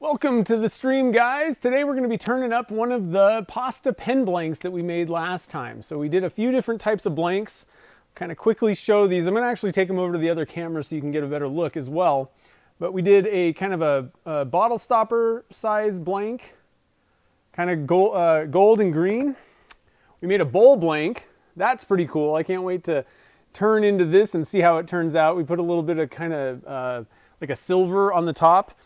Welcome to the stream, guys. Today we're going to be turning up one of the pasta pen blanks that we made last time. So we did a few different types of blanks. Kind of quickly show these. I'm going to actually take them over to the other camera so you can get a better look as well. But we did a kind of a bottle stopper size blank, kind of gold and green. We made a bowl blank. That's pretty cool. I can't wait to turn into this and see how it turns out. We put a little bit of kind of like a silver on the top.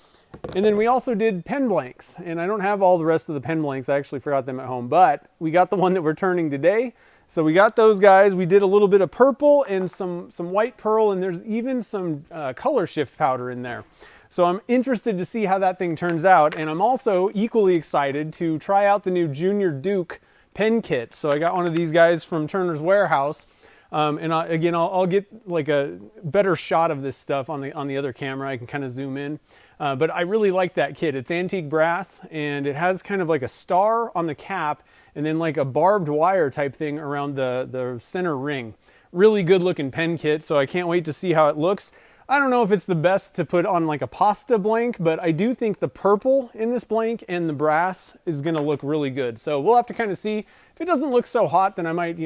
And then we also did pen blanks, and I don't have all the rest of the pen blanks. I actually forgot them at home, but we got the one that we're turning today. So we got those guys. We did a little bit of purple and some white pearl, and there's even some color shift powder in there. So I'm interested to see how that thing turns out, and I'm also equally excited to try out the new Junior Duke pen kit. So I got one of these guys from Turner's Warehouse. And I'll get like a better shot of this stuff on the other camera. I can kind of zoom in. But I really like that kit. It's antique brass, and it has kind of like a star on the cap and then like a barbed wire type thing around the center ring. Really good looking pen kit, so I can't wait to see how it looks. I don't know if it's the best to put on like a pasta blank, but I do think the purple in this blank and the brass is gonna look really good. So we'll have to kind of see. If it doesn't look so hot, then I might,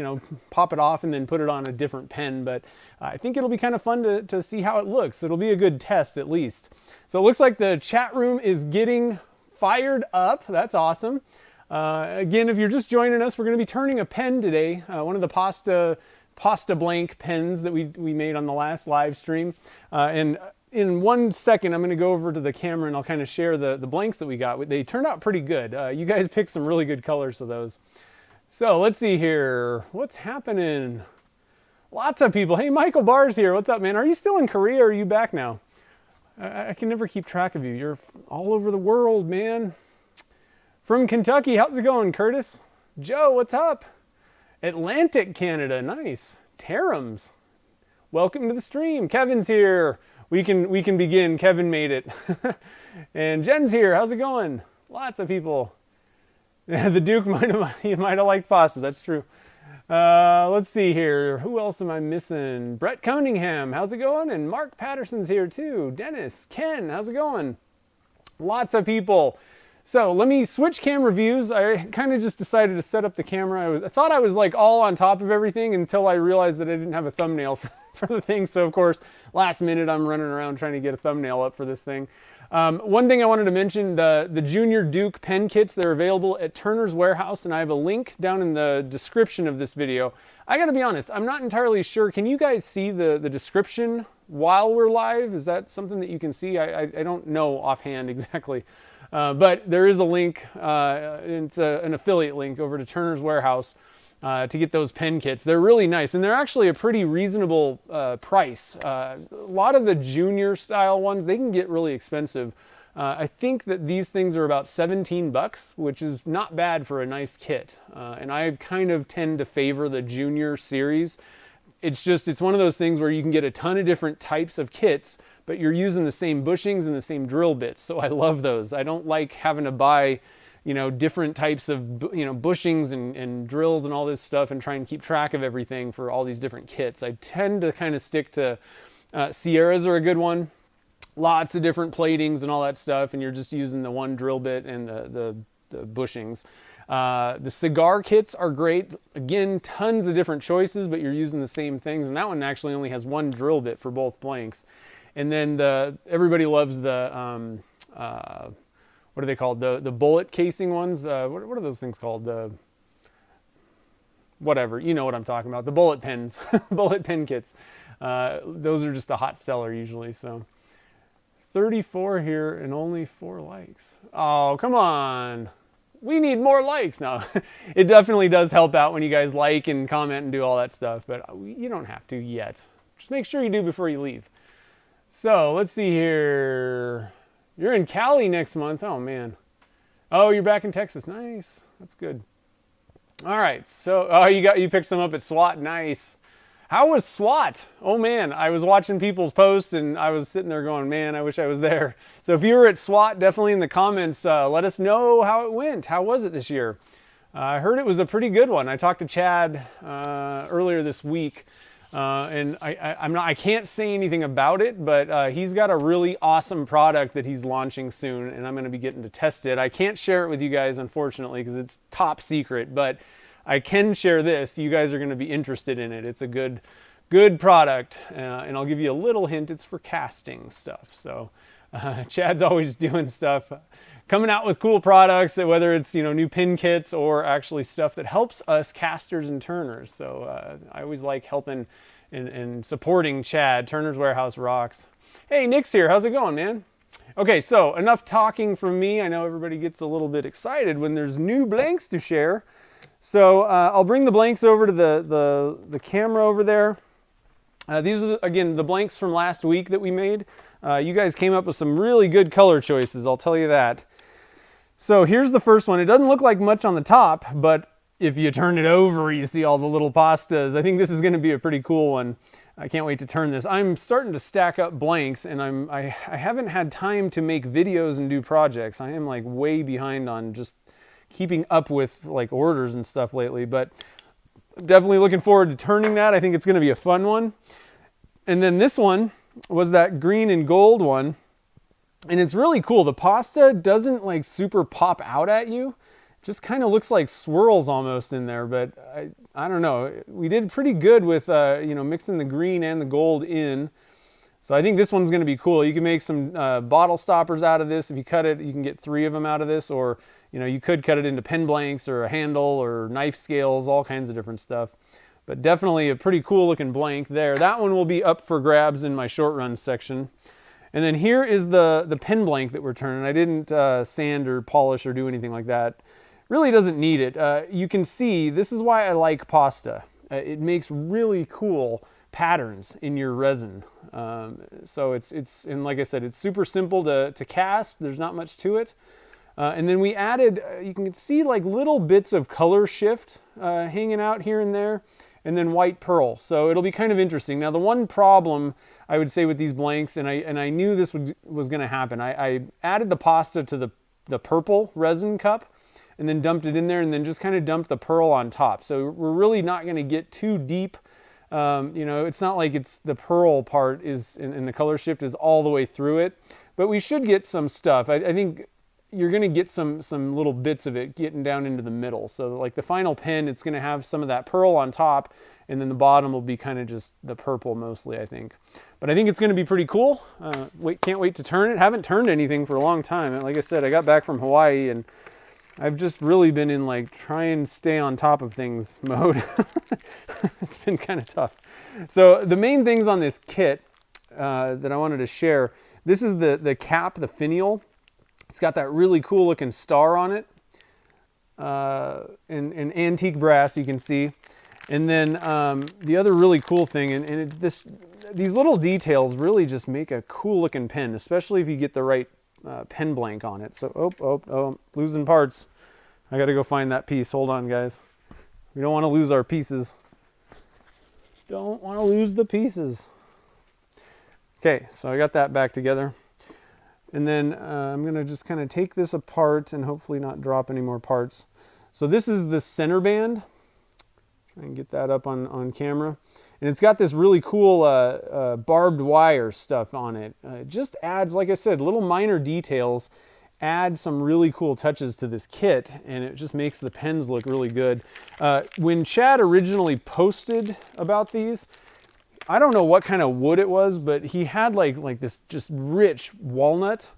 pop it off and then put it on a different pen. But I think it'll be kind of fun to see how it looks. It'll be a good test at least. So it looks like the chat room is getting fired up. That's awesome. Again, if you're just joining us, we're gonna be turning a pen today. One of the pasta blank pens that we made on the last live stream. And in 1 second, I'm going to go over to the camera and I'll kind of share the blanks that we got. They turned out pretty good. You guys picked some really good colors of those. So let's see here. What's happening? Lots of people. Hey, Michael Barr's here. What's up, man? Are you still in Korea or are you back now? I can never keep track of you. You're all over the world, man. From Kentucky. How's it going, Curtis? Joe, what's up? Atlantic Canada, nice. Tarums, welcome to the stream. Kevin's here. We can begin. Kevin made it. And Jen's here. How's it going? Lots of people. The Duke might have liked pasta. That's true. Let's see here. Who else am I missing? Brett Cunningham. How's it going? And Mark Patterson's here too. Dennis, Ken. How's it going? Lots of people. So let me switch camera views. I kind of just decided to set up the camera. I thought I was like all on top of everything until I realized that I didn't have a thumbnail for the thing. So of course, last minute I'm running around trying to get a thumbnail up for this thing. One thing I wanted to mention, the Junior Duke pen kits, they're available at Turner's Warehouse, and I have a link down in the description of this video. I gotta be honest, I'm not entirely sure. Can you guys see the description while we're live? Is that something that you can see? I don't know offhand exactly. But there is a link, it's an affiliate link over to Turner's Warehouse to get those pen kits. They're really nice, and they're actually a pretty reasonable price. A lot of the junior style ones, they can get really expensive. I think that these things are about 17 bucks, which is not bad for a nice kit. And I kind of tend to favor the junior series. It's one of those things where you can get a ton of different types of kits, but you're using the same bushings and the same drill bits. So I love those. I don't like having to buy, different types of, bushings and drills and all this stuff and try and keep track of everything for all these different kits. I tend to kind of stick to, Sierras are a good one. Lots of different platings and all that stuff, and you're just using the one drill bit and the bushings. The cigar kits are great. Again, tons of different choices, but you're using the same things. And that one actually only has one drill bit for both blanks. And then everybody loves the, what are they called? The bullet casing ones. What are those things called? Whatever, you know what I'm talking about. The bullet pens, bullet pen kits. Those are just a hot seller usually. So 34 here and only 4 likes. Oh, come on. We need more likes now. It definitely does help out when you guys like and comment and do all that stuff, but you don't have to yet. Just make sure you do before you leave. So let's see here. You're in Cali next month. Oh man. Oh, you're back in Texas. Nice. That's good. All right. So you picked some up at SWAT. Nice. How was SWAT? Oh man, I was watching people's posts and I was sitting there going, man, I wish I was there. So if you were at SWAT, definitely in the comments, let us know how it went. How was it this year? I heard it was a pretty good one. I talked to Chad earlier this week And I can't say anything about it, but he's got a really awesome product that he's launching soon, and I'm going to be getting to test it. I can't share it with you guys, unfortunately, because it's top secret, but I can share this. You guys are going to be interested in it. It's a good product, and I'll give you a little hint. It's for casting stuff. So Chad's always doing stuff, coming out with cool products, whether it's, you know, new pin kits or actually stuff that helps us casters and turners. So I always like helping and supporting Chad. Turner's Warehouse rocks. Hey, Nick's here. How's it going, man? Okay, so enough talking from me. I know everybody gets a little bit excited when there's new blanks to share. So I'll bring the blanks over to the camera over there. These are, again, the blanks from last week that we made. You guys came up with some really good color choices, I'll tell you that. So here's the first one. It doesn't look like much on the top, but if you turn it over, you see all the little pastas. I think this is going to be a pretty cool one. I can't wait to turn this. I'm starting to stack up blanks, and I haven't had time to make videos and do projects. I am like way behind on just keeping up with like orders and stuff lately, but definitely looking forward to turning that. I think it's going to be a fun one. And then this one was that green and gold one. And it's really cool. The pasta doesn't like super pop out at you. It just kind of looks like swirls almost in there, but I don't know. We did pretty good with, you know, mixing the green and the gold in. So I think this one's going to be cool. You can make some bottle stoppers out of this. If you cut it, you can get 3 of them out of this, or, you know, you could cut it into pen blanks or a handle or knife scales, all kinds of different stuff. But definitely a pretty cool looking blank there. That one will be up for grabs in my short run section. And then here is the pen blank that we're turning. I didn't sand or polish or do anything like that. Really doesn't need it. You can see, this is why I like pasta. It makes really cool patterns in your resin. So it's and like I said, it's super simple to cast. There's not much to it. And then we added, you can see like little bits of color shift hanging out here and there, and then white pearl. So it'll be kind of interesting. Now the one problem I would say with these blanks, and I knew this was going to happen, I added the pasta to the purple resin cup, and then dumped it in there, and then just kind of dumped the pearl on top. So we're really not going to get too deep. You know, it's not like it's the pearl part is, and the color shift is all the way through it, but we should get some stuff. I think you're going to get some little bits of it getting down into the middle. So like the final pen, it's going to have some of that pearl on top, and then the bottom will be kind of just the purple mostly, I think. But I think it's going to be pretty cool. Can't wait to turn it. Haven't turned anything for a long time. Like I said, I got back from Hawaii, and I've just really been in like try and stay on top of things mode. It's been kind of tough. So the main things on this kit that I wanted to share, this is the cap, the finial. It's got that really cool looking star on it, and antique brass, you can see. And then the other really cool thing, and these little details really just make a cool looking pen, especially if you get the right pen blank on it. So, I'm losing parts. I got to go find that piece. Hold on, guys. We don't want to lose our pieces. Don't want to lose the pieces. Okay, so I got that back together. And then I'm going to just kind of take this apart and hopefully not drop any more parts. So this is the center band. Try and get that up on camera. And it's got this really cool barbed wire stuff on it. It just adds, like I said, little minor details, add some really cool touches to this kit, and it just makes the pens look really good. When Chad originally posted about these, I don't know what kind of wood it was, but he had like this just rich walnut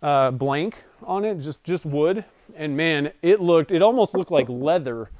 blank on it, just wood. And man, it almost looked like leather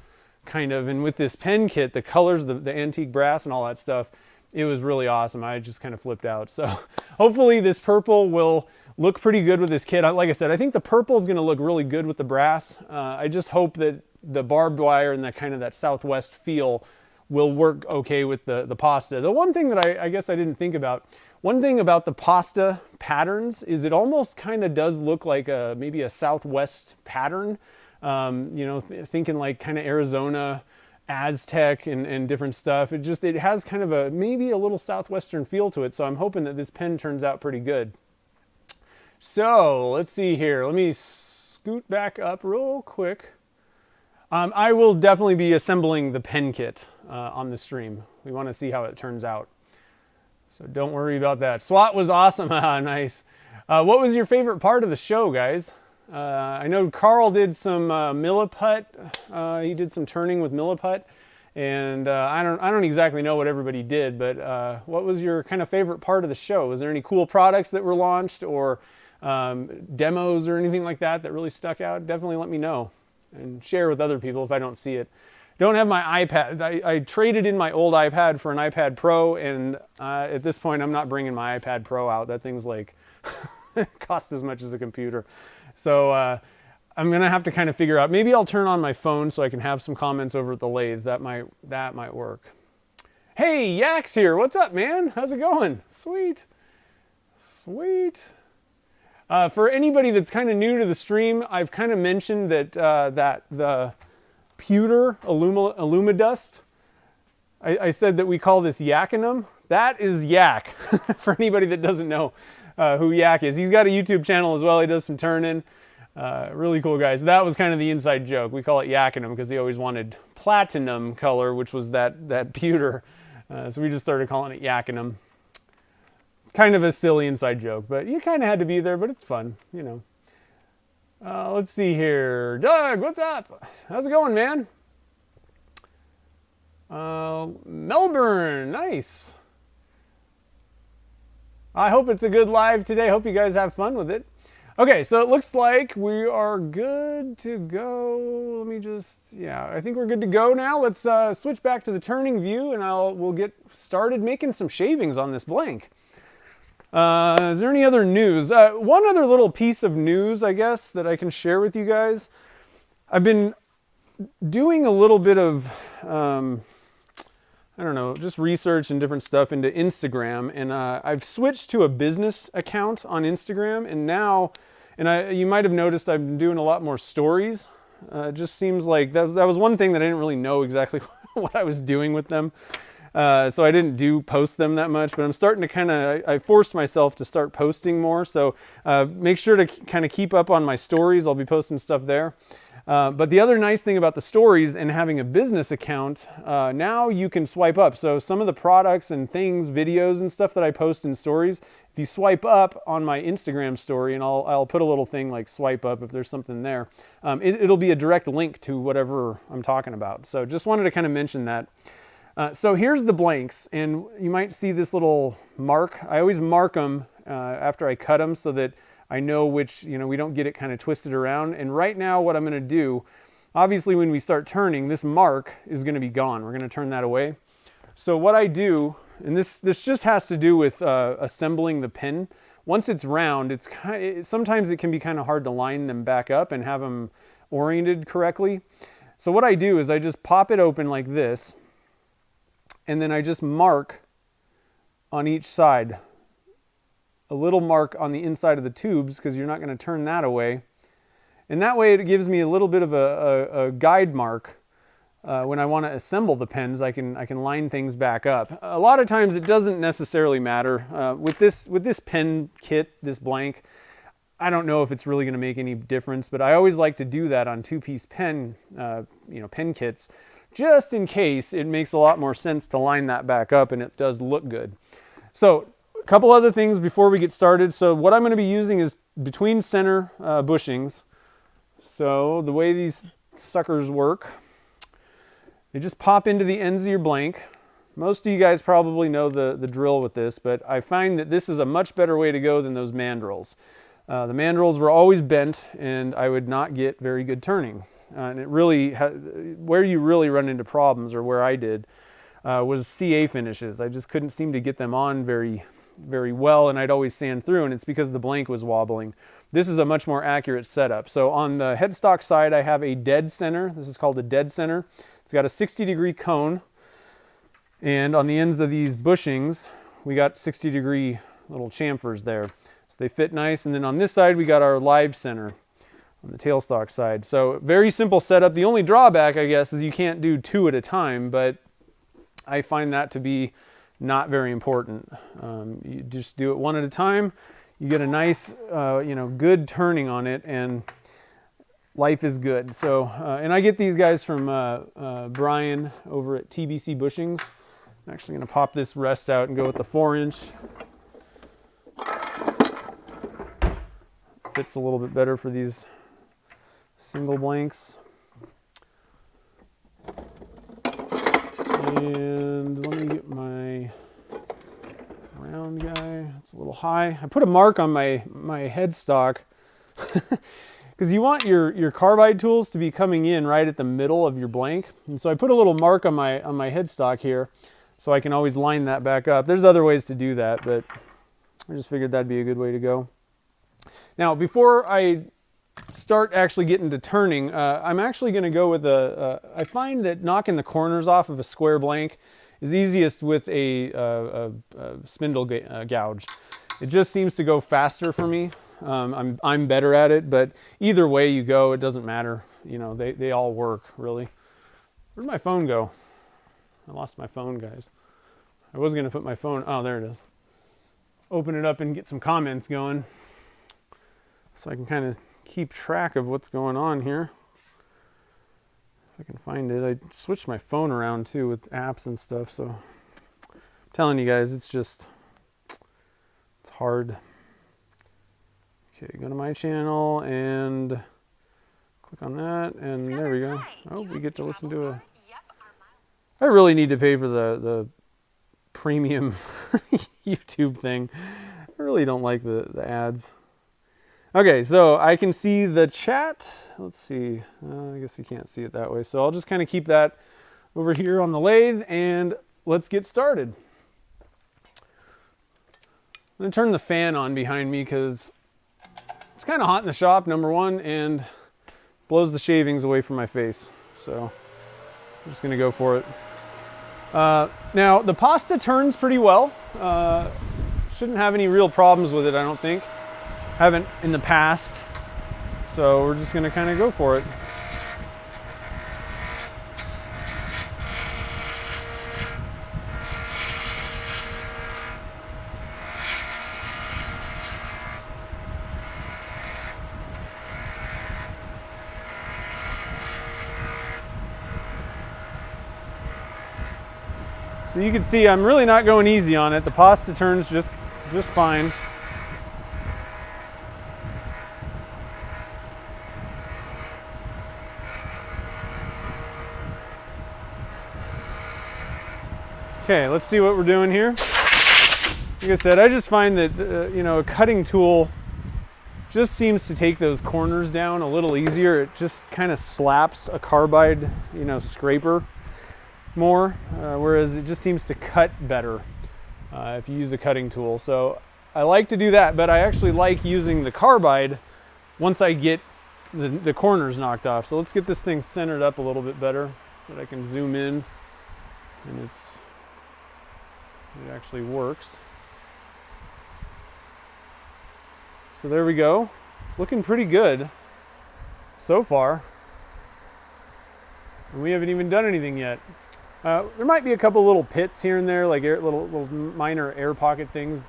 kind of. And with this pen kit, the colors, the antique brass and all that stuff, it was really awesome. I just kind of flipped out. So hopefully this purple will look pretty good with this kit. Like I said, I think the purple is going to look really good with the brass. I just hope that the barbed wire and that Southwest feel will work okay with the pasta. The one thing that I guess I didn't think about, one thing about the pasta patterns is it almost kind of does look like maybe a Southwest pattern. You know, thinking like kind of Arizona, Aztec and different stuff. It has kind of maybe a little Southwestern feel to it. So I'm hoping that this pen turns out pretty good. So let's see here. Let me scoot back up real quick. I will definitely be assembling the pen kit. on the stream. We want to see how it turns out. So don't worry about that. SWAT was awesome. Nice. What was your favorite part of the show, guys? I know Carl did some milliput. He did some turning with milliput. And I don't exactly know what everybody did, but what was your kind of favorite part of the show? Was there any cool products that were launched or demos or anything like that that really stuck out? Definitely let me know and share with other people if I don't see it. Don't have my iPad. I traded in my old iPad for an iPad Pro, and at this point I'm not bringing my iPad Pro out. That thing's like costs as much as a computer. So I'm gonna have to kind of figure out, maybe I'll turn on my phone so I can have some comments over at the lathe. That might work. Hey, Yak's here. What's up, man? How's it going? Sweet. For anybody that's kind of new to the stream, I've kind of mentioned that that the pewter alumidust, I said that we call this Yakinum. That is Yak. For anybody that doesn't know who Yak is, he's got a YouTube channel as well. He does some turn-in. Really cool guys. That was kind of the inside joke. We call it Yakinum because he always wanted platinum color, which was that pewter. So we just started calling it Yakinum. Kind of a silly inside joke, but you kind of had to be there, but it's fun, you know. Let's see here. Doug, what's up? How's it going, man? Melbourne, nice. I hope it's a good live today. Hope you guys have fun with it. Okay, so it looks like we are good to go. Let me just, yeah, I think we're good to go now. Let's switch back to the turning view and we'll get started making some shavings on this blank. Is there any other news? One other little piece of news, I guess, that I can share with you guys. I've been doing a little bit of, I don't know, just research and different stuff into Instagram, and I've switched to a business account on Instagram, and now, you might have noticed I've been doing a lot more stories. It just seems like that was one thing that I didn't really know exactly what I was doing with them. So I didn't post them that much, but I'm starting to I forced myself to start posting more. So make sure to kind of keep up on my stories. I'll be posting stuff there. But the other nice thing about the stories and having a business account, now you can swipe up. So some of the products and things, videos and stuff that I post in stories, if you swipe up on my Instagram story, and I'll put a little thing like swipe up if there's something there, it'll be a direct link to whatever I'm talking about. So just wanted to kind of mention that. So here's the blanks, and you might see this little mark. I always mark them after I cut them so that I know which, we don't get it kind of twisted around. And right now what I'm going to do, obviously when we start turning, this mark is going to be gone. We're going to turn that away. So what I do, and this just has to do with assembling the pin. Once it's round, sometimes it can be kind of hard to line them back up and have them oriented correctly. So what I do is I just pop it open like this, and then I just mark on each side, a little mark on the inside of the tubes, because you're not going to turn that away. And that way it gives me a little bit of a guide mark. When I want to assemble the pens, I can line things back up. A lot of times it doesn't necessarily matter. With this pen kit, this blank, I don't know if it's really going to make any difference, but I always like to do that on two-piece pen, pen kits, just in case. It makes a lot more sense to line that back up, and it does look good. So a couple other things before we get started. So what I'm going to be using is between center bushings. So the way these suckers work, they just pop into the ends of your blank. Most of you guys probably know the drill with this, but I find that this is a much better way to go than those mandrels. The mandrels were always bent, and I would not get very good turning. And it really, where you really run into problems, or where I did, was CA finishes. I just couldn't seem to get them on very well, and I'd always sand through, and it's because the blank was wobbling. This is a much more accurate setup. So on the headstock side, I have a dead center. This is called a dead center. It's got a 60-degree cone, and on the ends of these bushings, we got 60-degree little chamfers there. So they fit nice, and then on this side, we got our live center on the tailstock side. So very simple setup. The only drawback, I guess, is you can't do two at a time, but I find that to be not very important. You just do it one at a time. You get a nice, good turning on it, and life is good. So, and I get these guys from Brian over at TBC Bushings. I'm actually going to pop this rest out and go with the 4-inch. Fits a little bit better for these single blanks. And let me get my round guy. It's a little high. I put a mark on my headstock because you want your carbide tools to be coming in right at the middle of your blank. And so I put a little mark on my headstock here so I can always line that back up. There's other ways to do that, but I just figured that'd be a good way to go. Now, before I start actually getting to turning, I'm actually going to go with I find that knocking the corners off of a square blank is easiest with a spindle gouge. It just seems to go faster for me. I'm better at it, but either way you go, it doesn't matter. You know, they all work, really. Where'd my phone go? I lost my phone, guys. I was going to put my phone, oh, there it is. Open it up and get some comments going so I can kind of keep track of what's going on here. If I can find it. I switched my phone around too with apps and stuff, so I'm telling you guys, it's hard. Okay, go to my channel and click on that, and there we go. Oh, we get to listen to a... I really need to pay for the premium YouTube thing. I really don't like the ads. Okay, so I can see the chat. Let's see. I guess you can't see it that way. So I'll just kind of keep that over here on the lathe, and let's get started. I'm going to turn the fan on behind me because it's kind of hot in the shop, number one, and blows the shavings away from my face. So I'm just going to go for it. Now, the pasta turns pretty well. Shouldn't have any real problems with it, I don't think. Haven't in the past. So we're just going to kind of go for it. So you can see I'm really not going easy on it. The pasta turns just fine. Okay, let's see what we're doing here. Like I said, I just find that you know, a cutting tool just seems to take those corners down a little easier. It just kind of slaps a carbide, you know, scraper more, whereas it just seems to cut better if you use a cutting tool. So I like to do that, but I actually like using the carbide once I get the corners knocked off. So let's get this thing centered up a little bit better so that I can zoom in and it actually works. So there we go. It's looking pretty good so far. And we haven't even done anything yet. There might be a couple little pits here and there, like little minor air pocket things.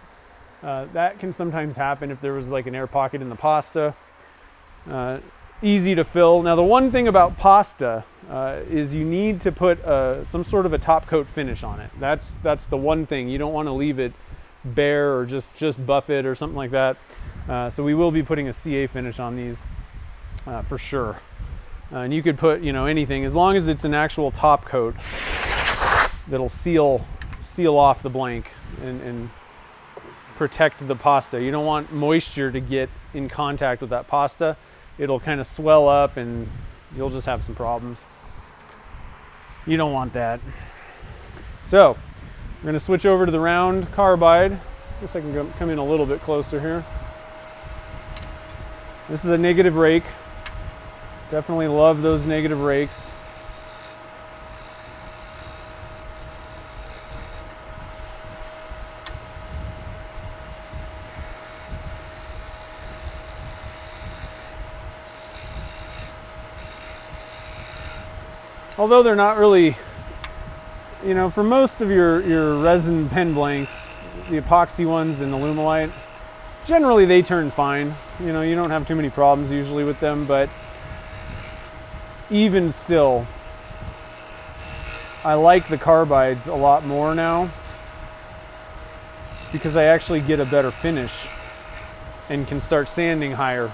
That can sometimes happen if there was like an air pocket in the pasta. Easy to fill. Now the one thing about pasta is you need to put some sort of a top coat finish on it. That's the one thing. You don't want to leave it bare or just buff it or something like that. So we will be putting a CA finish on these for sure. And you could put, you know, anything as long as it's an actual top coat that'll seal off the blank and protect the pasta. You don't want moisture to get in contact with that pasta. It'll kind of swell up and you'll just have some problems. You don't want that. So we're going to switch over to the round carbide. I guess I can come in a little bit closer here. This is a negative rake. Definitely love those negative rakes. Although they're not really, you know, for most of your resin pen blanks, the epoxy ones and the Lumelite, generally they turn fine. You know, you don't have too many problems usually with them, but even still, I like the carbides a lot more now because I actually get a better finish and can start sanding higher.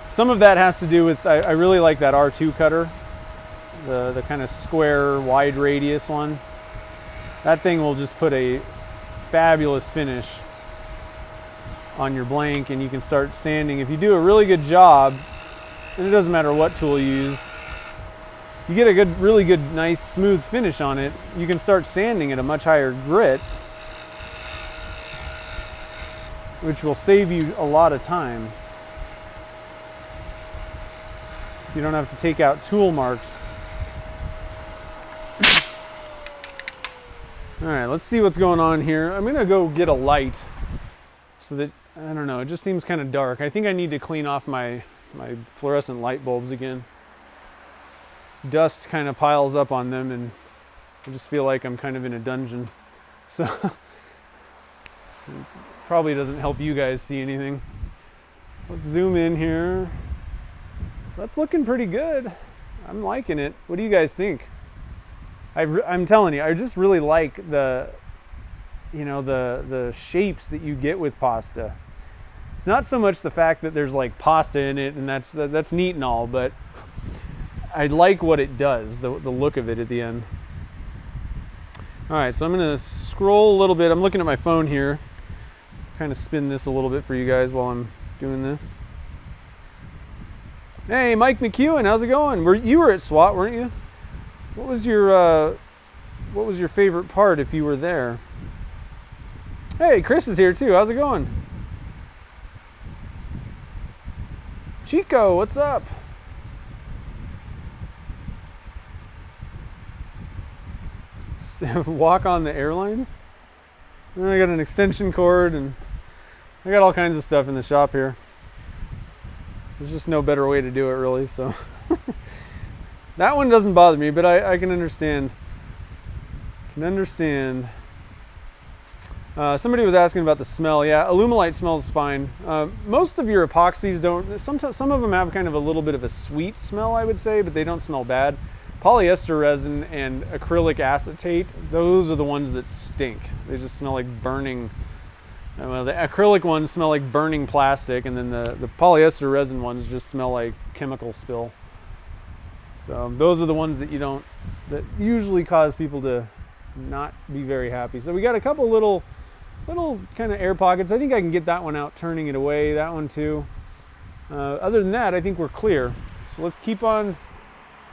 Some of that has to do with, I really like that R2 cutter, the kind of square, wide radius one. That thing will just put a fabulous finish on your blank, and you can start sanding. If you do a really good job, and it doesn't matter what tool you use, you get a good, really good, nice, smooth finish on it, you can start sanding at a much higher grit, which will save you a lot of time. You don't have to take out tool marks. All right, let's see what's going on here. I'm gonna go get a light so that, I don't know, it just seems kind of dark. I think I need to clean off my fluorescent light bulbs again. Dust kind of piles up on them and I just feel like I'm kind of in a dungeon. So probably doesn't help you guys see anything. Let's zoom in here. So that's looking pretty good. I'm liking it. What do you guys think? I'm telling you, I just really like the shapes that you get with pasta. It's not so much the fact that there's like pasta in it, and that's neat and all, but I like what it does, the look of it at the end. All right, so I'm gonna scroll a little bit. I'm looking at my phone here. Kind of spin this a little bit for you guys while I'm doing this. Hey, Mike McEwen, how's it going? You were at SWAT, weren't you? What was your favorite part if you were there? Hey, Chris is here too. How's it going? Chico, what's up? Walk on the airlines? I got an extension cord and I got all kinds of stuff in the shop here. There's just no better way to do it really, so. That one doesn't bother me, but I can understand. Somebody was asking about the smell. Yeah, Alumilite smells fine. Most of your epoxies don't. Sometimes some of them have kind of a little bit of a sweet smell, I would say, but they don't smell bad. Polyester resin and acrylic acetate, those are the ones that stink. They just smell like burning. Well, the acrylic ones smell like burning plastic, and then the polyester resin ones just smell like chemical spill. So those are the ones that that usually cause people to not be very happy. So we got a couple little kind of air pockets. I think I can get that one out, turning it away, that one too. Other than that, I think we're clear. So let's keep on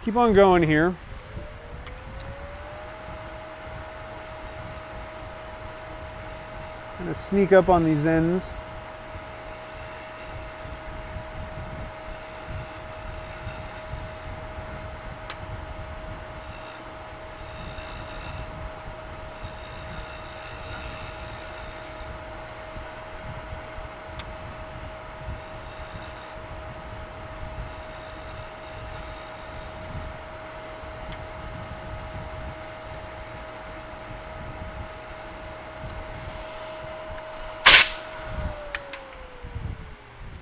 going here. I'm gonna sneak up on these ends.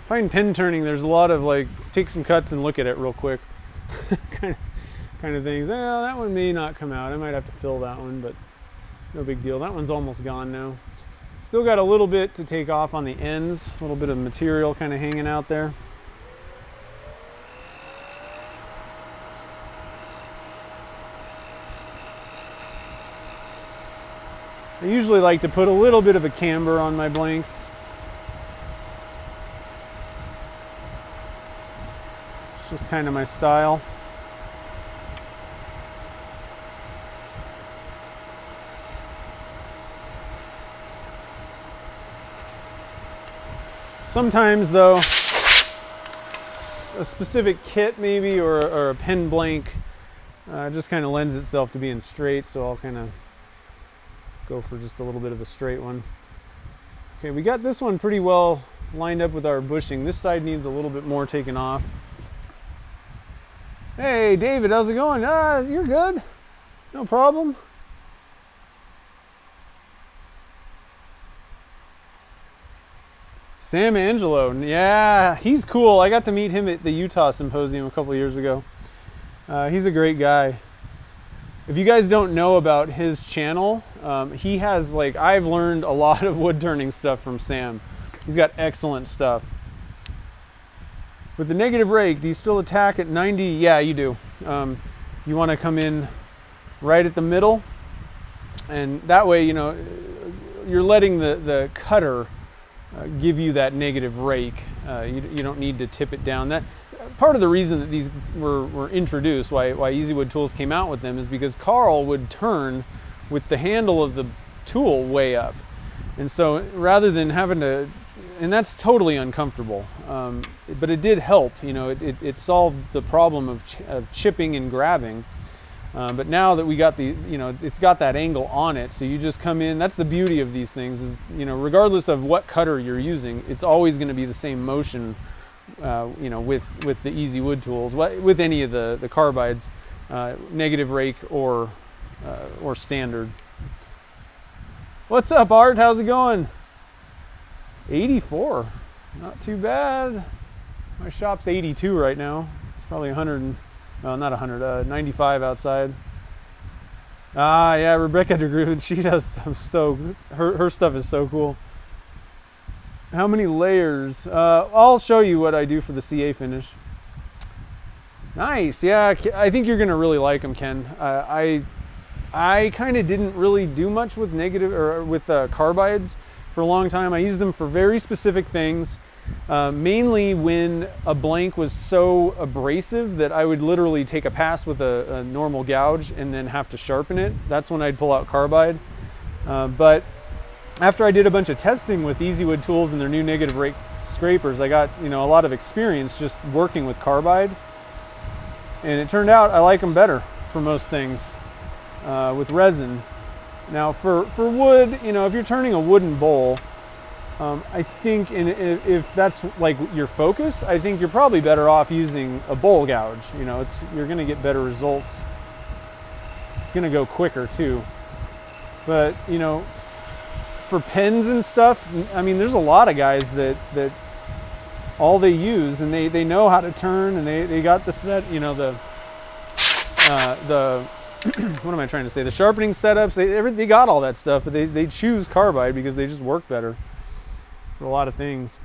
Find pin turning, there's a lot of like, take some cuts and look at it real quick kind of things. Well, that one may not come out. I might have to fill that one, but no big deal. That one's almost gone now. Still got a little bit to take off on the ends, a little bit of material kind of hanging out there. I usually like to put a little bit of a camber on my blanks. It's just kind of my style. Sometimes though, a specific kit maybe or a pen blank just kind of lends itself to being straight, so I'll kind of go for just a little bit of a straight one. Okay, we got this one pretty well lined up with our bushing. This side needs a little bit more taken off. Hey David, how's it going? You're good. No problem. Sam Angelo, yeah, he's cool. I got to meet him at the Utah Symposium a couple years ago. He's a great guy. If you guys don't know about his channel, he has I've learned a lot of wood turning stuff from Sam. He's got excellent stuff. With the negative rake, do you still attack at 90? Yeah, you do. You want to come in right at the middle, and that way, you're letting the cutter give you that negative rake. You don't need to tip it down. That part of the reason that these were introduced, why Easy Wood Tools came out with them, is because Carl would turn with the handle of the tool way up, and so rather than having to, and that's totally uncomfortable, but it did help. It solved the problem of chipping and grabbing. But now that we got it's got that angle on it, so you just come in. That's the beauty of these things, is regardless of what cutter you're using, it's always going to be the same motion. With the Easy Wood Tools, with any of the carbides, negative rake or standard. What's up, Art? How's it going? 84, not too bad. My shop's 82 right now. It's probably 100. Well, not 100, 95 outside. Ah, yeah, Rebecca DeGrood, she does her stuff is so cool. How many layers? I'll show you what I do for the CA finish. Nice, yeah, I think you're gonna really like them, Ken. I kind of didn't really do much with carbides for a long time. I used them for very specific things. Mainly when a blank was so abrasive that I would literally take a pass with a normal gouge and then have to sharpen it. That's when I'd pull out carbide. But after I did a bunch of testing with Easy Wood Tools and their new negative rake scrapers, I got a lot of experience just working with carbide, and it turned out I like them better for most things with resin. Now for wood, if you're turning a wooden bowl, I think if that's your focus, I think you're probably better off using a bowl gouge. You're going to get better results. It's going to go quicker too. But for pens and stuff, I mean, there's a lot of guys that all they use, and they know how to turn, and they got the set, the what am I trying to say? The sharpening setups, they got all that stuff, but they choose carbide because they just work better for a lot of things.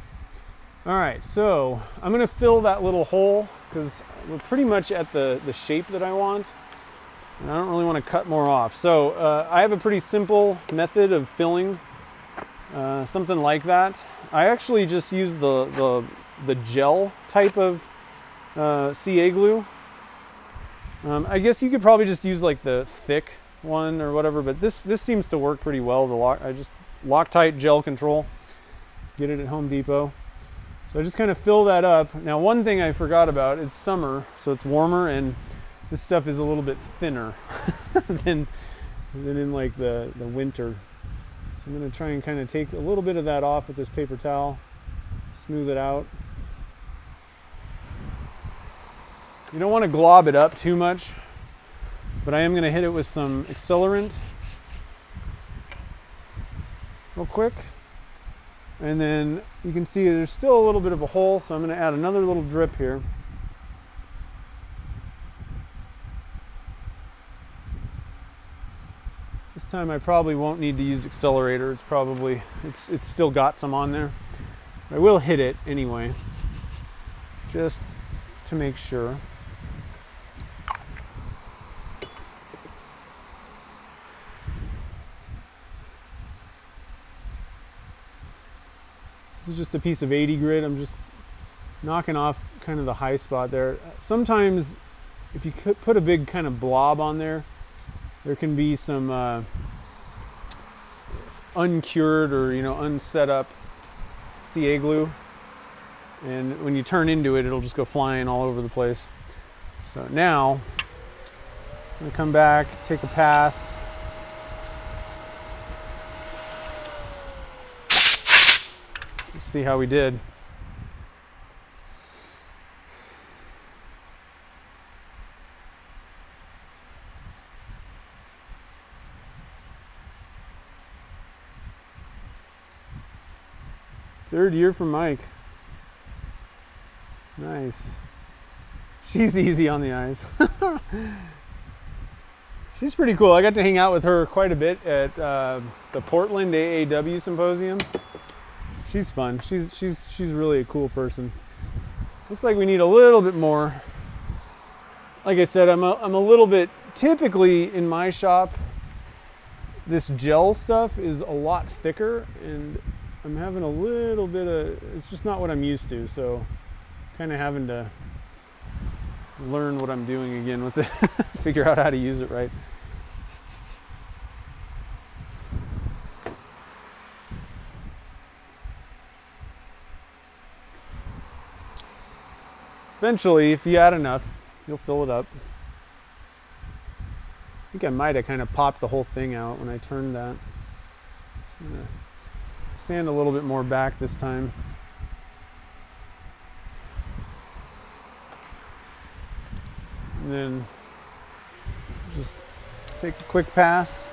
All right, so I'm gonna fill that little hole because we're pretty much at the shape that I want, and I don't really want to cut more off. So I have a pretty simple method of filling something like that. I actually just use the gel type of CA glue. I guess you could probably just use the thick one or whatever, but this seems to work pretty well. I just Loctite gel control. Get it at Home Depot. So I just kind of fill that up. Now, one thing I forgot about, it's summer, so it's warmer, and this stuff is a little bit thinner than in the winter. So I'm going to try and kind of take a little bit of that off with this paper towel, smooth it out. You don't want to glob it up too much, but I am going to hit it with some accelerant real quick. And then you can see there's still a little bit of a hole, so I'm going to add another little drip here. This time I probably won't need to use accelerator. It's still got some on there. I will hit it anyway, just to make sure. This is just a piece of 80 grit. I'm just knocking off kind of the high spot there. Sometimes if you could put a big kind of blob on there, there can be some uncured or unset up CA glue, and when you turn into it, it'll just go flying all over the place. So now I'm going to come back, take a pass. Let's see how we did. Third year for Mike. Nice. She's easy on the eyes. She's pretty cool. I got to hang out with her quite a bit at the Portland AAW symposium. She's fun. She's really a cool person. Looks like we need a little bit more. Like I said, I'm a little bit, typically in my shop, this gel stuff is a lot thicker, and I'm having a little bit of, it's just not what I'm used to, so kind of having to learn what I'm doing again with it, figure out how to use it right. Eventually, if you add enough, you'll fill it up. I think I might have kind of popped the whole thing out when I turned that. I'm gonna sand a little bit more back this time. And then just take a quick pass.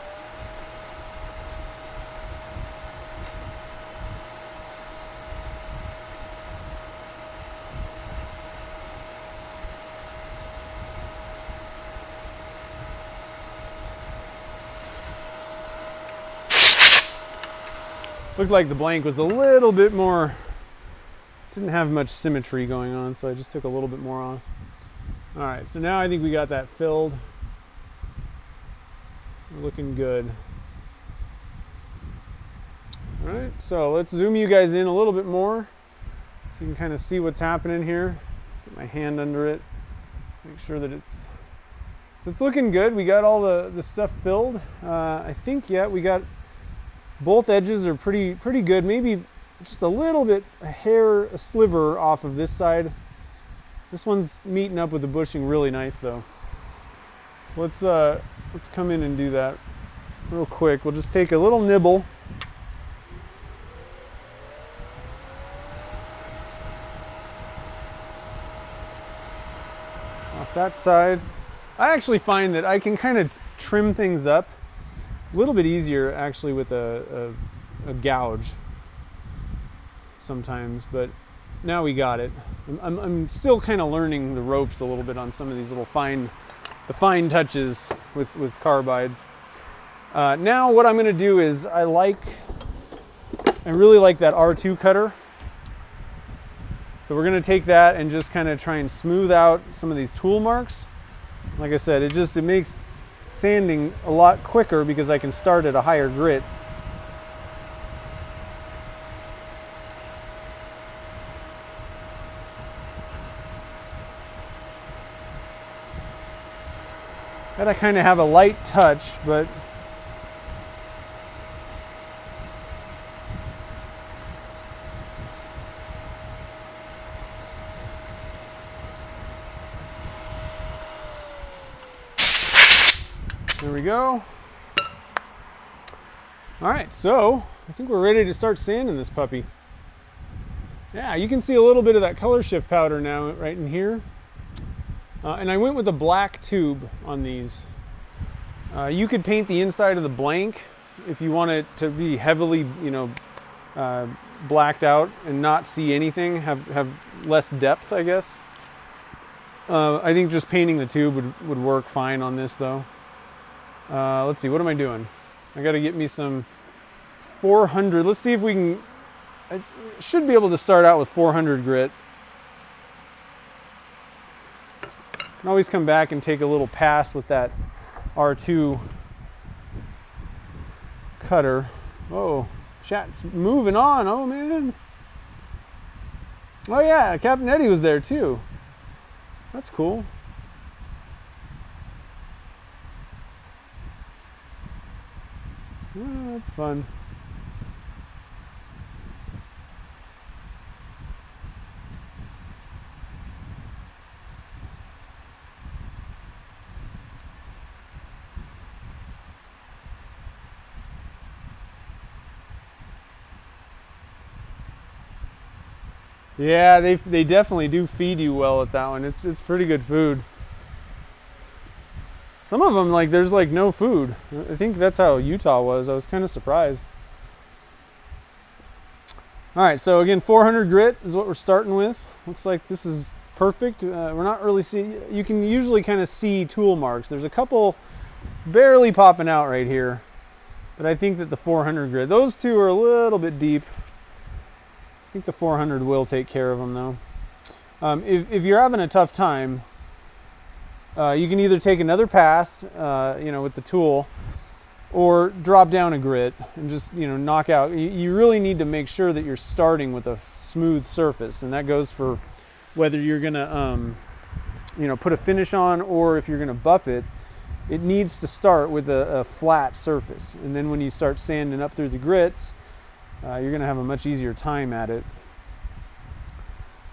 Looked like the blank was a little bit more, didn't have much symmetry going on, so I just took a little bit more off. All right, so now I think we got that filled. We're looking good. All right, so let's zoom you guys in a little bit more so you can kind of see what's happening here. Get my hand under it, make sure that it's, so it's looking good. We got all the stuff filled. I think, yeah, we got, both edges are pretty good. Maybe just a little bit, a sliver off of this side. This one's meeting up with the bushing really nice though. So let's come in and do that real quick. We'll just take a little nibble. Off that side. I actually find that I can kind of trim things up a little bit easier actually with a gouge sometimes, but now we got it. I'm still kind of learning the ropes a little bit on some of these little the fine touches with carbides. Now what I'm going to do is I really like that R2 cutter. So we're going to take that and just kind of try and smooth out some of these tool marks. Like I said, it makes sanding a lot quicker because I can start at a higher grit. Gotta kind of have a light touch, but there we go. All right, so I think we're ready to start sanding this puppy. Yeah, you can see a little bit of that color shift powder now right in here. And I went with a black tube on these. You could paint the inside of the blank if you want it to be heavily, blacked out and not see anything, have less depth, I guess. I think just painting the tube would work fine on this though. Let's see, what am I doing? I got to get me some 400. Let's see if we can, I should be able to start out with 400 grit. Can always come back and take a little pass with that R2 cutter. Oh, chat's moving on. Oh man. Oh yeah, Captain Eddie was there too. That's cool. Oh, that's fun. Yeah, they definitely do feed you well at that one. It's pretty good food. Some of them, like, there's like no food. I think that's how Utah was. I was kind of surprised. All right, so again, 400 grit is what we're starting with. Looks like this is perfect. We're not really seeing, you can usually kind of see tool marks. There's a couple barely popping out right here, but I think that the 400 grit, those two are a little bit deep. I think the 400 will take care of them though. If you're having a tough time, you can either take another pass, with the tool, or drop down a grit and just, knock out. You really need to make sure that you're starting with a smooth surface, and that goes for whether you're gonna, put a finish on or if you're gonna buff it. It needs to start with a flat surface, and then when you start sanding up through the grits, you're gonna have a much easier time at it.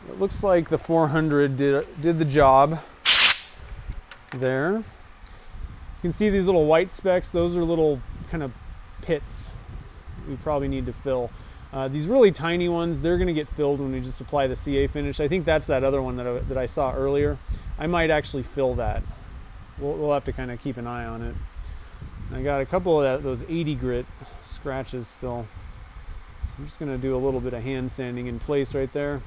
It looks like the 400 did the job there. You can see these little white specks. Those are little kind of pits we probably need to fill. These really tiny ones, they're going to get filled when we just apply the CA finish. I think that's that other one that I saw earlier. I might actually fill that. We'll have to kind of keep an eye on it. I got a couple of those 80 grit scratches still. So I'm just going to do a little bit of hand sanding in place right there.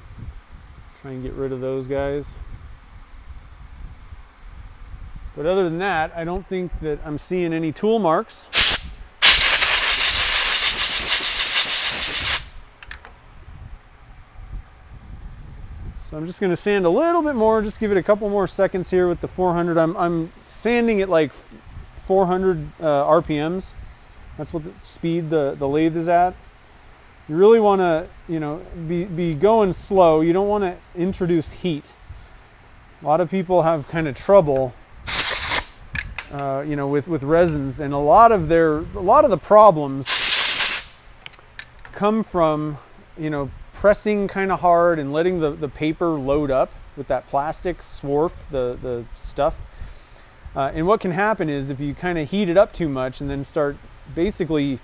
Try and get rid of those guys. But other than that, I don't think that I'm seeing any tool marks. So I'm just going to sand a little bit more, just give it a couple more seconds here with the 400. I'm sanding at like 400 RPMs. That's what the speed the lathe is at. You really want to, be going slow. You don't want to introduce heat. A lot of people have kind of trouble, with resins, and a lot of the problems come from, pressing kind of hard and letting the paper load up with that plastic swarf, the stuff. And what can happen is if you kind of heat it up too much and then start basically,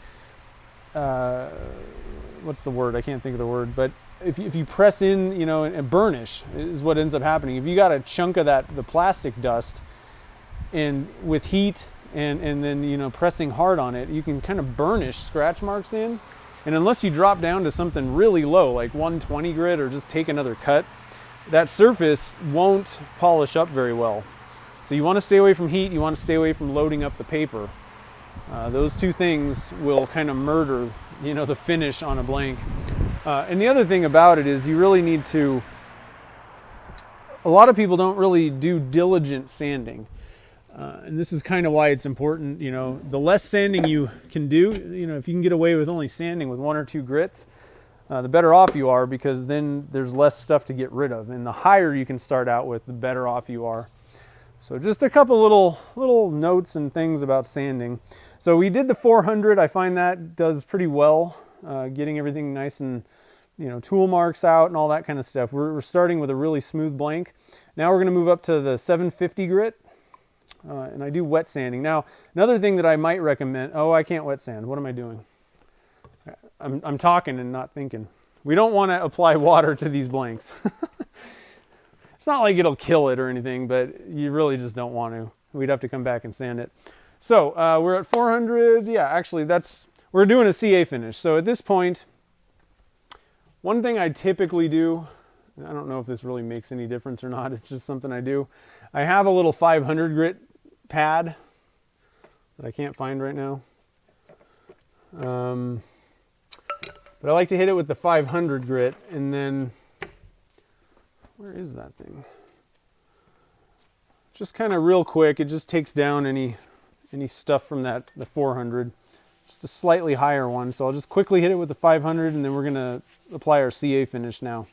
what's the word? I can't think of the word, but if you press in, and burnish is what ends up happening. If you got a chunk of the plastic dust, and with heat and then, pressing hard on it, you can kind of burnish scratch marks in. And unless you drop down to something really low, like 120 grit, or just take another cut, that surface won't polish up very well. So you want to stay away from heat. You want to stay away from loading up the paper. Those two things will kind of murder, the finish on a blank. And the other thing about it is you really need to, a lot of people don't really do diligent sanding. And this is kind of why it's important, the less sanding you can do, if you can get away with only sanding with 1 or 2 grits, the better off you are, because then there's less stuff to get rid of. And the higher you can start out with, the better off you are. So just a couple little notes and things about sanding. So we did the 400. I find that does pretty well, getting everything nice and, tool marks out and all that kind of stuff. We're starting with a really smooth blank. Now we're going to move up to the 750 grit. And I do wet sanding. Now, another thing that I might recommend, I can't wet sand. What am I doing? I'm talking and not thinking. We don't want to apply water to these blanks. It's not like it'll kill it or anything, but you really just don't want to. We'd have to come back and sand it. So we're at 400. Yeah, actually we're doing a CA finish. So at this point, one thing I typically do, I don't know if this really makes any difference or not. It's just something I do. I have a little 500 grit pad that I can't find right now. But I like to hit it with the 500 grit, and then, where is that thing? Just kind of real quick, it just takes down any stuff from the 400. Just a slightly higher one. So I'll just quickly hit it with the 500, and then we're gonna apply our CA finish now.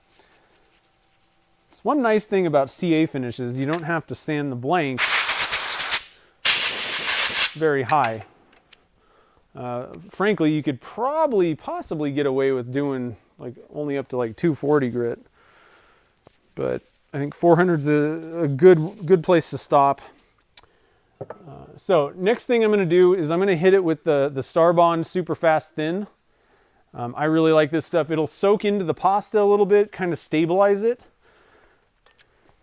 It's one nice thing about CA finishes, you don't have to sand the blank very high. Frankly, you could possibly get away with doing like only up to like 240 grit, but I think 400 is a good place to stop. So next thing I'm going to do is I'm going to hit it with the Starbond Super Fast Thin. I really like this stuff. It'll soak into the pasta a little bit, kind of stabilize it,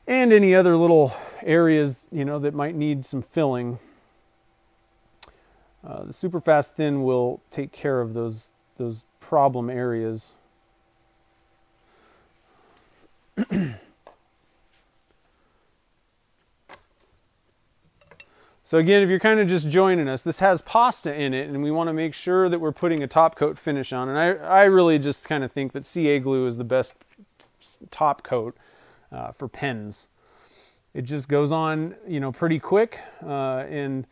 and any other little areas that might need some filling. The Super Fast Thin will take care of those problem areas. So again, if you're kind of just joining us, this has pasta in it, and we want to make sure that we're putting a top coat finish on. And I really just kind of think that CA glue is the best top coat for pens. It just goes on, you know, pretty quick, and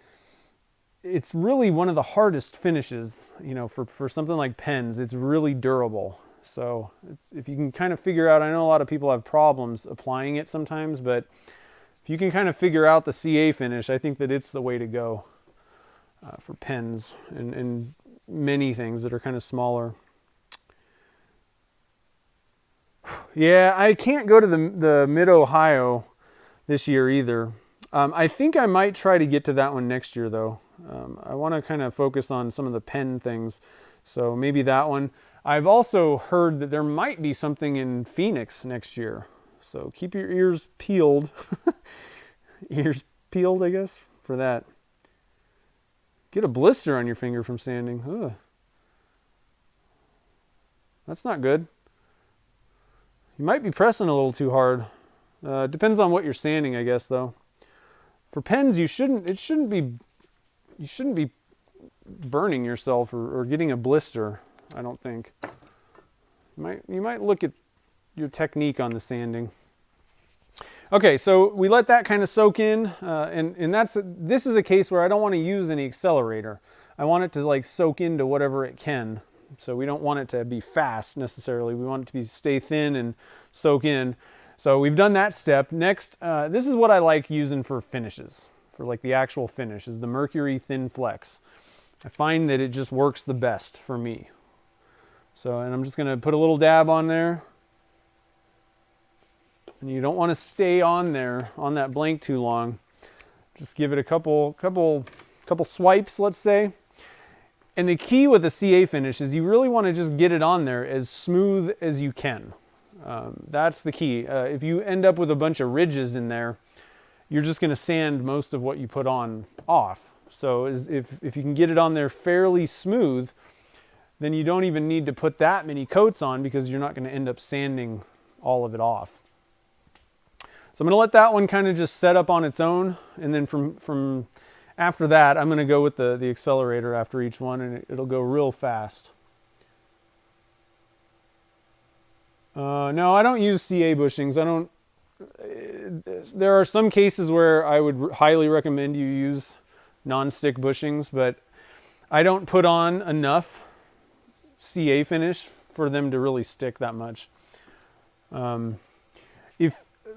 it's really one of the hardest finishes, you know, for something like pens. It's really durable. So if you can kind of figure out, I know a lot of people have problems applying it sometimes, but if you can kind of figure out the CA finish, I think that it's the way to go for pens and many things that are kind of smaller. Yeah, I can't go to the Mid-Ohio this year either. I think I might try to get to that one next year though. I want to kind of focus on some of the pen things. So maybe that one. I've also heard that there might be something in Phoenix next year. So keep your ears peeled. Ears peeled, I guess, for that. Get a blister on your finger from sanding. Ugh. That's not good. You might be pressing a little too hard. Depends on what you're sanding, I guess, though. For pens, you shouldn't be burning yourself or getting a blister, I don't think. You might look at your technique on the sanding. Okay, so we let that kind of soak in, and this is a case where I don't want to use any accelerator. I want it to like soak into whatever it can. So we don't want it to be fast necessarily. We want it to stay thin and soak in. So we've done that step. Next, this is what I like using for finishes, for like the actual finish, is the Mercury Thin Flex. I find that it just works the best for me. So, and I'm just going to put a little dab on there. And you don't want to stay on there, on that blank too long. Just give it a couple swipes, let's say. And the key with a CA finish is you really want to just get it on there as smooth as you can. That's the key. If you end up with a bunch of ridges in there, you're just going to sand most of what you put on off. So if you can get it on there fairly smooth, then you don't even need to put that many coats on because you're not going to end up sanding all of it off. So I'm going to let that one kind of just set up on its own, and then from after that, I'm going to go with the accelerator after each one, and it'll go real fast. No, I don't use CA bushings. There are some cases where I would highly recommend you use non-stick bushings, but I don't put on enough CA finish for them to really stick that much.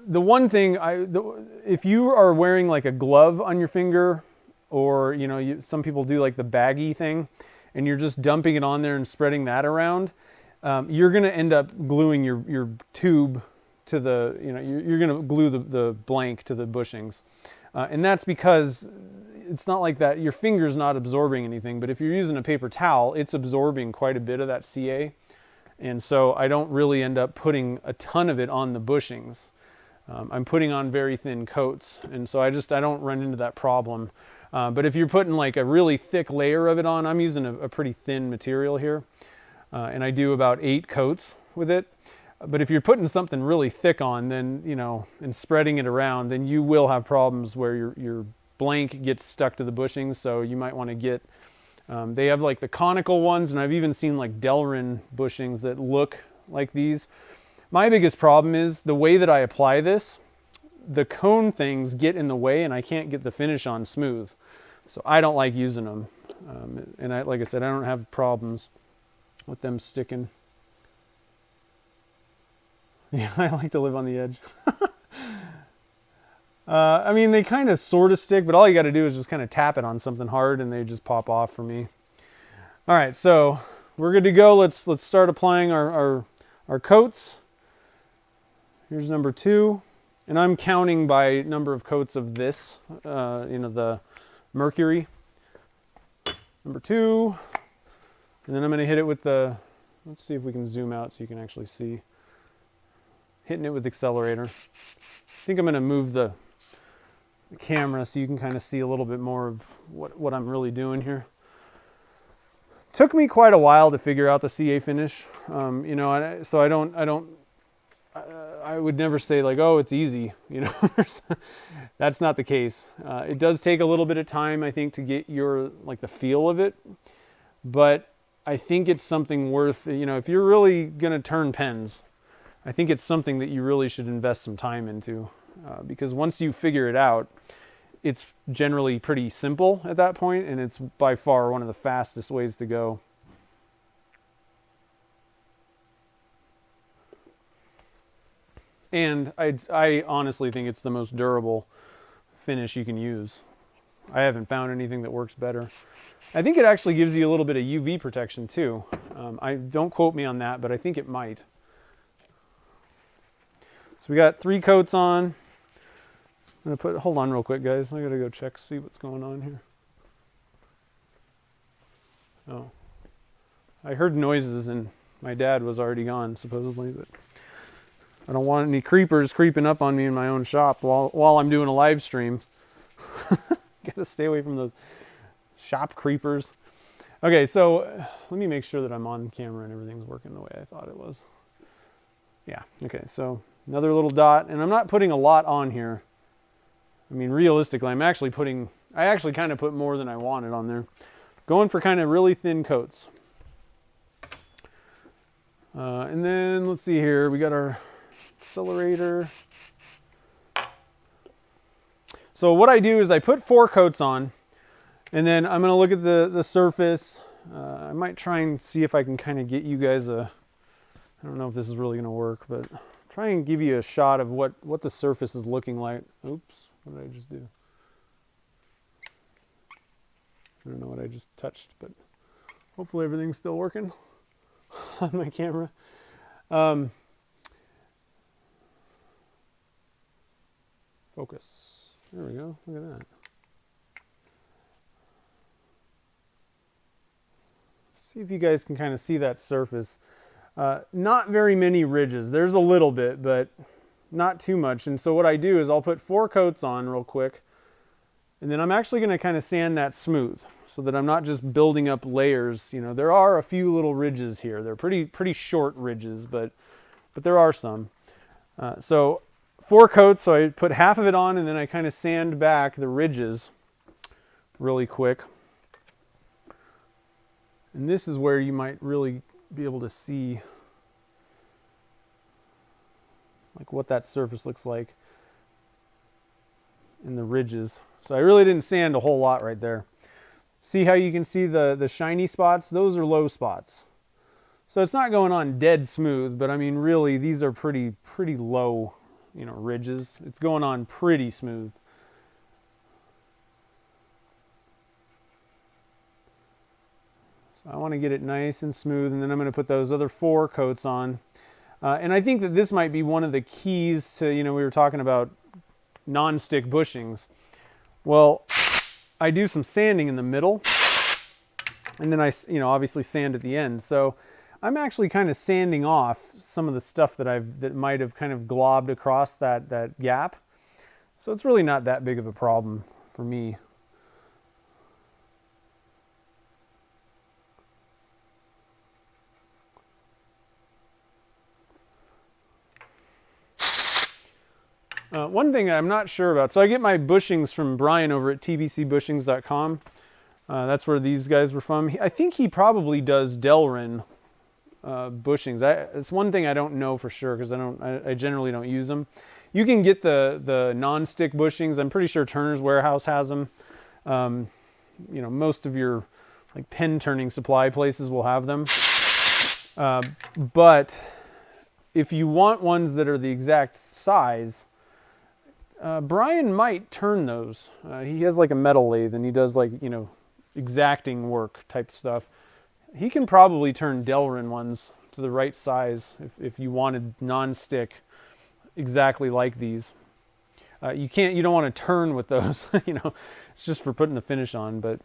If you are wearing like a glove on your finger, or some people do like the baggy thing, and you're just dumping it on there and spreading that around, you're going to end up gluing your tube to the, you're going to glue the blank to the bushings. And that's because it's not like that, your finger's not absorbing anything, but if you're using a paper towel, it's absorbing quite a bit of that CA. And so I don't really end up putting a ton of it on the bushings. I'm putting on very thin coats, and so I don't run into that problem. But if you're putting like a really thick layer of it on, I'm using a pretty thin material here, and I do about 8 coats with it. But if you're putting something really thick on, then, and spreading it around, then you will have problems where your blank gets stuck to the bushings. So you might want to get, they have like the conical ones, and I've even seen like Delrin bushings that look like these. My biggest problem is the way that I apply this, the cone things get in the way and I can't get the finish on smooth. So I don't like using them. And like I said, I don't have problems with them sticking. Yeah, I like to live on the edge. I mean, they kind of sort of stick, but all you got to do is just kind of tap it on something hard and they just pop off for me. All right, so we're good to go. Let's start applying our coats. Here's number 2, and I'm counting by number of coats of this, the Mercury. Number 2, and then I'm going to hit it with let's see if we can zoom out so you can actually see. Hitting it with the accelerator. I think I'm going to move the camera so you can kind of see a little bit more of what I'm really doing here. Took me quite a while to figure out the CA finish, so I don't I would never say like, oh, it's easy, you know. That's not the case. It does take a little bit of time, I think, to get your, like, the feel of it, but I think it's something worth, you know, if you're really gonna turn pens, I think it's something that you really should invest some time into, because once you figure it out, it's generally pretty simple at that point, and it's by far one of the fastest ways to go. And I honestly think it's the most durable finish you can use. I haven't found anything that works better. I think it actually gives you a little bit of UV protection too. I don't quote me on that, but I think it might. So we got 3 coats on. I'm gonna put, hold on real quick, guys. I gotta go check, see what's going on here. Oh, I heard noises and my dad was already gone supposedly, but I don't want any creepers creeping up on me in my own shop while I'm doing a live stream. Gotta stay away from those shop creepers. Okay, so let me make sure that I'm on camera and everything's working the way I thought it was. Yeah, okay, so another little dot, and I'm not putting a lot on here. I mean, realistically, I actually kind of put more than I wanted on there. Going for kind of really thin coats. And then let's see here, we got our accelerator. So what I do is I put 4 coats on, and then I'm going to look at the surface. I might try and see if I can kind of get you guys I don't know if this is really going to work, but try and give you a shot of what the surface is looking like. Oops, what did I just do? I don't know what I just touched, but hopefully everything's still working on my camera. Focus. There we go. Look at that. See if you guys can kind of see that surface. Not very many ridges. There's a little bit, but not too much. And so what I do is I'll put 4 coats on real quick, and then I'm actually going to kind of sand that smooth so that I'm not just building up layers. You know, there are a few little ridges here. They're pretty short ridges, but there are some. So 4 coats, so I put half of it on, and then I kind of sand back the ridges really quick. And this is where you might really be able to see like what that surface looks like in the ridges. So I really didn't sand a whole lot right there. See how you can see the shiny spots? Those are low spots. So it's not going on dead smooth, but I mean really these are pretty low, you know, ridges. It's going on pretty smooth. So I want to get it nice and smooth, and then I'm going to put those other 4 coats on. And I think that this might be one of the keys to, you know, we were talking about non-stick bushings. Well, I do some sanding in the middle, and then I, you know, obviously sand at the end. So I'm actually kind of sanding off some of the stuff that might have kind of globbed across that gap. So it's really not that big of a problem for me. One thing I'm not sure about, so I get my bushings from Brian over at tbcbushings.com. That's where these guys were from. I think he probably does Delrin bushings. It's one thing I don't know for sure because I generally don't use them. You can get the non-stick bushings. I'm pretty sure Turner's Warehouse has them. You know, most of your like pen turning supply places will have them. But if you want ones that are the exact size, Brian might turn those. He has like a metal lathe and he does like, you know, exacting work type stuff. He can probably turn Delrin ones to the right size if you wanted non-stick exactly like these. You don't want to turn with those, you know, it's just for putting the finish on, but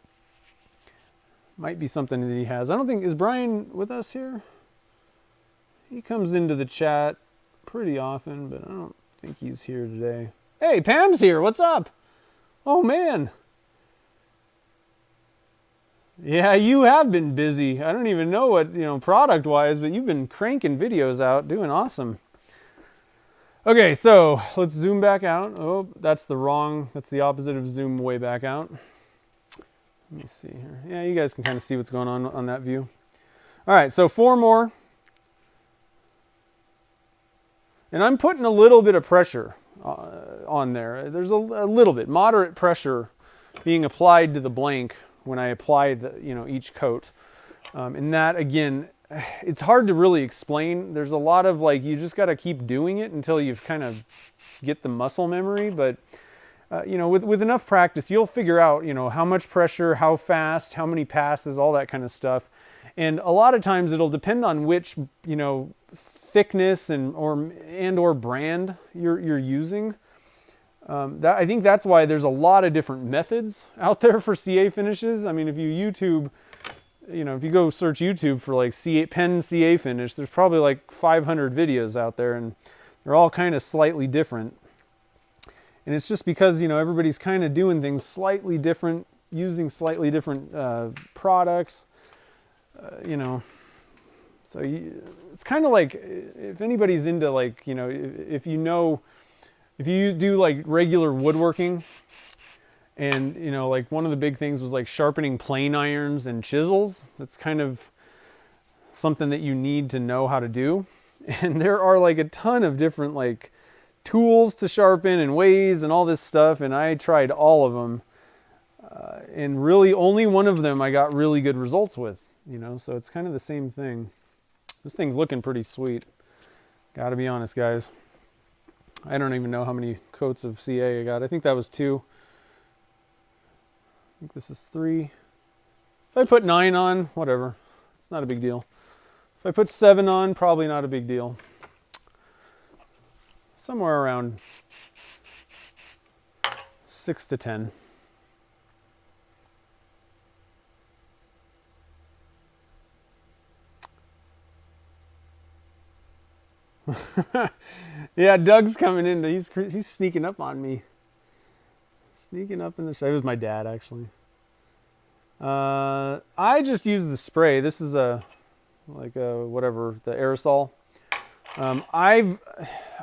might be something that he has. I don't think, is Brian with us here? He comes into the chat pretty often, but I don't think he's here today. Hey, Pam's here. What's up? Oh, man. Yeah, you have been busy. I don't even know what, you know, product-wise, but you've been cranking videos out, doing awesome. Okay, so let's zoom back out. Oh, that's the opposite of zoom way back out. Let me see here. Yeah, you guys can kind of see what's going on that view. All right, so 4 more. And I'm putting a little bit of pressure on there. There's a little bit, moderate pressure being applied to the blank when I apply each coat. And that, again, it's hard to really explain. There's a lot of you just got to keep doing it until you've kind of get the muscle memory. But with enough practice, you'll figure out how much pressure, how fast, how many passes, all that kind of stuff. And a lot of times it'll depend on which thickness or brand you're using. I think that's why there's a lot of different methods out there for CA finishes. I mean, if you go search YouTube for pen CA finish, there's probably 500 videos out there, and they're all kind of slightly different. And it's just because everybody's kind of doing things slightly different, using slightly different products. So it's kind of like if anybody's into if you do regular woodworking, and one of the big things was sharpening plane irons and chisels. That's kind of something that you need to know how to do. And there are a ton of different tools to sharpen and ways and all this stuff, and I tried all of them, and really only one of them I got really good results with. So it's kind of the same thing. This thing's looking pretty sweet. Gotta be honest, guys. I don't even know how many coats of CA I got. I think that was 2. I think this is 3. If I put 9 on, whatever. It's not a big deal. If I put 7 on, probably not a big deal. Somewhere around 6 to 10. Yeah, Doug's coming in. He's sneaking up on me. Sneaking up in the shade. It was my dad, actually. I just use the spray. This is the aerosol. I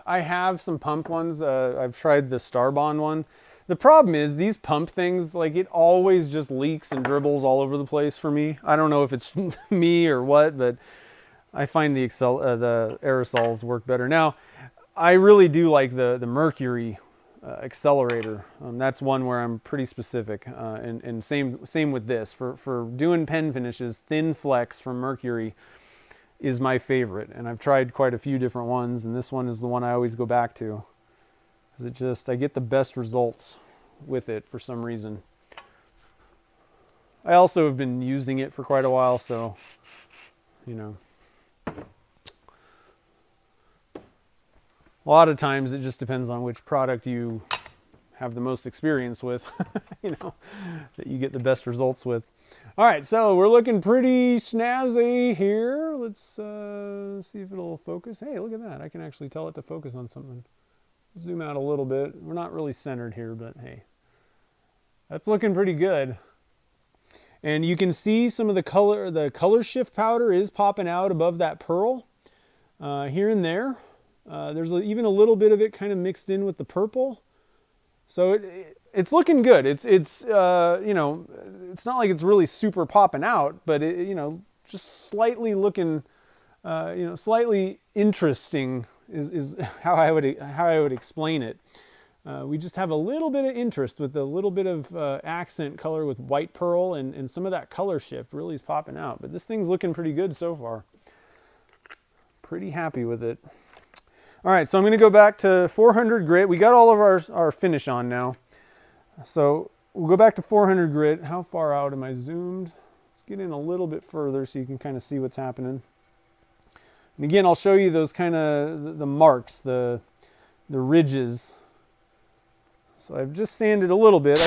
have some pump ones. I've tried the Starbond one. The problem is these pump things, it always just leaks and dribbles all over the place for me. I don't know if it's me or what, but I find the aerosols work better. Now, I really do like the Mercury accelerator. That's one where I'm pretty specific. And same with this. For doing pen finishes, Thin Flex from Mercury is my favorite. And I've tried quite a few different ones, and this one is the one I always go back to. Because I get the best results with it for some reason. I also have been using it for quite a while, so, a lot of times it just depends on which product you have the most experience with, that you get the best results with. All right, so we're looking pretty snazzy here. Let's see if it'll focus. Hey, look at that. I can actually tell it to focus on something. Zoom out a little bit. We're not really centered here, but hey, that's looking pretty good. And you can see some of the color shift powder is popping out above that pearl here and there. There's even a little bit of it kind of mixed in with the purple. So it's looking good. It's not like it's really super popping out, but just slightly looking, slightly interesting is how I would explain it. We just have a little bit of interest with a little bit of accent color with white pearl, and some of that color shift really is popping out. But this thing's looking pretty good so far. Pretty happy with it. All right, so I'm going to go back to 400 grit. We got all of our finish on now. So we'll go back to 400 grit. How far out am I zoomed? Let's get in a little bit further so you can kind of see what's happening. And again, I'll show you those kind of the marks, the ridges. So I've just sanded a little bit.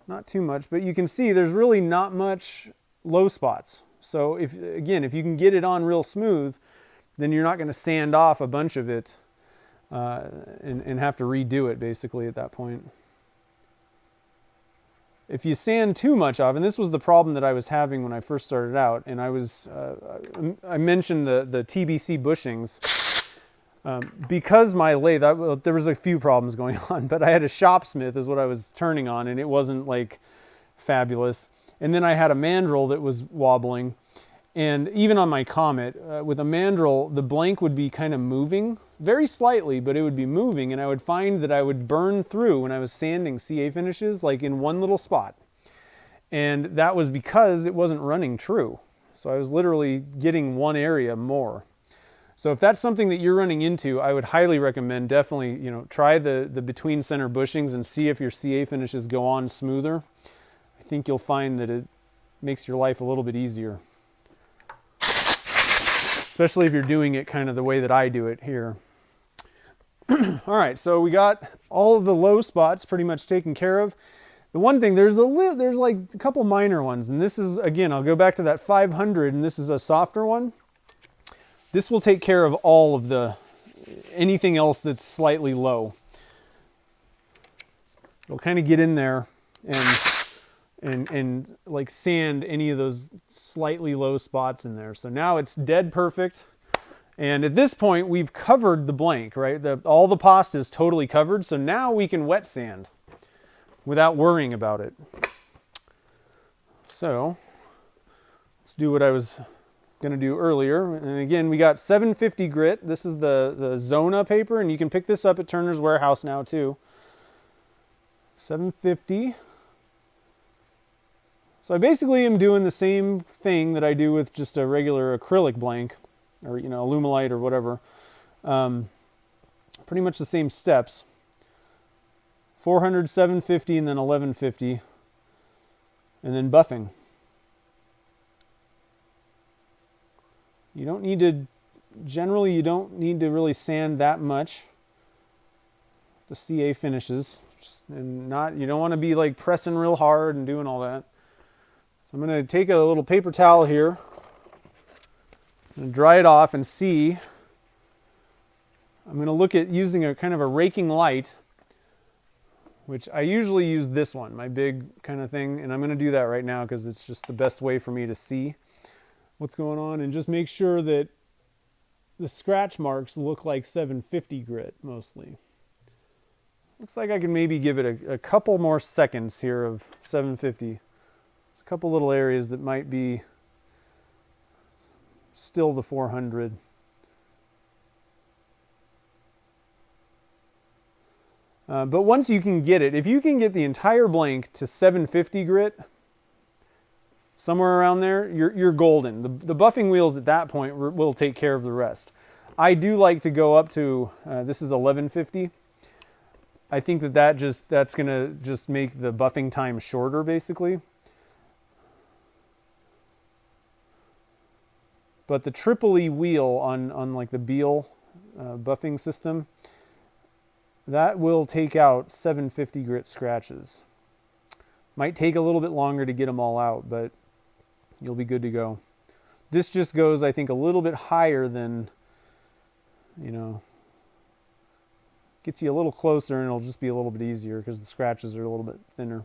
Not too much, but you can see there's really not much low spots. So if you can get it on real smooth, then you're not going to sand off a bunch of it and have to redo it basically at that point. If you sand too much off, and this was the problem that I was having when I first started out, and I mentioned the TBC bushings. Because my lathe, well, there was a few problems going on, but I had a shopsmith is what I was turning on, and it wasn't like fabulous. And then I had a mandrel that was wobbling. And even on my Comet, with a mandrel, the blank would be kind of moving, very slightly, but it would be moving. And I would find that I would burn through when I was sanding CA finishes, like in one little spot. And that was because it wasn't running true. So I was literally getting one area more. So if that's something that you're running into, I would highly recommend definitely, try the between center bushings and see if your CA finishes go on smoother. I think you'll find that it makes your life a little bit easier. Especially if you're doing it kind of the way that I do it here. All right, so we got all of the low spots pretty much taken care of. The one thing, there's like a couple minor ones, and this is, again, I'll go back to that 500, and this is a softer one. This will take care of all of anything else that's slightly low. It'll kind of get in there and like sand any of those slightly low spots in there. So now it's dead perfect. And at this point, we've covered the blank, right? All the pasta is totally covered. So now we can wet sand without worrying about it. So let's do what I was going to do earlier. And again, we got 750 grit. This is the Zona paper, and you can pick this up at Turner's Warehouse now too. 750. So I basically am doing the same thing that I do with just a regular acrylic blank, or Alumilite or whatever. Pretty much the same steps. 400, 750, and then 1150, and then buffing. You don't need to, generally you don't need to really sand that much. The CA finishes, and you don't want to be like pressing real hard and doing all that. So I'm going to take a little paper towel here and dry it off and see. I'm going to look at using a kind of a raking light, which I usually use this one, my big kind of thing, and I'm going to do that right now because it's just the best way for me to see what's going on, and just make sure that the scratch marks look like 750 grit mostly. Looks like I can maybe give it a couple more seconds here of 750. A couple little areas that might be still the 400. But once you can get it, if you can get the entire blank to 750 grit, somewhere around there, you're golden. The buffing wheels at that point will take care of the rest. I do like to go up to, this is 1150. I think that's going to just make the buffing time shorter, basically. But the triple E wheel on like the Beal buffing system, that will take out 750 grit scratches. Might take a little bit longer to get them all out, but you'll be good to go. This just goes, I think, a little bit higher than, gets you a little closer, and it'll just be a little bit easier because the scratches are a little bit thinner.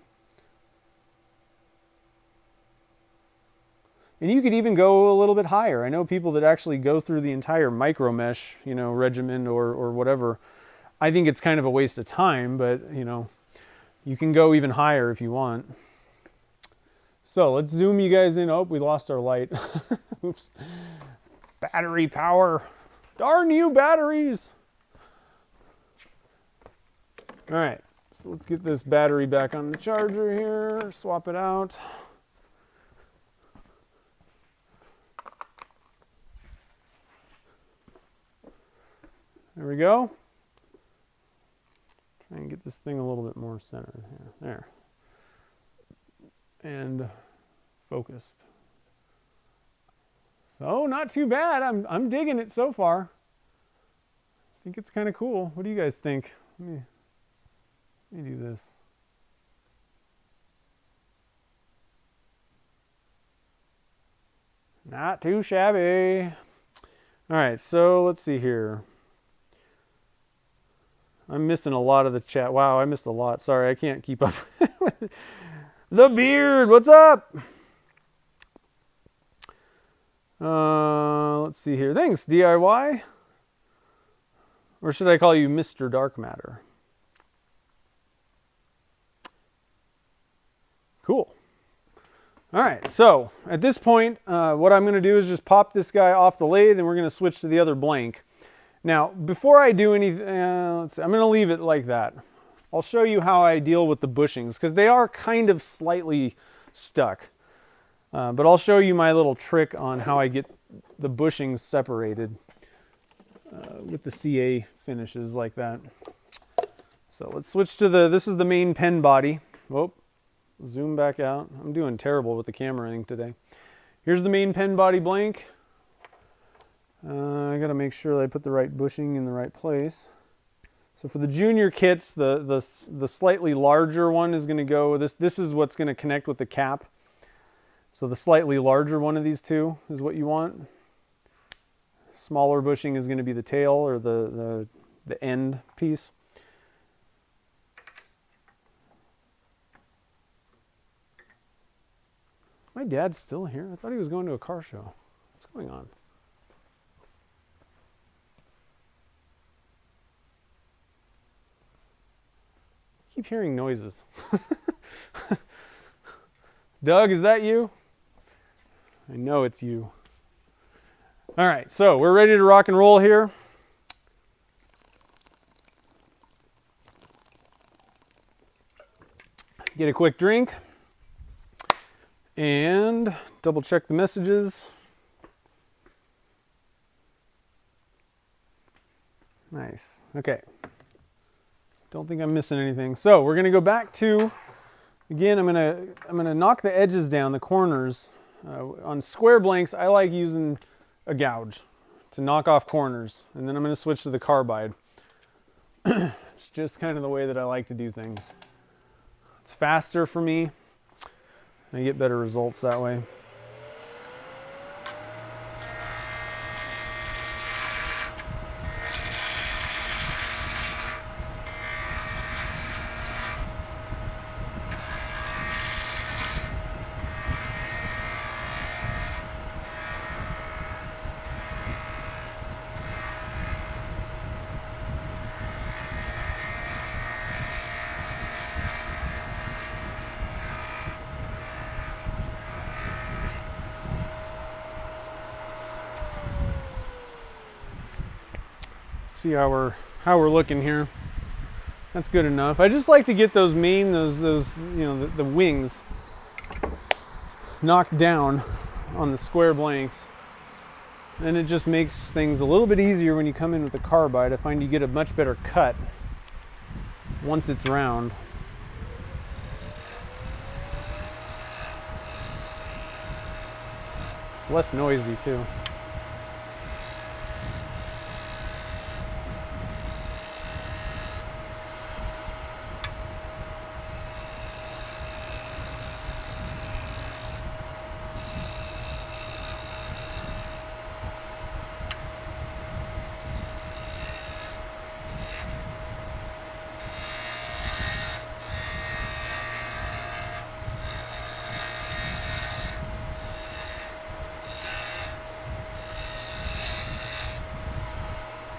And you could even go a little bit higher. I know people that actually go through the entire micro mesh, regimen or whatever. I think it's kind of a waste of time, but you can go even higher if you want. So let's zoom you guys in. Oh, we lost our light. Oops. Battery power. Darn you, batteries. All right, so let's get this battery back on the charger here. Swap it out. There we go. Try and get this thing a little bit more centered here. There. And focused. So not too bad. I'm digging it so far. I think it's kind of cool. What do you guys think? Let me do this. Not too shabby. All right, so let's see here. I'm missing a lot of the chat. Wow, I missed a lot. Sorry, I can't keep up. The beard, what's up? Let's see here. Thanks, DIY. Or should I call you Mr. Dark Matter? Cool. All right, so at this point, what I'm going to do is just pop this guy off the lathe, and we're going to switch to the other blank. Now, before I do anything, I'm going to leave it like that. I'll show you how I deal with the bushings, because they are kind of slightly stuck. But I'll show you my little trick on how I get the bushings separated with the CA finishes like that. So let's switch to this is the main pen body. Whoop. Zoom back out. I'm doing terrible with the camera thing today. Here's the main pen body blank. I got to make sure that I put the right bushing in the right place. So for the junior kits, the slightly larger one is going to go. This is what's going to connect with the cap. So the slightly larger one of these two is what you want. Smaller bushing is going to be the tail or the end piece. My dad's still here? I thought he was going to a car show. What's going on? I keep hearing noises. Doug, is that you? I know it's you. All right, so we're ready to rock and roll here. Get a quick drink. And double check the messages. Nice. Okay. Don't think I'm missing anything. So we're going to go back to, again, I'm going to knock the edges down, the corners. On square blanks, I like using a gouge to knock off corners. And then I'm going to switch to the carbide. It's just kind of the way that I like to do things. It's faster for me. I get better results that way. See how we're looking here. That's good enough. I just like to get those the wings knocked down on the square blanks, and it just makes things a little bit easier when you come in with the carbide. I find you get a much better cut once it's round. It's less noisy too.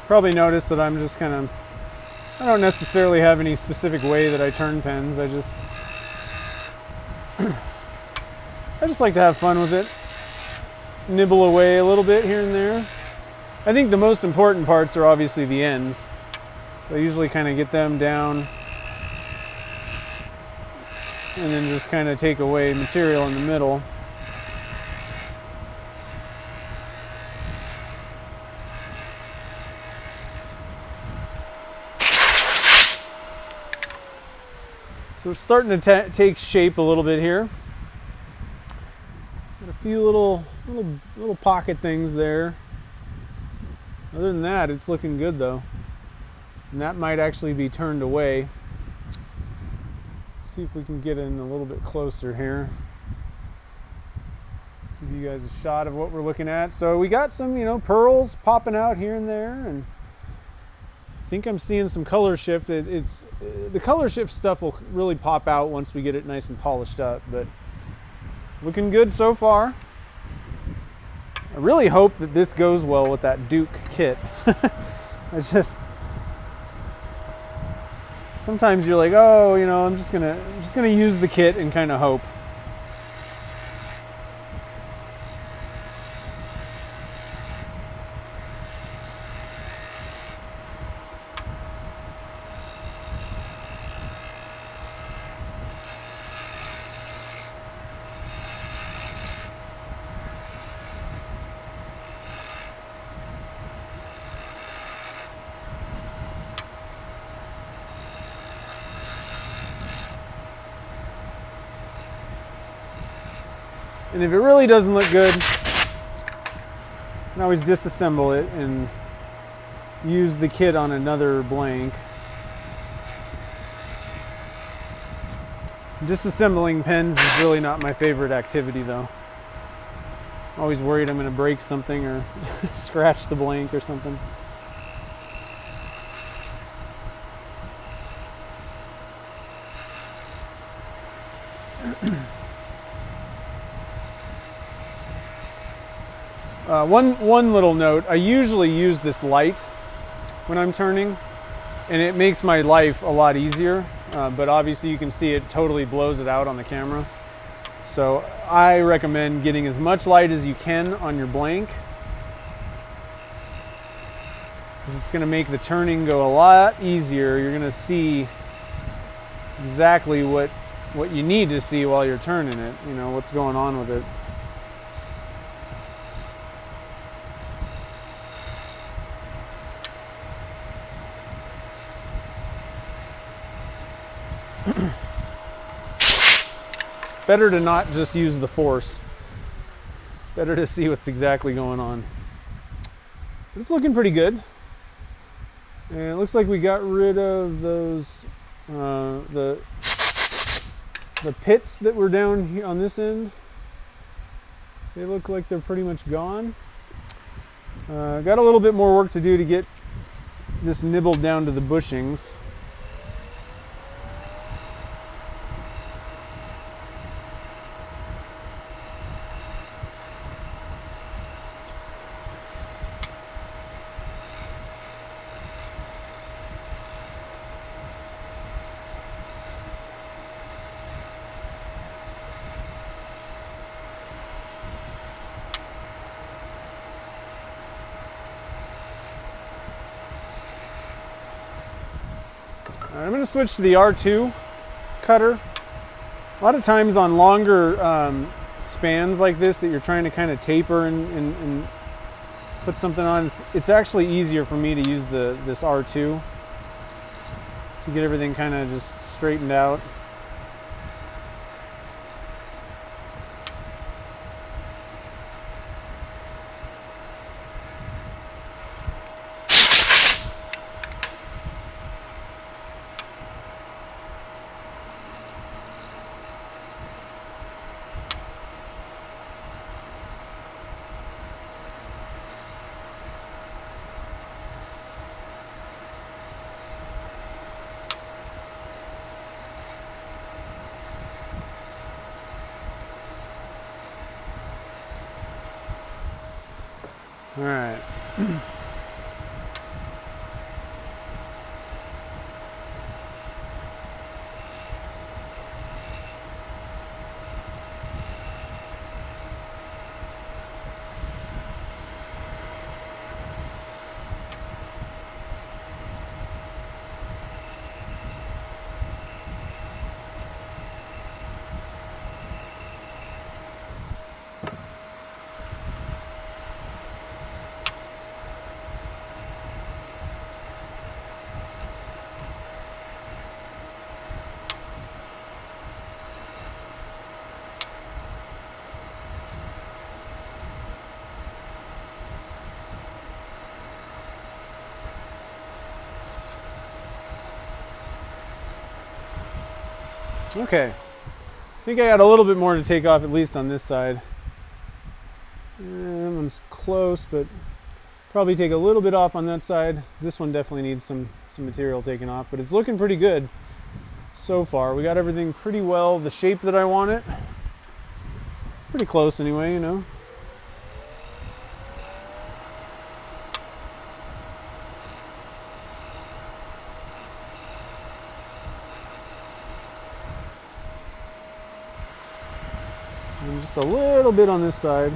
Probably notice that I'm just I don't necessarily have any specific way that I turn pens. I just like to have fun with it. Nibble away a little bit here and there. I think the most important parts are obviously the ends. So I usually kind of get them down and then just kind of take away material in the middle. So we're starting to take shape a little bit here. Got a few little pocket things there. Other than that, it's looking good though. And that might actually be turned away. Let's see if we can get in a little bit closer here. Give you guys a shot of what we're looking at. So we got some, pearls popping out here and there, and I think I'm seeing some color shift. The color shift stuff will really pop out once we get it nice and polished up, but looking good so far. I really hope that this goes well with that Duke kit. Sometimes you're like, oh, you know, I'm just gonna use the kit and kind of hope. And if it really doesn't look good, you can always disassemble it and use the kit on another blank. Disassembling pens is really not my favorite activity though. I'm always worried I'm going to break something or scratch the blank or something. One little note, I usually use this light when I'm turning, and it makes my life a lot easier, but obviously you can see it totally blows it out on the camera. So I recommend getting as much light as you can on your blank, because it's going to make the turning go a lot easier. You're going to see exactly what you need to see while you're turning it, you know, what's going on with it. Better to not just use the force. Better to see what's exactly going on. But it's looking pretty good. And it looks like we got rid of those, the pits that were down here on this end. They look like they're pretty much gone. Got a little bit more work to do to get this nibbled down to the bushings. I'm going to switch to the R2 cutter. A lot of times on longer spans like this that you're trying to kind of taper and put something on, it's actually easier for me to use this R2 to get everything kind of just straightened out. All right. Okay, I think I got a little bit more to take off, at least on this side. That one's close, but probably take a little bit off on that side. This one definitely needs some material taken off, but it's looking pretty good so far. We got everything pretty well the shape that I want it. Pretty close anyway, you know. just a little bit on this side.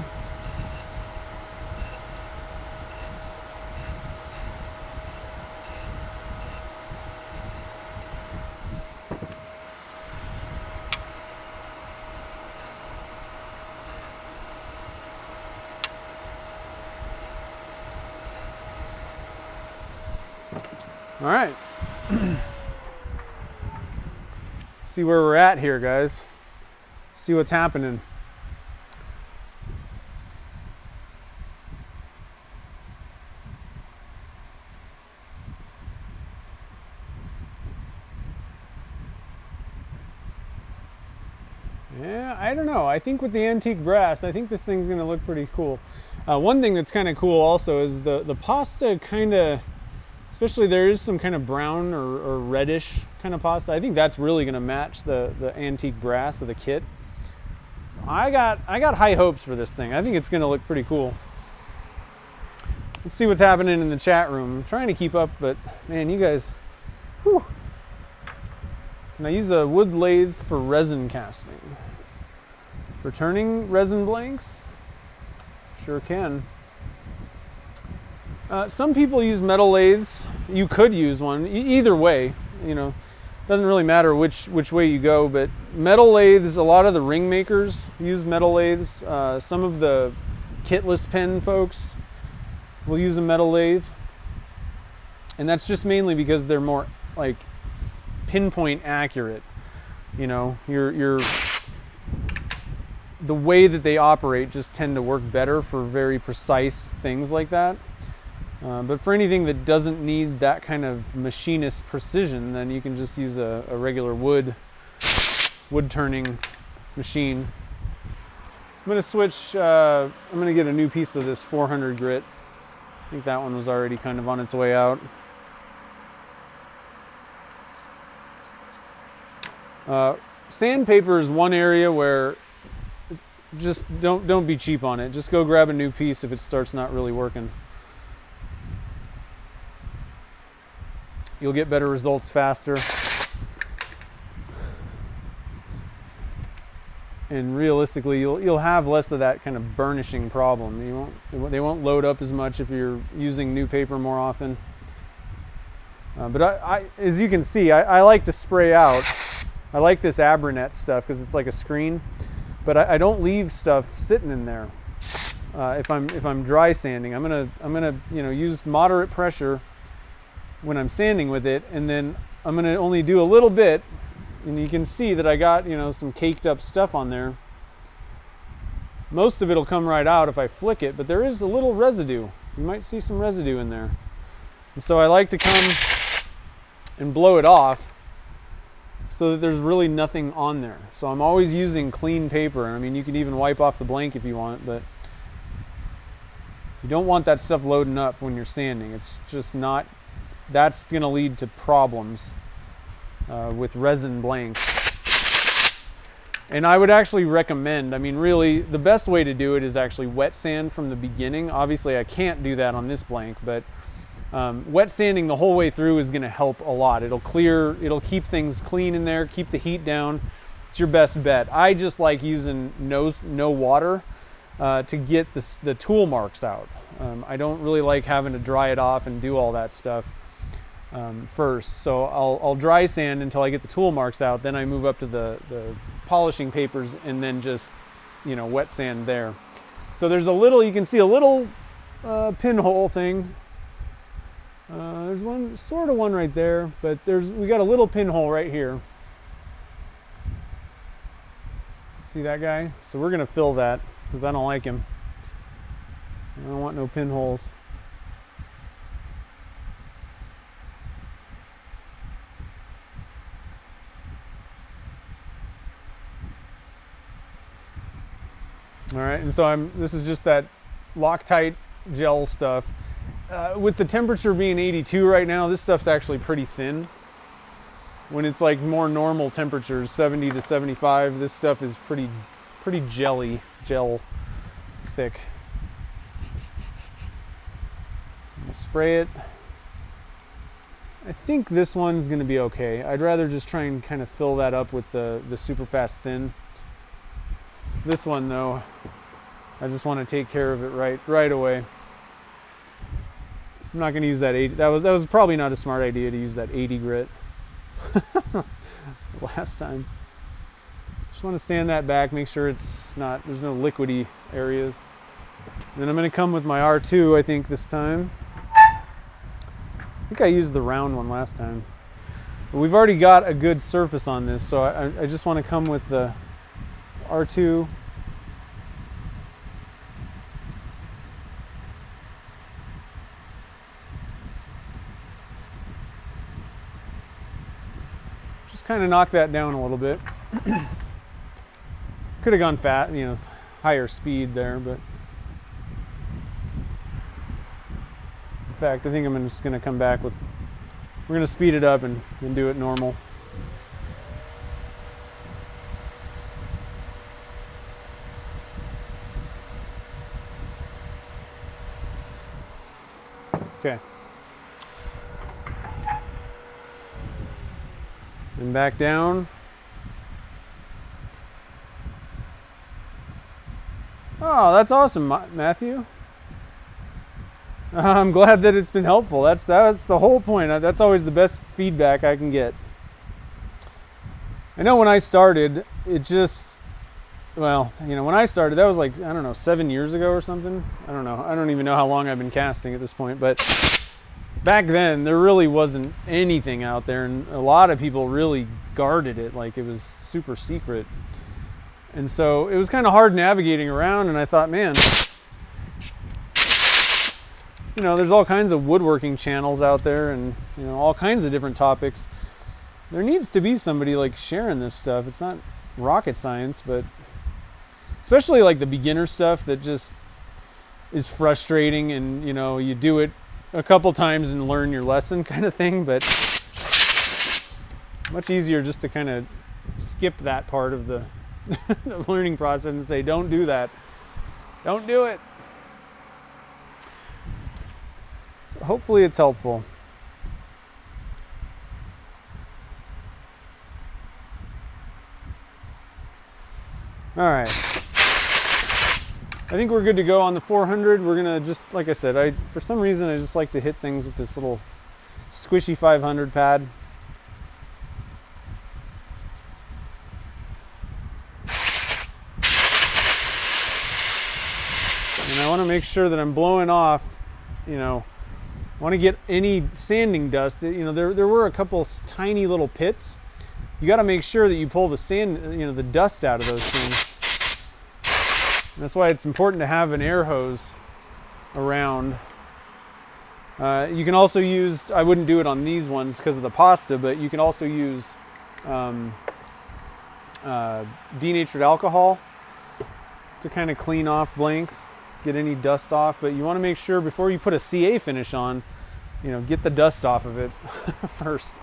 All right. See where we're at here, guys. See what's happening. Yeah, I don't know. I think with the antique brass, I think this thing's gonna look pretty cool. One thing that's kind of cool also is the pasta kind of, especially there is some kind of brown or reddish kind of pasta. I think that's really gonna match the antique brass of the kit. So I got high hopes for this thing. I think it's gonna look pretty cool. Let's see what's happening in the chat room. I'm trying to keep up, but man, you guys, whew. Can I use a wood lathe for resin casting? For turning resin blanks? Sure can. Some people use metal lathes. You could use one. Either way, you know, doesn't really matter which way you go, but metal lathes, a lot of the ring makers use metal lathes. Some of the kitless pen folks will use a metal lathe. And that's just mainly because they're more like pinpoint accurate. You know, the way that they operate just tend to work better for very precise things like that. But for anything that doesn't need that kind of machinist precision, then you can just use a regular wood turning machine. I'm going to switch, I'm going to get a new piece of this 400 grit. I think that one was already kind of on its way out. Sandpaper is one area where it's just don't be cheap on it. Just go grab a new piece if it starts not really working. You'll get better results faster. And realistically, you'll have less of that kind of burnishing problem. They won't load up as much if you're using new paper more often. But I as you can see, I like to spray out. I like this Abranet stuff because it's like a screen, but I don't leave stuff sitting in there. If I'm dry sanding, I'm gonna use moderate pressure when I'm sanding with it, and then I'm gonna only do a little bit, and you can see that I got some caked up stuff on there. Most of it'll come right out if I flick it, but there is a little residue. You might see some residue in there, and so I like to come and blow it off so that there's really nothing on there. So I'm always using clean paper. I mean, you can even wipe off the blank if you want, but you don't want that stuff loading up when you're sanding. It's just not. That's going to lead to problems with resin blanks. And I would actually recommend, I mean, really, the best way to do it is actually wet sand from the beginning. Obviously, I can't do that on this blank, but wet sanding the whole way through is going to help a lot. It'll keep things clean in there, keep the heat down. It's your best bet. I just like using no water to get the tool marks out. I don't really like having to dry it off and do all that stuff first. So I'll dry sand until I get the tool marks out. Then I move up to the polishing papers and then just wet sand there. So there's you can see a little pinhole thing. There's one right there, but we got a little pinhole right here. See that guy? So we're gonna fill that because I don't like him. I don't want no pinholes. All right, and so this is just that Loctite gel stuff. With the temperature being 82 right now, this stuff's actually pretty thin. When it's like more normal temperatures, 70 to 75, this stuff is pretty gel thick. I'll spray it. I think this one's gonna be okay. I'd rather just try and kind of fill that up with the super fast thin. This one though, I just want to take care of it right away. I'm not going to use that 80. That was probably not a smart idea to use that 80 grit last time. Just want to sand that back, make sure there's no liquidy areas. Then I'm going to come with my R2, I think, this time. I think I used the round one last time. But we've already got a good surface on this, so I just want to come with the R2. Just kind of knock that down a little bit. Could have gone fat, higher speed there, but in fact, I think I'm just going to come back with, we're going to speed it up and do it normal. Okay. And back down. Oh, that's awesome, Matthew. I'm glad that it's been helpful. That's the whole point. That's always the best feedback I can get. I know when I started, when I started, that was like, I don't know, 7 years ago or something. I don't know. I don't even know how long I've been casting at this point, but back then there really wasn't anything out there, and a lot of people really guarded it like it was super secret. And so it was kind of hard navigating around, and I thought, man, there's all kinds of woodworking channels out there, and all kinds of different topics. There needs to be somebody like sharing this stuff. It's not rocket science, but especially like the beginner stuff that just is frustrating, and you do it a couple times and learn your lesson kind of thing, but much easier just to kind of skip that part of the the learning process and say, don't do that. Don't do it. So hopefully it's helpful. All right. I think we're good to go on the 400. We're gonna just, like I said, for some reason I just like to hit things with this little squishy 500 pad. And I want to make sure that I'm blowing off, I want to get any sanding dust. There were a couple tiny little pits. You got to make sure that you pull the sand, the dust out of those things. And that's why it's important to have an air hose around. You can also use, I wouldn't do it on these ones because of the pasta, but you can also use denatured alcohol to kind of clean off blanks, get any dust off. But you want to make sure before you put a CA finish on, get the dust off of it first.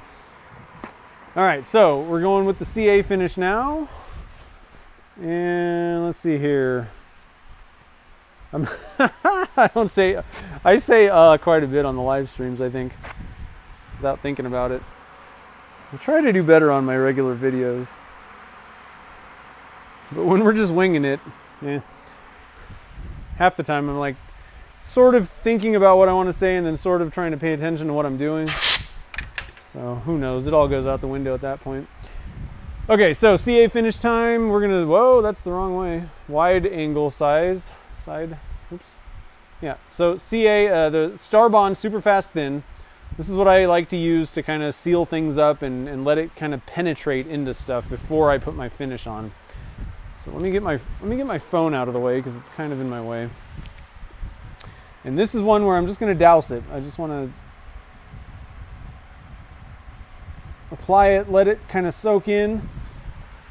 All right, so we're going with the CA finish now. And let's see here. I say quite a bit on the live streams, I think, without thinking about it. I try to do better on my regular videos. But when we're just winging it, half the time I'm like sort of thinking about what I want to say and then sort of trying to pay attention to what I'm doing. So who knows? It all goes out the window at that point. Okay, so CA finish time. We're gonna, whoa, that's the wrong way. Wide angle side. Oops. Yeah, so CA, the Star Bond Super Fast Thin. This is what I like to use to kind of seal things up and let it kind of penetrate into stuff before I put my finish on. So let me get my phone out of the way because it's kind of in my way. And this is one where I'm just going to douse it. I just want to apply it, let it kind of soak in.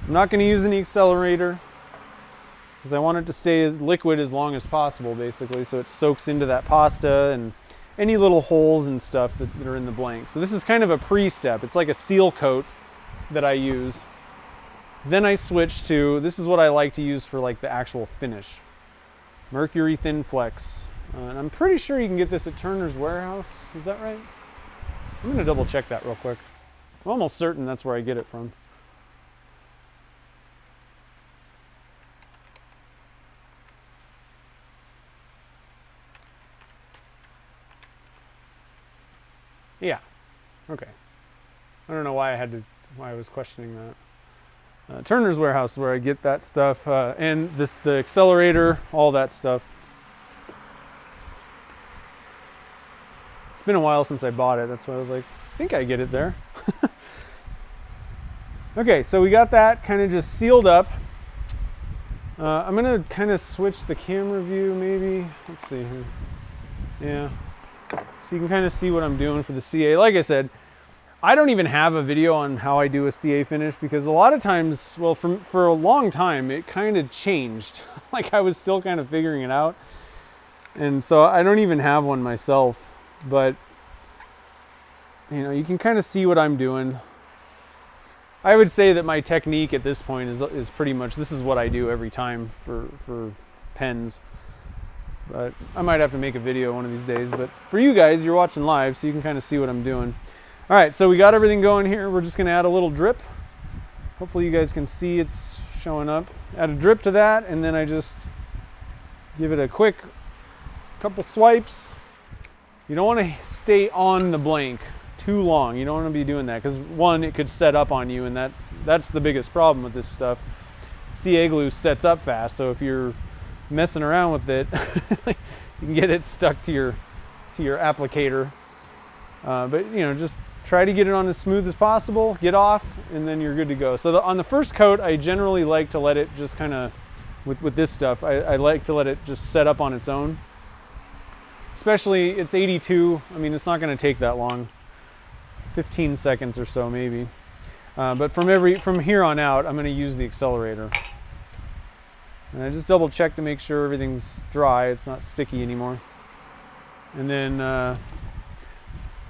I'm not going to use any accelerator because I want it to stay as liquid as long as possible, basically, so it soaks into that pasta and any little holes and stuff that are in the blank. So this is kind of a pre-step. It's like a seal coat that I use. Then I switch to, this is what I like to use for like the actual finish. Mercury Thin Flex. And I'm pretty sure you can get this at Turner's Warehouse. Is that right? I'm going to double check that real quick. I'm almost certain that's where I get it from. Yeah. Okay. I don't know why I was questioning that. Turner's Warehouse is where I get that stuff, and the accelerator, all that stuff. It's been a while since I bought it. That's why I was like, I think I get it there. Okay, so we got that kind of just sealed up. I'm gonna kind of switch the camera view maybe. Let's see here. Yeah. So you can kind of see what I'm doing for the CA. Like I said, I don't even have a video on how I do a CA finish because a lot of times, well, for a long time, it kind of changed. Like I was still kind of figuring it out. And so I don't even have one myself, but you know, you can kind of see what I'm doing. I would say that my technique at this point is pretty much, this is what I do every time for pens. But I might have to make a video one of these days. But for you guys, you're watching live, so you can kind of see what I'm doing. All right, so we got everything going here. We're just gonna add a little drip. Hopefully you guys can see it's showing up. Add a drip to that, and then I just give it a quick couple swipes. You don't want to stay on the blank too long. You don't want to be doing that because one, it could set up on you, and that's the biggest problem with this stuff. CA glue sets up fast, so if you're messing around with it, you can get it stuck to your applicator. But you know, just try to get it on as smooth as possible. Get off, and then you're good to go. So on the first coat, I generally like to let it just kind of, with this stuff, I like to let it just set up on its own. Especially it's 82. I mean, it's not going to take that long. 15 seconds or so maybe. But from here on out, I'm going to use the accelerator. And I just double check to make sure everything's dry, it's not sticky anymore. And then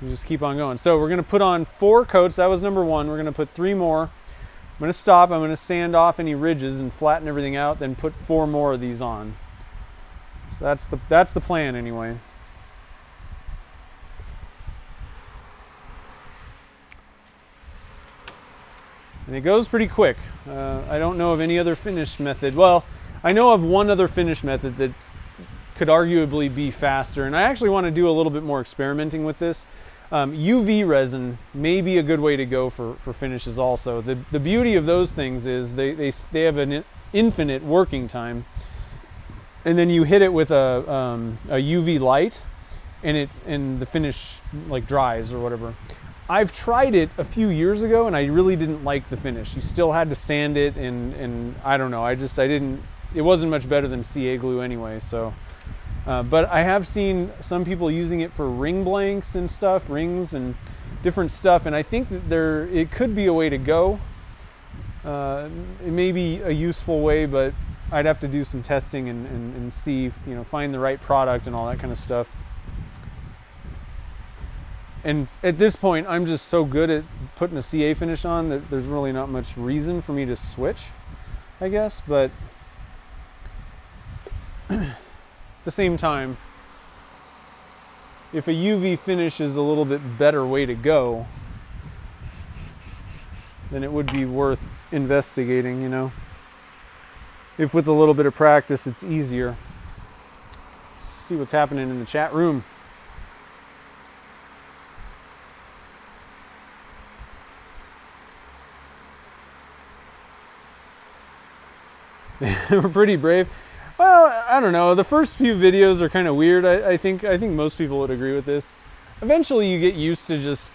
you just keep on going. So we're going to put on 4 coats. That was number 1. We're going to put 3 more. I'm going to stop. I'm going to sand off any ridges and flatten everything out, then put 4 more of these on. So that's the plan anyway. And it goes pretty quick. I don't know of any other finish method. Well, I know of one other finish method that could arguably be faster, and I actually want to do a little bit more experimenting with this. UV resin may be a good way to go for finishes also. The beauty of those things is they have an infinite working time, and then you hit it with a UV light, and the finish like dries or whatever. I've tried it a few years ago and I really didn't like the finish. You still had to sand it, and I don't know, it wasn't much better than CA glue anyway. So, but I have seen some people using it for ring blanks and stuff, rings and different stuff, and I think that it could be a way to go. It may be a useful way, but I'd have to do some testing and see, you know, find the right product and all that kind of stuff. And at this point, I'm just so good at putting a CA finish on that there's really not much reason for me to switch, I guess. But at the same time, if a UV finish is a little bit better way to go, then it would be worth investigating, you know. If with a little bit of practice, it's easier. Let's see what's happening in the chat room. We're pretty brave. Well, I don't know. The first few videos are kind of weird. I think most people would agree with this. Eventually you get used to just,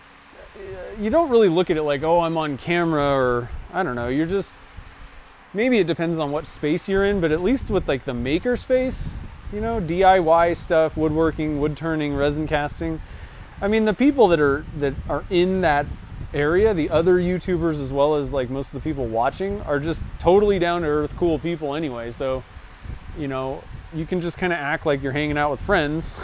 you don't really look at it like, oh, I'm on camera, or I don't know. You're just, maybe it depends on what space you're in, but at least with like the maker space, you know, DIY stuff, woodworking, wood turning, resin casting. I mean, the people that are in that area, the other YouTubers as well as like most of the people watching, are just totally down to earth, cool people anyway. So, you know, you can just kind of act like you're hanging out with friends,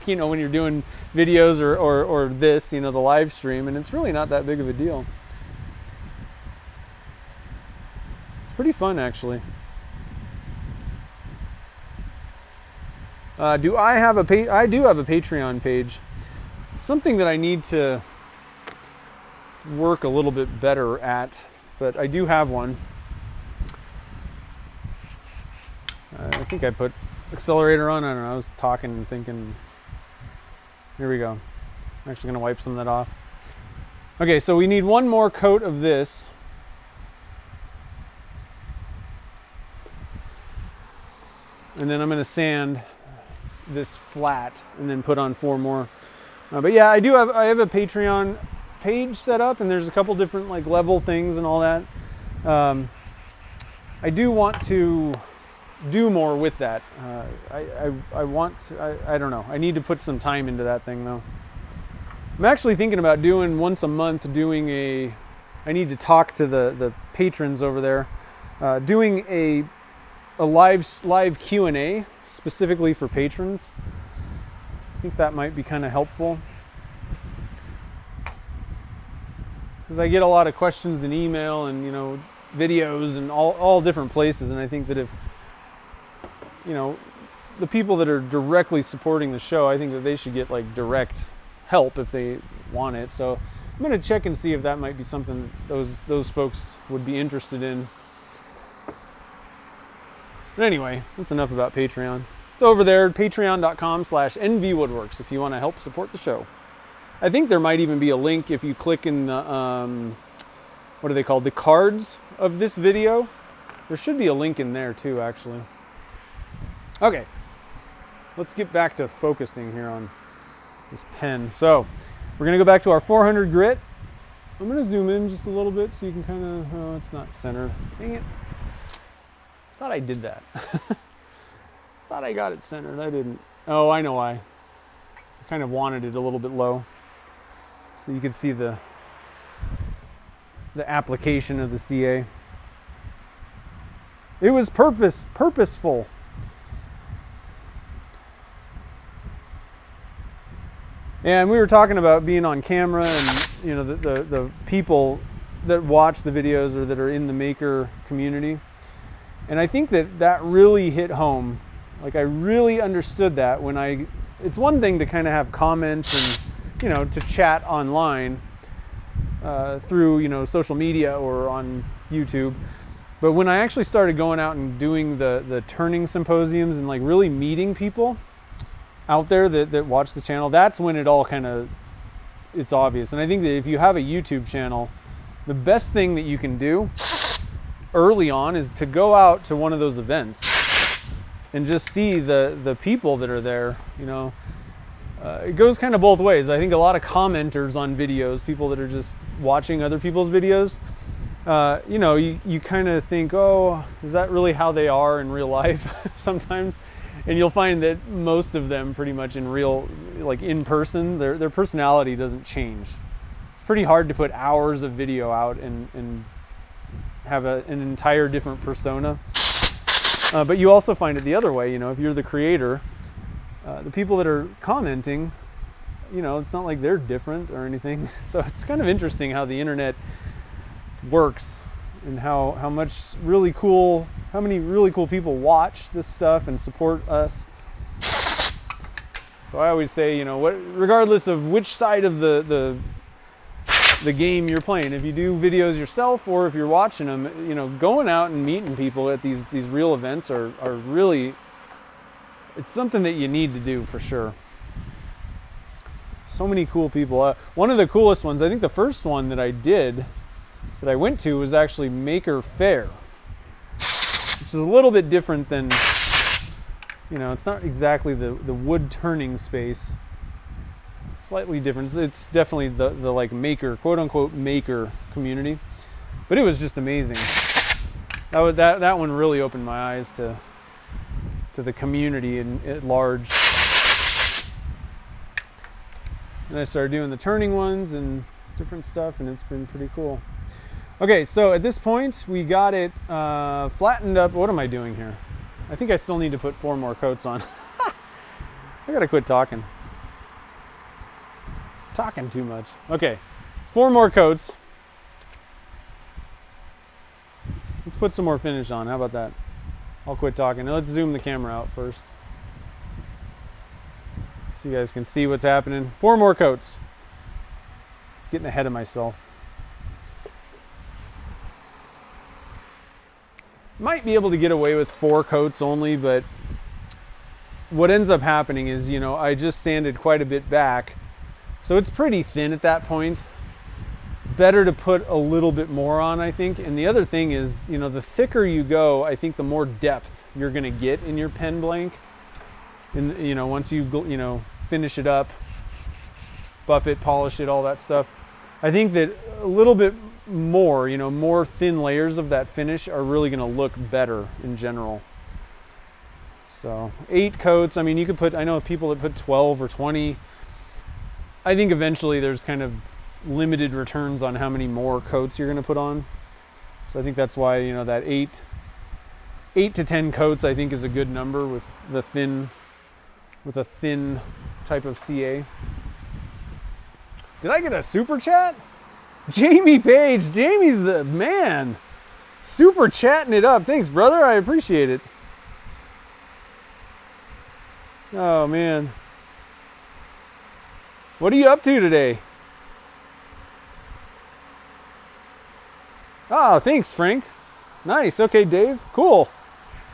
you know, when you're doing videos or this, you know, the live stream, and it's really not that big of a deal. It's pretty fun, actually. I do have a Patreon page. Something that I need to work a little bit better at, but I do have one. I think I put accelerator on. I don't know. I was talking and thinking. Here we go. I'm actually gonna wipe some of that off. Okay, so we need one more coat of this. And then I'm gonna sand this flat and then put on 4 more. But yeah, I have a Patreon page set up, and there's a couple different like level things and all that. I do want to do more with that. I don't know. I need to put some time into that thing though. I'm actually thinking about doing once a month, I need to talk to the patrons over there, doing a live Q&A specifically for patrons. I think that might be kind of helpful, because I get a lot of questions in email and, you know, videos and all different places, and I think that if, you know, the people that are directly supporting the show, I think that they should get like direct help if they want it. So I'm going to check and see if that might be something those folks would be interested in. But anyway, that's enough about Patreon. It's over there, patreon.com/nvwoodworks, if you want to help support the show. I think there might even be a link if you click in the, what are they called? The cards of this video. There should be a link in there too, actually. Okay, let's get back to focusing here on this pen. So we're gonna go back to our 400 grit. I'm gonna zoom in just a little bit so you can kind of, oh, it's not centered. Dang it. Thought I did that. Thought I got it centered. I didn't. Oh, I know why. I kind of wanted it a little bit low, so you could see the application of the CA. It was purposeful. And we were talking about being on camera, and you know, the people that watch the videos or that are in the maker community. And I think that really hit home. Like, I really understood that when it's one thing to kind of have comments and, you know, to chat online through, you know, social media or on YouTube. But when I actually started going out and doing the turning symposiums and like really meeting people out there that watch the channel, that's when it all kind of, it's obvious. And I think that if you have a YouTube channel, the best thing that you can do early on is to go out to one of those events and just see the people that are there. You know, it goes kind of both ways. I think a lot of commenters on videos, people that are just watching other people's videos, you know, you kind of think, oh, is that really how they are in real life? Sometimes. And you'll find that most of them pretty much in real, like in person, their personality doesn't change. It's pretty hard to put hours of video out and have an entire different persona. But you also find it the other way. You know, if you're the creator, the people that are commenting, you know, it's not like they're different or anything. So it's kind of interesting how the internet works, and how many really cool people watch this stuff and support us. So I always say, you know, regardless of which side of the game you're playing, if you do videos yourself or if you're watching them, you know, going out and meeting people at these real events are really, it's something that you need to do for sure. So many cool people. One of the coolest ones, I think the first one that I went to was actually Maker Faire, which is a little bit different than, you know, it's not exactly the wood turning space. Slightly different. It's definitely the like maker, quote unquote maker community, but it was just amazing. That one really opened my eyes to the community at large. And I started doing the turning ones and different stuff, and it's been pretty cool. Okay, so at this point we got it flattened up. What am I doing here? I think I still need to put 4 more coats on. I gotta quit talking too much. Okay, 4 more coats. Let's put some more finish on. How about that? I'll quit talking. Now let's zoom the camera out first, so you guys can see what's happening. 4 more coats. It's getting ahead of myself. Might be able to get away with 4 coats only, but what ends up happening is, you know, I just sanded quite a bit back, So it's pretty thin at that point. Better to put a little bit more on, I think. And the other thing is, you know, the thicker you go, I think the more depth you're going to get in your pen blank. And, you know, once you finish it up, buff it, polish it, all that stuff. I think that a little bit more, you know, more thin layers of that finish are really going to look better in general. So 8 coats. I mean, you could put, I know people that put 12 or 20. I think eventually there's kind of limited returns on how many more coats you're going to put on. So I think that's why, you know, that 8 to 10 coats I think is a good number with a thin type of CA. Did I get a super chat? Jamie Page. Jamie's the man. Super chatting it up. Thanks, brother. I appreciate it. Oh, man. What are you up to today? Oh, thanks, Frank. Nice. Okay, Dave. Cool.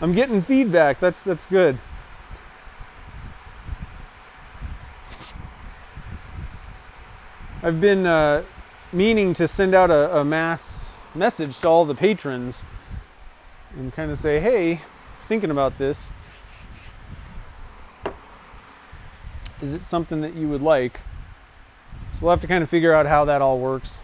I'm getting feedback. That's good. I've been meaning to send out a mass message to all the patrons and kind of say, hey, thinking about this. Is it something that you would like? So we'll have to kind of figure out how that all works.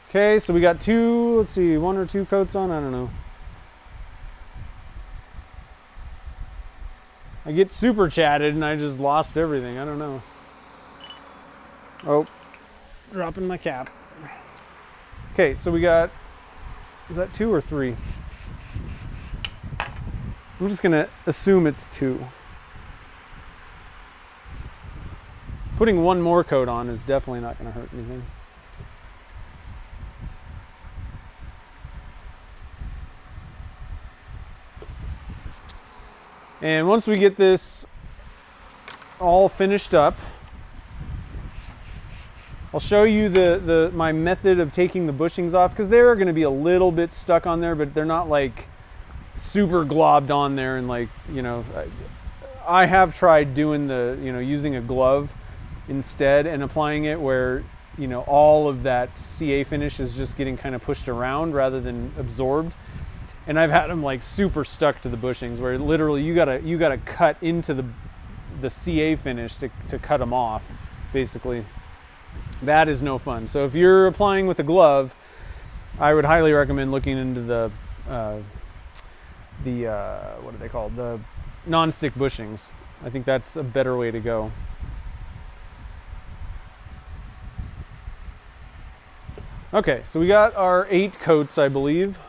Okay, so we got 2, let's see, 1 or 2 coats on, I don't know. I get super chatted and I just lost everything. I don't know. Oh, dropping my cap. Okay, so we got, is that 2 or 3? I'm just gonna assume it's 2. Putting 1 more coat on is definitely not gonna hurt anything. And once we get this all finished up, I'll show you my method of taking the bushings off, because they're going to be a little bit stuck on there, but they're not like super globbed on there. And like, you know, I have tried doing using a glove instead and applying it where, you know, all of that CA finish is just getting kind of pushed around rather than absorbed. And I've had them like super stuck to the bushings where literally you gotta cut into the CA finish to cut them off, basically. That is no fun. So if you're applying with a glove, I would highly recommend looking into the what are they called? The non-stick bushings. I think that's a better way to go. Okay, so we got our 8 coats, I believe.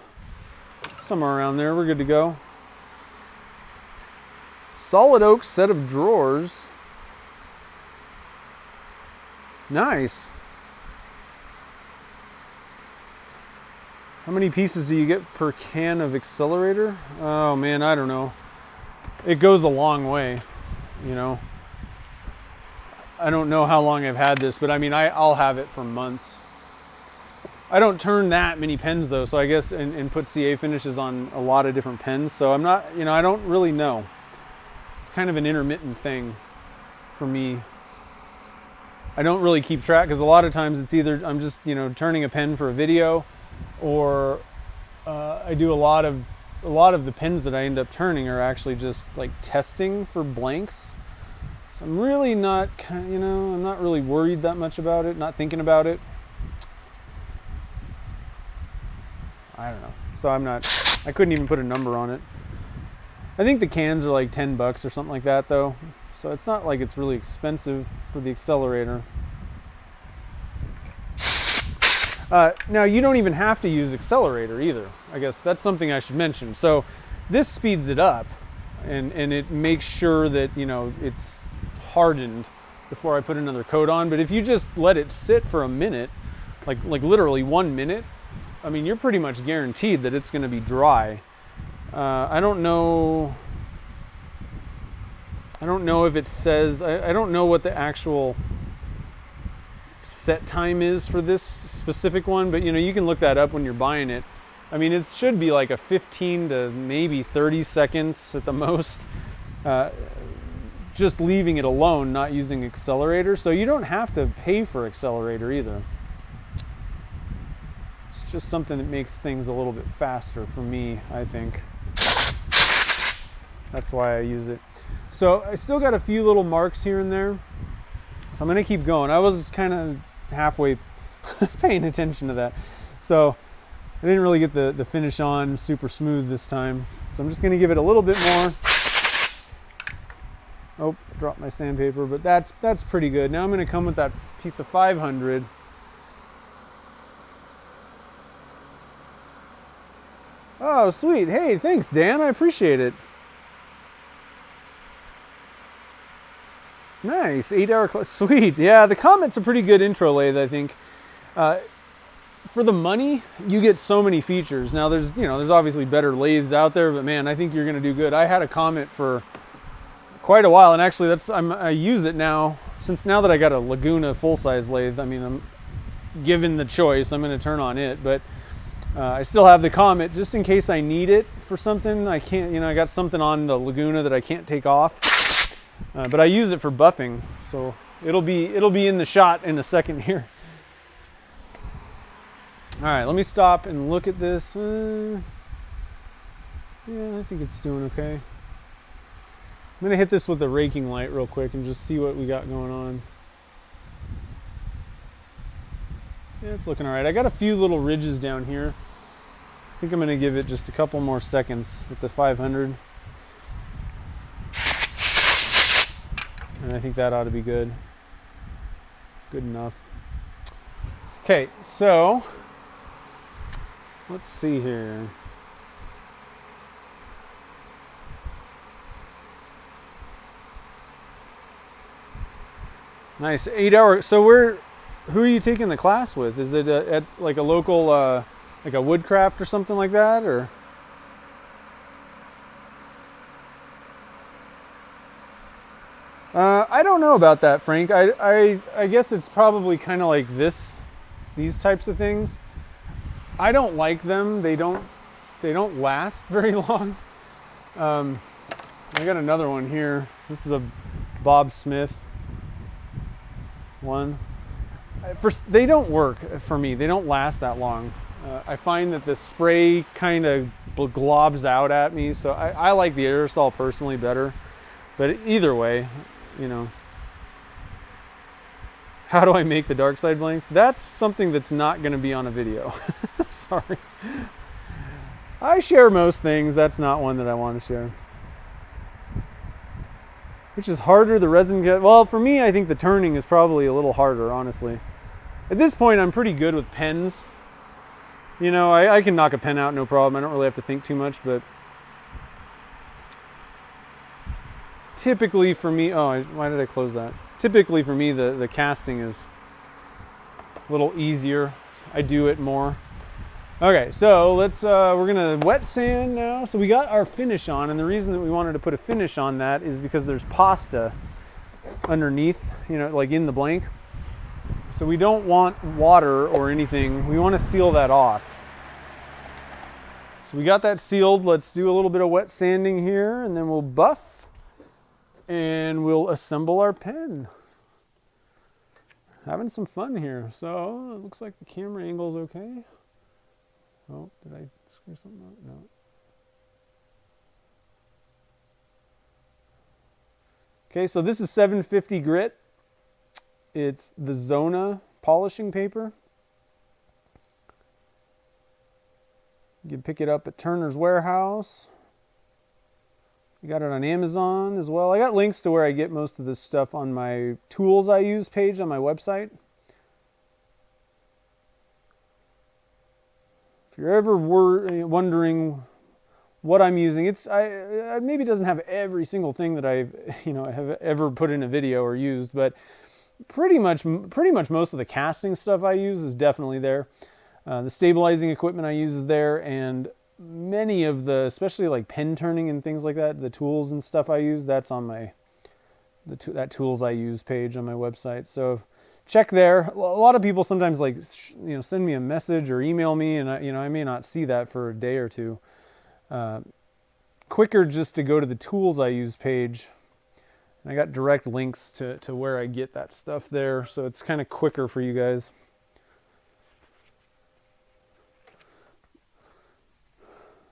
Somewhere around there, we're good to go. Solid oak set of drawers. Nice. How many pieces do you get per can of accelerator? Oh man, I don't know. It goes a long way, you know. I don't know how long I've had this, but I mean, I'll have it for months. I don't turn that many pens though, so I guess and put CA finishes on a lot of different pens. So I'm not, you know, I don't really know. It's kind of an intermittent thing for me. I don't really keep track because a lot of times it's either I'm just, you know, turning a pen for a video, or I do a lot of the pens that I end up turning are actually just like testing for blanks. So I'm really not, you know, I'm not really worried that much about it, not thinking about it. I don't know. So I couldn't even put a number on it. I think the cans are like $10 or something like that though. So it's not like it's really expensive for the accelerator. Now you don't even have to use accelerator either. I guess that's something I should mention. So this speeds it up and it makes sure that, you know, it's hardened before I put another coat on. But if you just let it sit for a minute, like literally 1 minute, I mean, you're pretty much guaranteed that it's going to be dry. I don't know if it says, I don't know what the actual set time is for this specific one, but you know, you can look that up when you're buying it. I mean, it should be like a 15 to maybe 30 seconds at the most just leaving it alone, not using accelerator. So you don't have to pay for accelerator either. It's just something that makes things a little bit faster for me, I think. That's why I use it. So I still got a few little marks here and there. So I'm gonna keep going. I was kind of halfway paying attention to that. So I didn't really get the finish on super smooth this time. So I'm just gonna give it a little bit more. Oh, dropped my sandpaper, but that's pretty good. Now I'm gonna come with that piece of 500. Oh, sweet. Hey, thanks, Dan. I appreciate it. Nice, 8-hour class. Sweet. Yeah, the Comet's a pretty good intro lathe, I think. For the money, you get so many features. Now, there's obviously better lathes out there, but man, I think you're going to do good. I had a Comet for quite a while, and actually, I use it now. Now that I got a Laguna full-size lathe, I mean, I'm given the choice, I'm going to turn on it, but I still have the Comet just in case I need it for something. I can't, I got something on the Laguna that I can't take off. But I use it for buffing, so it'll be in the shot in a second here. All right, let me stop and look at this. Yeah, I think it's doing okay. I'm gonna hit this with a raking light real quick and just see what we got going on. Yeah, it's looking all right. I got a few little ridges down here. I think I'm gonna give it just a couple more seconds with the 500. And I think that ought to be good. Good enough. Okay, so let's see here. Nice, 8-hour. So who are you taking the class with? Is it at like a local, like a Woodcraft or something like that, or? I don't know about that, Frank. I guess it's probably kind of like these types of things. I don't like them. They don't last very long. I got another one here. This is a Bob Smith one. They don't work for me. They don't last that long. I find that the spray kind of globs out at me, so I like the aerosol personally better. But either way, how do I make the dark side blanks? That's something that's not going to be on a video. Sorry. I share most things. That's not one that I want to share. Which is harder, the resin cut? Well, for me, I think the turning is probably a little harder, honestly. At this point, I'm pretty good with pens. I can knock a pen out, no problem. I don't really have to think too much, but typically for me, why did I close that? Typically for me, the casting is a little easier. I do it more. Okay, so we're gonna wet sand now. So we got our finish on, and the reason that we wanted to put a finish on that is because there's pasta underneath, like in the blank. So we don't want water or anything. We want to seal that off. So we got that sealed. Let's do a little bit of wet sanding here, and then we'll buff. And we'll assemble our pen. Having some fun here. So it looks like the camera angle's okay. Oh, did I screw something up? No. Okay, so this is 750 grit. It's the Zona polishing paper. You can pick it up at Turner's Warehouse. You got it on Amazon as well. I got links to where I get most of this stuff on my tools I use page on my website. If you're ever wondering what I'm using, I maybe doesn't have every single thing that I've have ever put in a video or used, but pretty much most of the casting stuff I use is definitely there. The stabilizing equipment I use is there, and many of the, especially like pen turning and things like that, the tools and stuff I use, that's on that tools I use page on my website. So check there. A lot of people sometimes send me a message or email me, and I may not see that for a day or two. Quicker just to go to the tools I use page I got direct links to where I get that stuff there, so it's kind of quicker for you guys.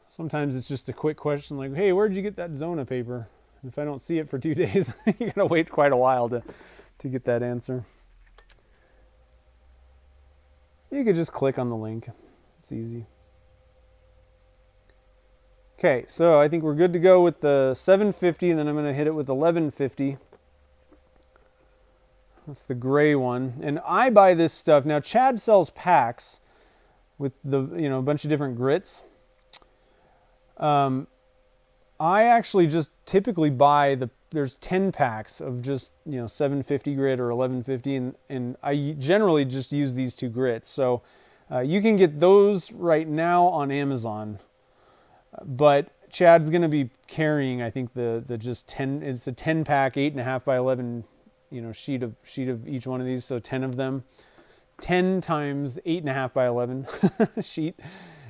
Sometimes it's just a quick question like, hey, where'd you get that Zona paper? If I don't see it for 2 days, you're gonna wait quite a while to get that answer. You could just click on the link. It's easy. Okay, so I think we're good to go with the 750, and then I'm going to hit it with 1150. That's the gray one. And I buy this stuff. Now, Chad sells packs with the, a bunch of different grits. I actually just typically buy there's 10 packs of just, 750 grit or 1150, and I generally just use these two grits. So you can get those right now on Amazon. But Chad's going to be carrying, I think, the just 10. It's a 10 pack, 8.5 by 11, sheet of each one of these. So 10 of them, 10 times 8.5 by 11 sheet,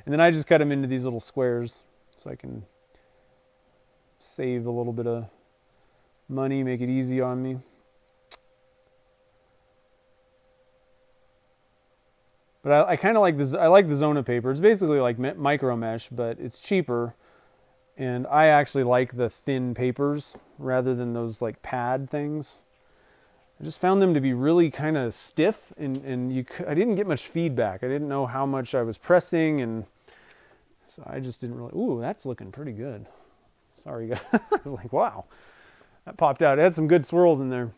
and then I just cut them into these little squares so I can save a little bit of money, make it easy on me. But I kind of like this. I like the Zona paper. It's basically like micro mesh, but it's cheaper. And I actually like the thin papers rather than those like pad things. I just found them to be really kind of stiff, and I didn't get much feedback. I didn't know how much I was pressing, and so I just didn't really. Ooh, that's looking pretty good. Sorry, guys. I was like, wow, that popped out. It had some good swirls in there.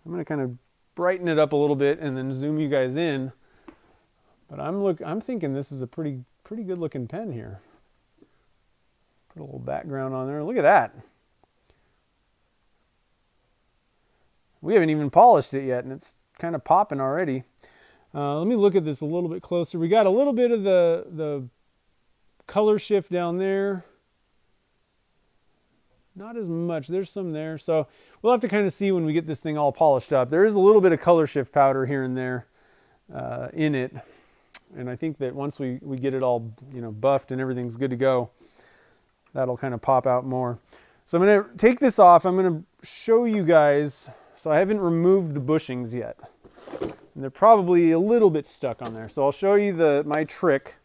I'm gonna kind of brighten it up a little bit and then zoom you guys in. But I'm thinking this is a pretty good looking pen here. Put a little background on there. Look at that. We haven't even polished it yet, and it's kind of popping already. Let me look at this a little bit closer. We got a little bit of the color shift down there. Not as much. There's some there. So we'll have to kind of see when we get this thing all polished up. There is a little bit of color shift powder here and there in it. And I think that once we get it all, buffed and everything's good to go, that'll kind of pop out more. So I'm going to take this off. I'm going to show you guys. So I haven't removed the bushings yet. And they're probably a little bit stuck on there. So I'll show you my trick.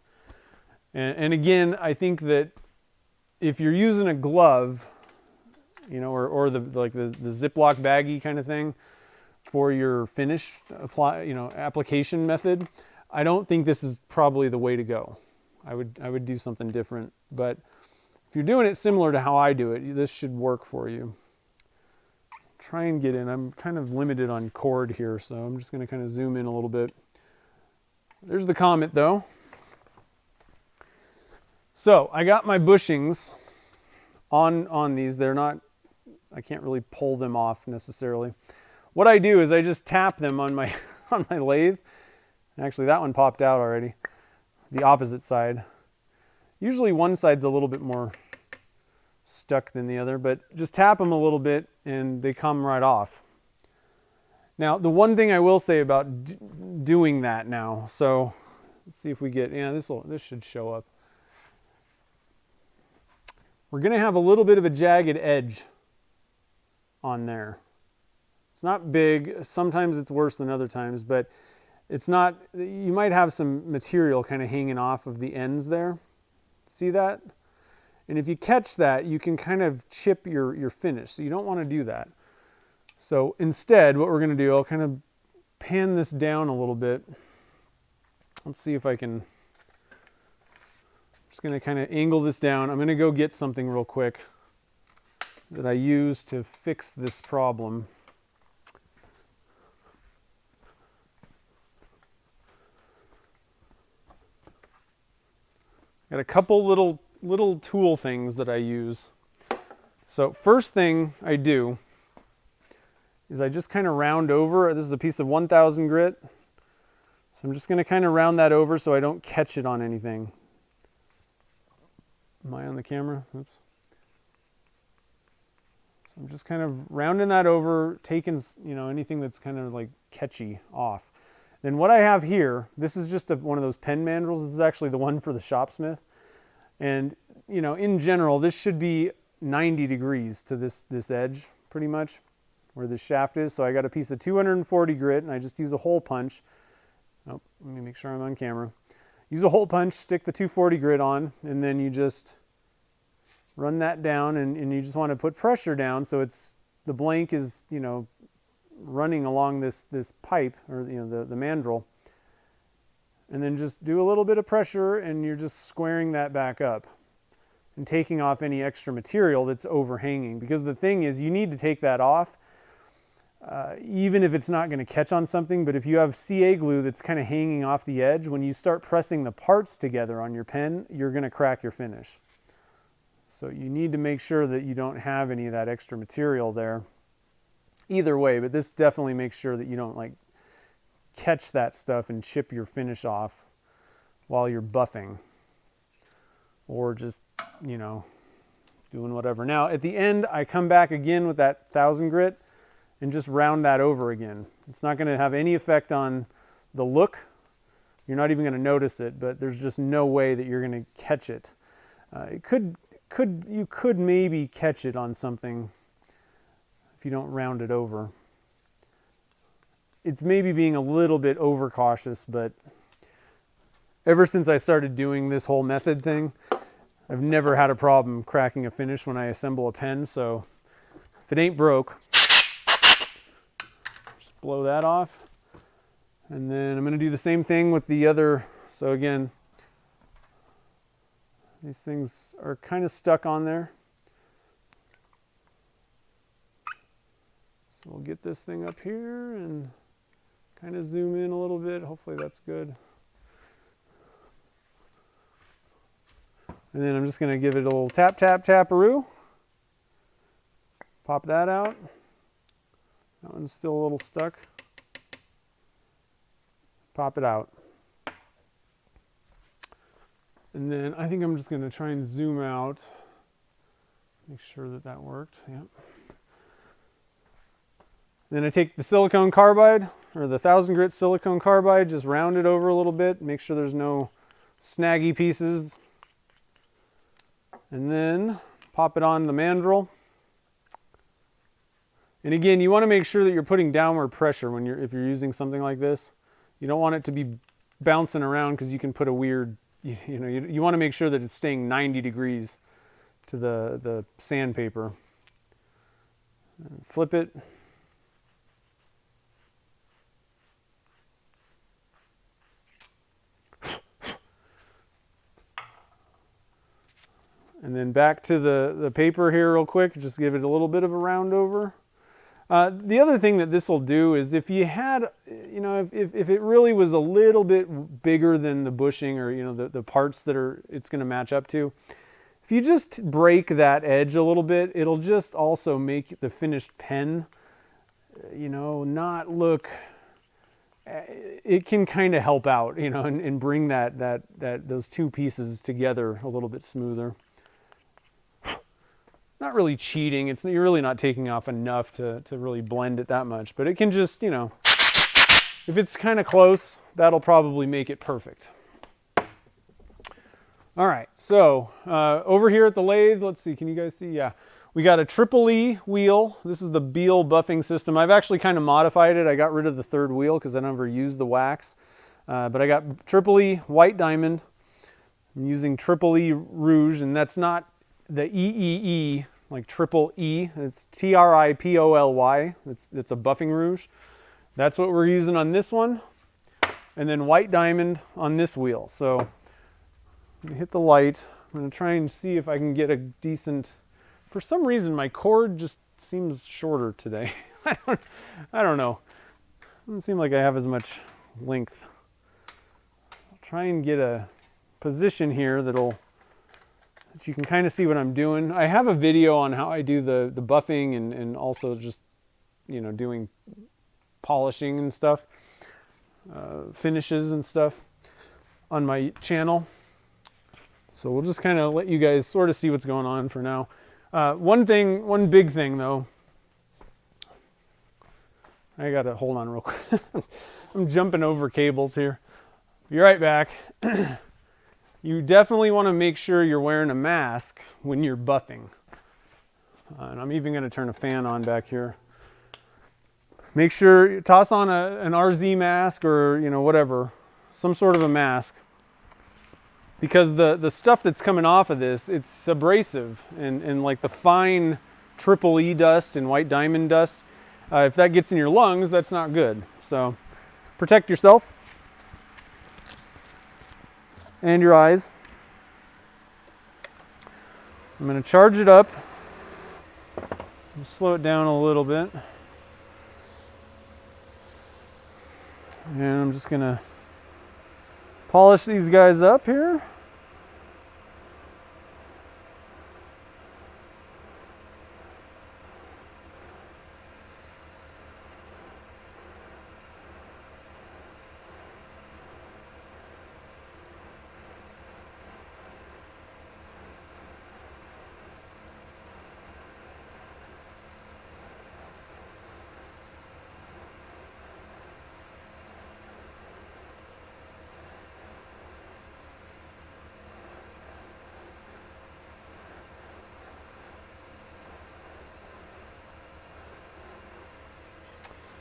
And again, I think that if you're using a glove, or the Ziploc baggie kind of thing for your finish application method, I don't think this is probably the way to go. I would do something different. But if you're doing it similar to how I do it, this should work for you. Try and get in. I'm kind of limited on cord here, so I'm just going to kind of zoom in a little bit. There's the Comet, though. So I got my bushings on these. They're not, I can't really pull them off necessarily. What I do is I just tap them on my lathe. Actually, that one popped out already. The opposite side. Usually one side's a little bit more stuck than the other, but just tap them a little bit and they come right off. Now, the one thing I will say about doing that now, so let's see if we get, this should show up. We're going to have a little bit of a jagged edge on there. It's not big. Sometimes it's worse than other times, but it's not, you might have some material kind of hanging off of the ends there. See that? And if you catch that, you can kind of chip your finish. So you don't want to do that. So instead, what we're going to do, I'll kind of pan this down a little bit. Let's see if I can, I'm just going to kind of angle this down. I'm going to go get something real quick that I use to fix this problem. Got a couple little tool things that I use. So first thing I do is I just kind of round over. This is a piece of 1000 grit. So I'm just going to kind of round that over so I don't catch it on anything. Am I on the camera? Oops. So I'm just kind of rounding that over, taking, anything that's kind of like catchy off. Then what I have here, this is just one of those pen mandrels. This is actually the one for the shopsmith. And, in general, this should be 90 degrees to this edge, pretty much where the shaft is. So I got a piece of 240 grit and I just use a hole punch. Oh, let me make sure I'm on camera. Use a hole punch, stick the 240 grit on, and then you just run that down, and you just want to put pressure down so the blank is, you know, running along this pipe, or, you know, the mandrel. And then just do a little bit of pressure and you're just squaring that back up and taking off any extra material that's overhanging, because the thing is, you need to take that off even if it's not going to catch on something. But if you have CA glue that's kind of hanging off the edge, when you start pressing the parts together on your pen, you're going to crack your finish. So you need to make sure that you don't have any of that extra material there either way, but this definitely makes sure that you don't like catch that stuff and chip your finish off while you're buffing, or just, you know, doing whatever. Now at the end, I come back again with that 1000 grit and just round that over again. It's not going to have any effect on the look. You're not even going to notice it, but there's just no way that you're going to catch it. You could maybe catch it on something if you don't round it over. It's maybe being a little bit overcautious, but ever since I started doing this whole method thing, I've never had a problem cracking a finish when I assemble a pen. So if it ain't broke, just blow that off. And then I'm going to do the same thing with the other. So again, these things are kind of stuck on there. So we'll get this thing up here and kind of zoom in a little bit. Hopefully that's good. And then I'm just going to give it a little tap, tap, taparoo. Pop that out. That one's still a little stuck. Pop it out. And then I think I'm just going to try and zoom out. Make sure that that worked. Yep. Then I take the silicone carbide, or the 1000 grit silicone carbide, just round it over a little bit. Make sure there's no snaggy pieces. And then pop it on the mandrel. And again, you want to make sure that you're putting downward pressure when if you're using something like this. You don't want it to be bouncing around, because you can put a weird, you want to make sure that it's staying 90 degrees to the sandpaper. And flip it. And then back to the paper here real quick, just give it a little bit of a round over. The other thing that this will do is, if you had, if it really was a little bit bigger than the bushing, or, the parts that it's going to match up to, if you just break that edge a little bit, it'll just also make the finished pen, not look, it can kind of help out, and bring those two pieces together a little bit smoother. Not really cheating. You're really not taking off enough to really blend it that much, but it can just, if it's kind of close, that'll probably make it perfect. All right, so over here at the lathe, let's see, can you guys see? Yeah, we got a triple E wheel. This is the Beal buffing system. I've actually kind of modified it. I got rid of the third wheel because I never used the wax, but I got triple E white diamond. I'm using triple E rouge, and that's not the EEE, like triple E. It's TRIPOLY. It's a buffing rouge. That's what we're using on this one. And then white diamond on this wheel. So I'm gonna hit the light. I'm gonna try and see if I can get a decent, for some reason my cord just seems shorter today. I don't know. Doesn't seem like I have as much length. I'll try and get a position here so you can kind of see what I'm doing. I have a video on how I do the buffing and also just, doing polishing and stuff, finishes and stuff on my channel. So we'll just kind of let you guys sort of see what's going on for now. One big thing though, I gotta hold on real quick. I'm jumping over cables here. Be right back. You definitely want to make sure you're wearing a mask when you're buffing. And I'm even going to turn a fan on back here. Make sure you toss on an RZ mask or, you know, whatever, some sort of a mask, because the stuff that's coming off of this, it's abrasive, and like the fine triple E dust and white diamond dust, if that gets in your lungs, that's not good. So protect yourself and your eyes. I'm going to charge it up, slow it down a little bit. And I'm just gonna polish these guys up here.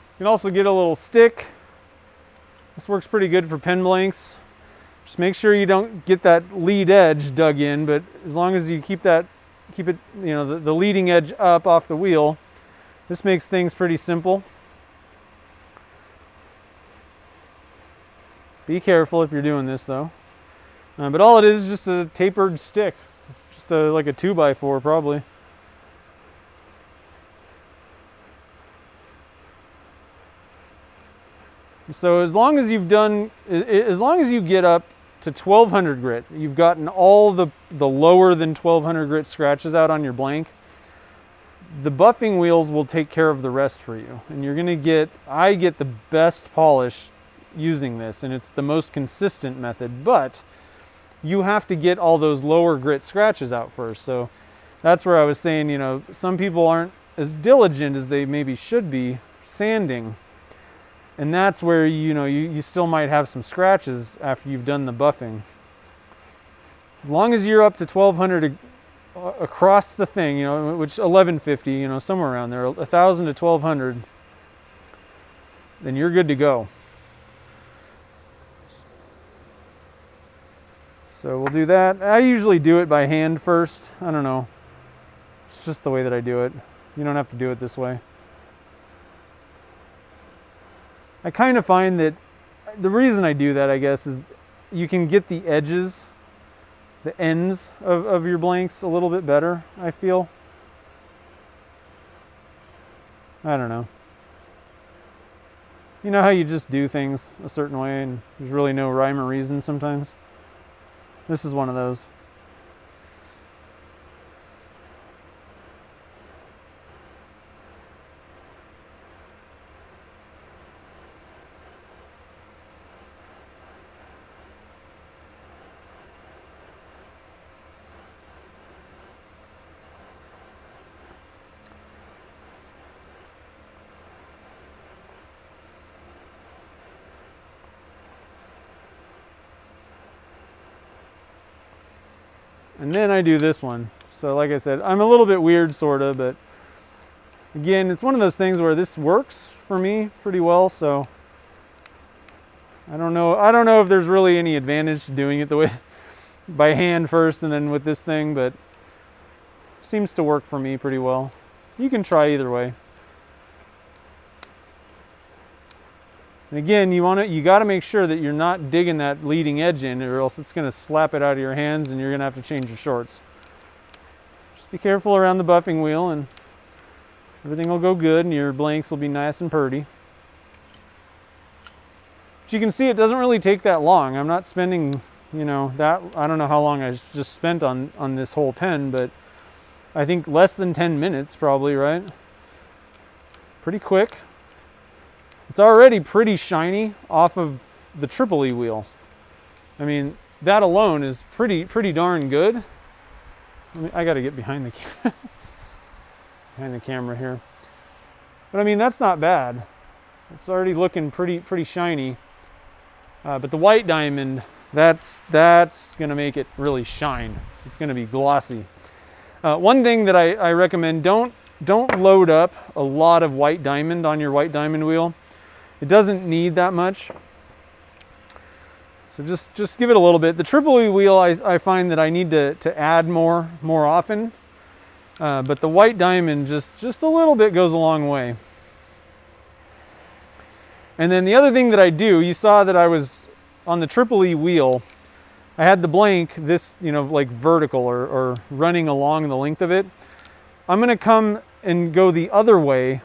You can also get a little stick. This works pretty good for pen blanks. Just make sure you don't get that lead edge dug in, but as long as you keep it, you know, the leading edge up off the wheel, this makes things pretty simple. Be careful if you're doing this though. But all it is just a tapered stick, just like a 2x4 probably. So as long as you get up to 1200 grit, you've gotten all the lower than 1200 grit scratches out on your blank, the buffing wheels will take care of the rest for you. And you're gonna I get the best polish using this, and it's the most consistent method, but you have to get all those lower grit scratches out first. So that's where I was saying, you know, some people aren't as diligent as they maybe should be sanding. And that's where, you know, you still might have some scratches after you've done the buffing. As long as you're up to 1200 across the thing, you know, which 1150, you know, somewhere around there, 1000 to 1200, then you're good to go. So we'll do that. I usually do it by hand first. I don't know. It's just the way that I do it. You don't have to do it this way. I kind of find that the reason I do that, I guess, is you can get the edges, the ends of your blanks a little bit better, I feel. I don't know. You know how you just do things a certain way and there's really no rhyme or reason sometimes? This is one of those. And then I do this one. So like I said, I'm a little bit weird sort of, but again, it's one of those things where this works for me pretty well. So I don't know if there's really any advantage to doing it the way by hand first and then with this thing, but it seems to work for me pretty well. You can try either way. And again, you got to make sure that you're not digging that leading edge in, or else it's going to slap it out of your hands and you're going to have to change your shorts. Just be careful around the buffing wheel and everything will go good and your blanks will be nice and purty. But you can see it doesn't really take that long. I'm not spending, you know, I don't know how long I just spent on this whole pen, but I think less than 10 minutes probably, right? Pretty quick. It's already pretty shiny off of the triple E wheel. I mean, that alone is pretty darn good. I got to get behind the camera here. But I mean, that's not bad. It's already looking pretty shiny. But the white diamond, that's going to make it really shine. It's going to be glossy. One thing that I recommend, don't load up a lot of white diamond on your white diamond wheel. It doesn't need that much. So just give it a little bit. The triple E wheel, I find that I need to add more often. But the white diamond, just a little bit goes a long way. And then the other thing that I do, you saw that I was on the triple E wheel, I had the blank this, you know, like vertical or running along the length of it. I'm gonna come and go the other way.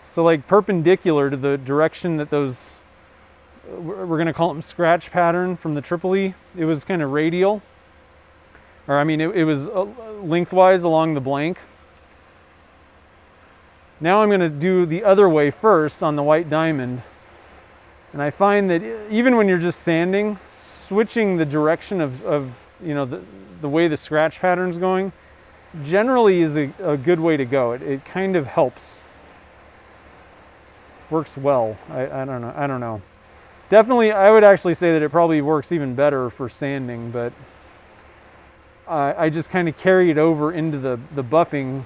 So like perpendicular to the direction that those, we're gonna call them scratch pattern from the triple E. It was kind of radial. Or I mean, it was lengthwise along the blank. Now I'm gonna do the other way first on the white diamond. And I find that even when you're just sanding, switching the direction of you know, the way the scratch pattern's going, generally is a good way to go. It kind of helps. Works well. I don't know. Definitely, I would actually say that it probably works even better for sanding, but I just kind of carry it over into the buffing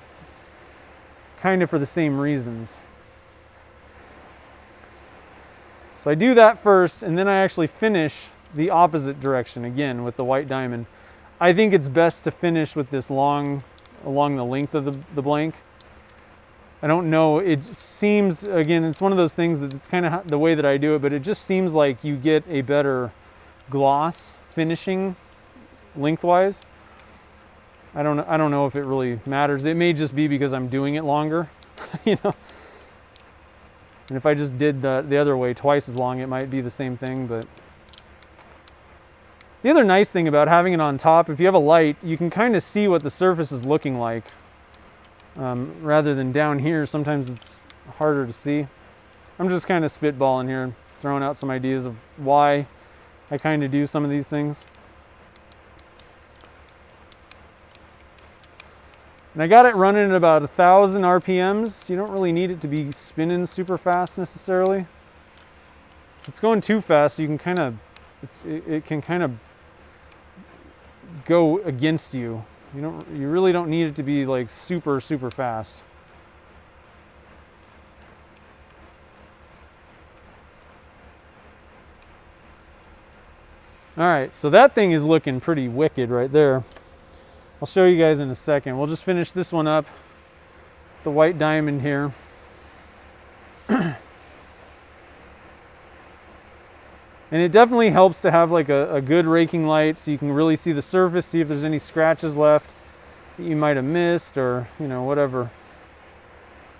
kind of for the same reasons. So I do that first, and then I actually finish the opposite direction again with the white diamond. I think it's best to finish with this along the length of the blank. I don't know, it seems, again, it's one of those things that it's kind of the way that I do it, but it just seems like you get a better gloss finishing lengthwise. I don't know if it really matters. It may just be because I'm doing it longer, you know. And if I just did the other way twice as long, it might be the same thing. But the other nice thing about having it on top, if you have a light, you can kind of see what the surface is looking like. Rather than down here, sometimes it's harder to see. I'm just kind of spitballing here, throwing out some ideas of why I kind of do some of these things. And I got it running at about 1,000 RPMs. You don't really need it to be spinning super fast necessarily. If it's going too fast, you can kind of, it can kind of go against you. You really don't need it to be like super fast. All right, so that thing is looking pretty wicked right there. I'll show you guys in a second. We'll just finish this one up, the white diamond here. And it definitely helps to have like a good raking light so you can really see the surface, see if there's any scratches left that you might have missed, or, you know, whatever.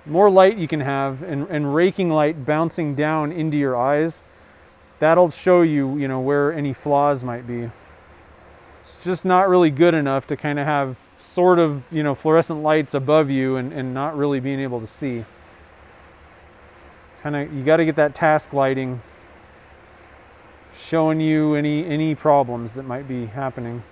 More light you can have, and raking light bouncing down into your eyes, that'll show you, you know, where any flaws might be. It's just not really good enough to kind of have sort of, you know, fluorescent lights above you and not really being able to see. Kind of, you got to get that task lighting showing you any problems that might be happening.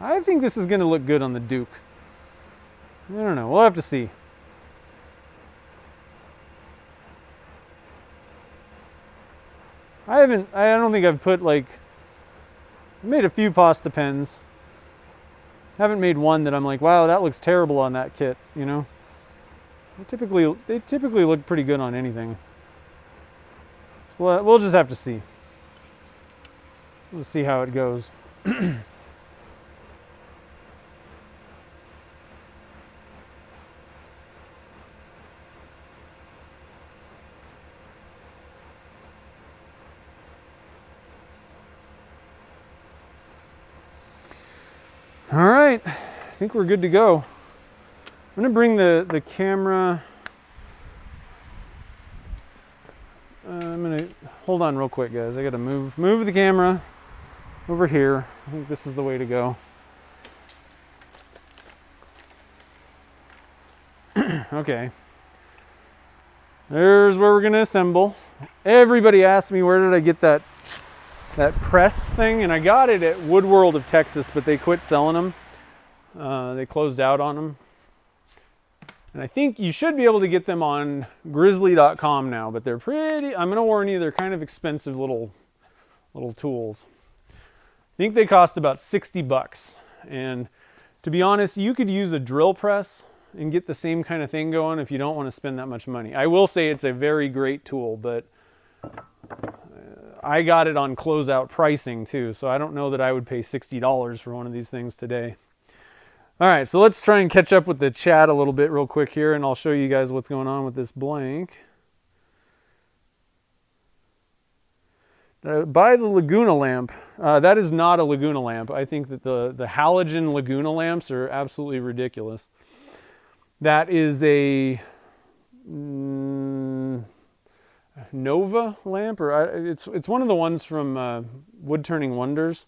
I think this is going to look good on the Duke. I don't know, we'll have to see. I don't think I've put like, I made a few pasta pens. Haven't made one that I'm like, wow, that looks terrible on that kit, you know? They typically look pretty good on anything. So we'll just have to see. We'll see how it goes. All right, I think we're good to go. I'm gonna bring the camera. I'm gonna hold on real quick, guys. I gotta move the camera over here. I think this is the way to go. Okay. There's where we're gonna assemble. Everybody asked me where did I get that press thing, and I got it at Wood World of Texas, but they quit selling them. They closed out on them. And I think you should be able to get them on grizzly.com now, but they're pretty, I'm gonna warn you, they're kind of expensive little tools. I think they cost about 60 bucks. And to be honest, you could use a drill press and get the same kind of thing going if you don't want to spend that much money. I will say it's a very great tool, but I got it on closeout pricing too, so I don't know that I would pay $60 for one of these things today. All right, so let's try and catch up with the chat a little bit real quick here, and I'll show you guys what's going on with this blank. Buy the Laguna lamp. That is not a Laguna lamp. I think that the halogen Laguna lamps are absolutely ridiculous. That is a Nova lamp, or it's one of the ones from Wood Turning Wonders,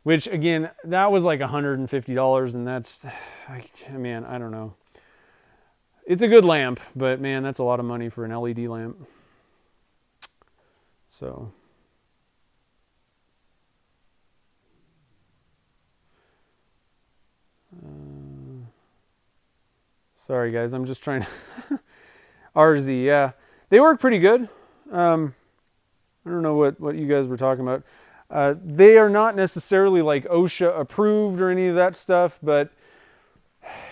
which again, that was like $150, and that's, man, I don't know. It's a good lamp, but man, that's a lot of money for an LED lamp. So. Sorry guys, I'm just trying to, RZ, yeah. They work pretty good. I don't know what you guys were talking about. They are not necessarily like OSHA approved or any of that stuff, but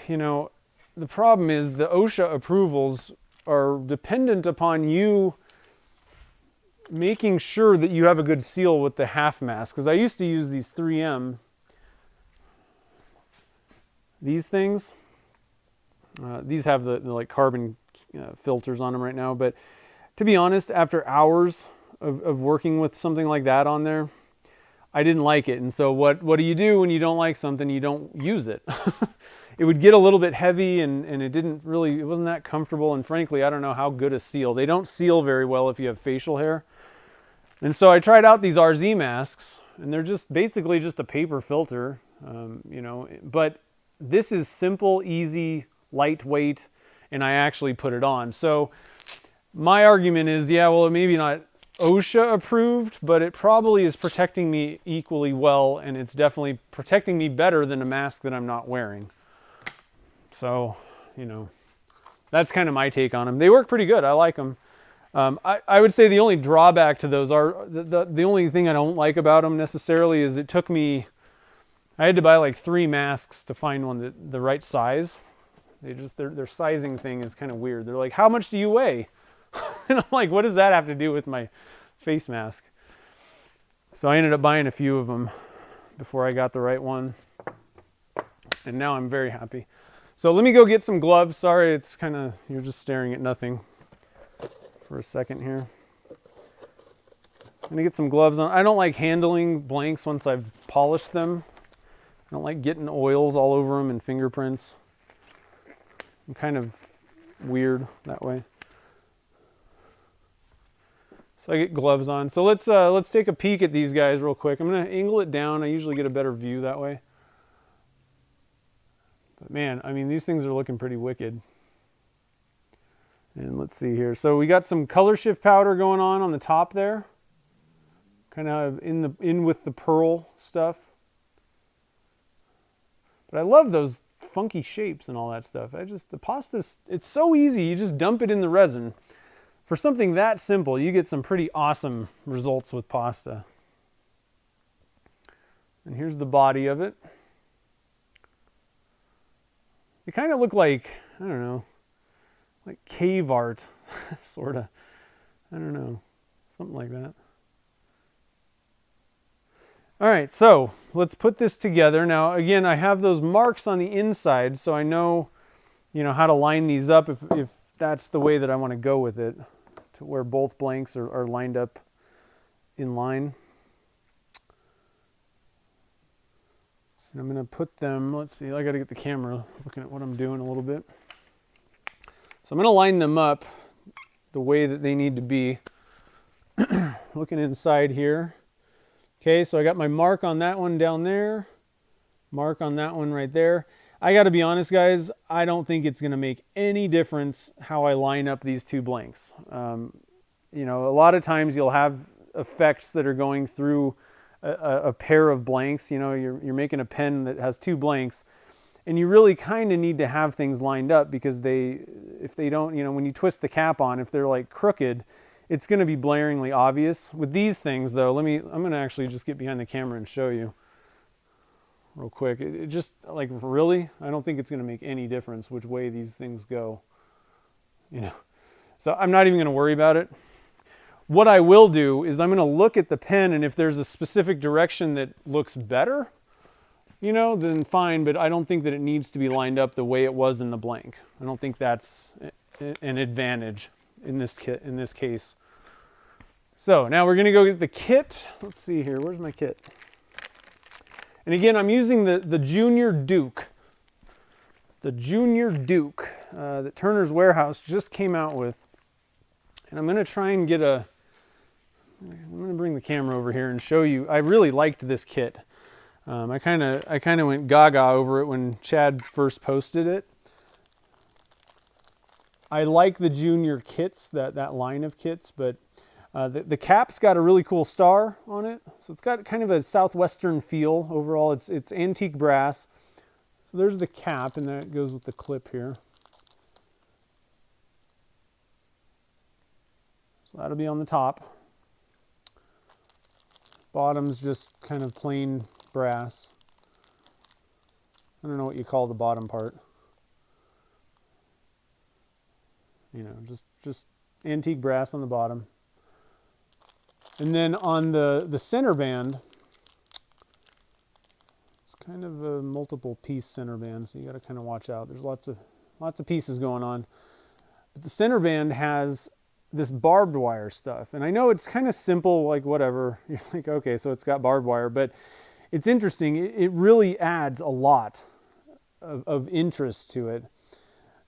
you know, the problem is the OSHA approvals are dependent upon you making sure that you have a good seal with the half mask. Because I used to use these 3M, these things. These have the like carbon filters on them right now, but to be honest, after hours of working with something like that on there, I didn't like it. And so what do you do when you don't like something? You don't use it. It would get a little bit heavy, and it wasn't that comfortable, and frankly, I don't know how good a seal. They don't seal very well if you have facial hair. And so I tried out these RZ masks, and they're just basically just a paper filter, you know, but this is simple, easy, lightweight, and I actually put it on. So my argument is, yeah, well, maybe not OSHA approved, but it probably is protecting me equally well, and it's definitely protecting me better than a mask that I'm not wearing. So, you know, that's kind of my take on them. They work pretty good. I like them. I would say the only drawback to those are, the only thing I don't like about them necessarily is it took me, I had to buy like 3 masks to find one the right size. Their sizing thing is kind of weird. They're like, how much do you weigh? And I'm like, what does that have to do with my face mask? So I ended up buying a few of them before I got the right one. And now I'm very happy. So let me go get some gloves. Sorry, it's kind of, you're just staring at nothing for a second here. I'm gonna get some gloves on. I don't like handling blanks once I've polished them. I don't like getting oils all over them and fingerprints. I'm kind of weird that way. So I get gloves on. So let's take a peek at these guys real quick. I'm gonna angle it down. I usually get a better view that way. But man, I mean, these things are looking pretty wicked. And let's see here. So we got some color shift powder going on the top there. Kind of in with the pearl stuff. But I love those funky shapes and all that stuff. The pasta's, it's so easy. You just dump it in the resin. For something that simple, you get some pretty awesome results with pasta. And here's the body of it. They kind of look like, I don't know, like cave art, sort of. I don't know, something like that. All right, so let's put this together. Now, again, I have those marks on the inside, so I know, you know, how to line these up if that's the way that I want to go with it, to where both blanks are lined up in line. And I'm going to put them, let's see, I got to get the camera looking at what I'm doing a little bit. So I'm going to line them up the way that they need to be. Looking inside here. Okay, so I got my mark on that one down there, mark on that one right there. I got to be honest, guys, I don't think it's going to make any difference how I line up these two blanks. You know, a lot of times you'll have effects that are going through a pair of blanks. You know, you're making a pen that has 2 blanks, And you really kind of need to have things lined up, because if they don't, you know, when you twist the cap on, if they're like crooked, it's going to be blaringly obvious. With these things though, I'm going to actually just get behind the camera and show you real quick. It just, like, really, I don't think it's going to make any difference which way these things go, you know. So I'm not even going to worry about it. What I will do is I'm going to look at the pen, and if there's a specific direction that looks better, you know, then fine, but I don't think that it needs to be lined up the way it was in the blank. I don't think that's an advantage in this case. So now we're going to go get the kit. Let's see here. Where's my kit? And again, I'm using the Junior Duke. The Junior Duke that Turner's Warehouse just came out with. And I'm going to try and get I'm going to bring the camera over here and show you. I really liked this kit. I kind of went gaga over it when Chad first posted it. I like the Junior kits, that line of kits, but the cap's got a really cool star on it. So it's got kind of a southwestern feel overall. It's antique brass. So there's the cap, and that goes with the clip here. So that'll be on the top. Bottom's just kind of plain brass. I don't know what you call the bottom part. You know, just antique brass on the bottom. And then on the center band, it's kind of a multiple piece center band, so you got to kind of watch out. There's lots of pieces going on. But the center band has this barbed wire stuff. And I know it's kind of simple, like whatever. You're like, okay, so it's got barbed wire, but it's interesting. It really adds a lot of interest to it.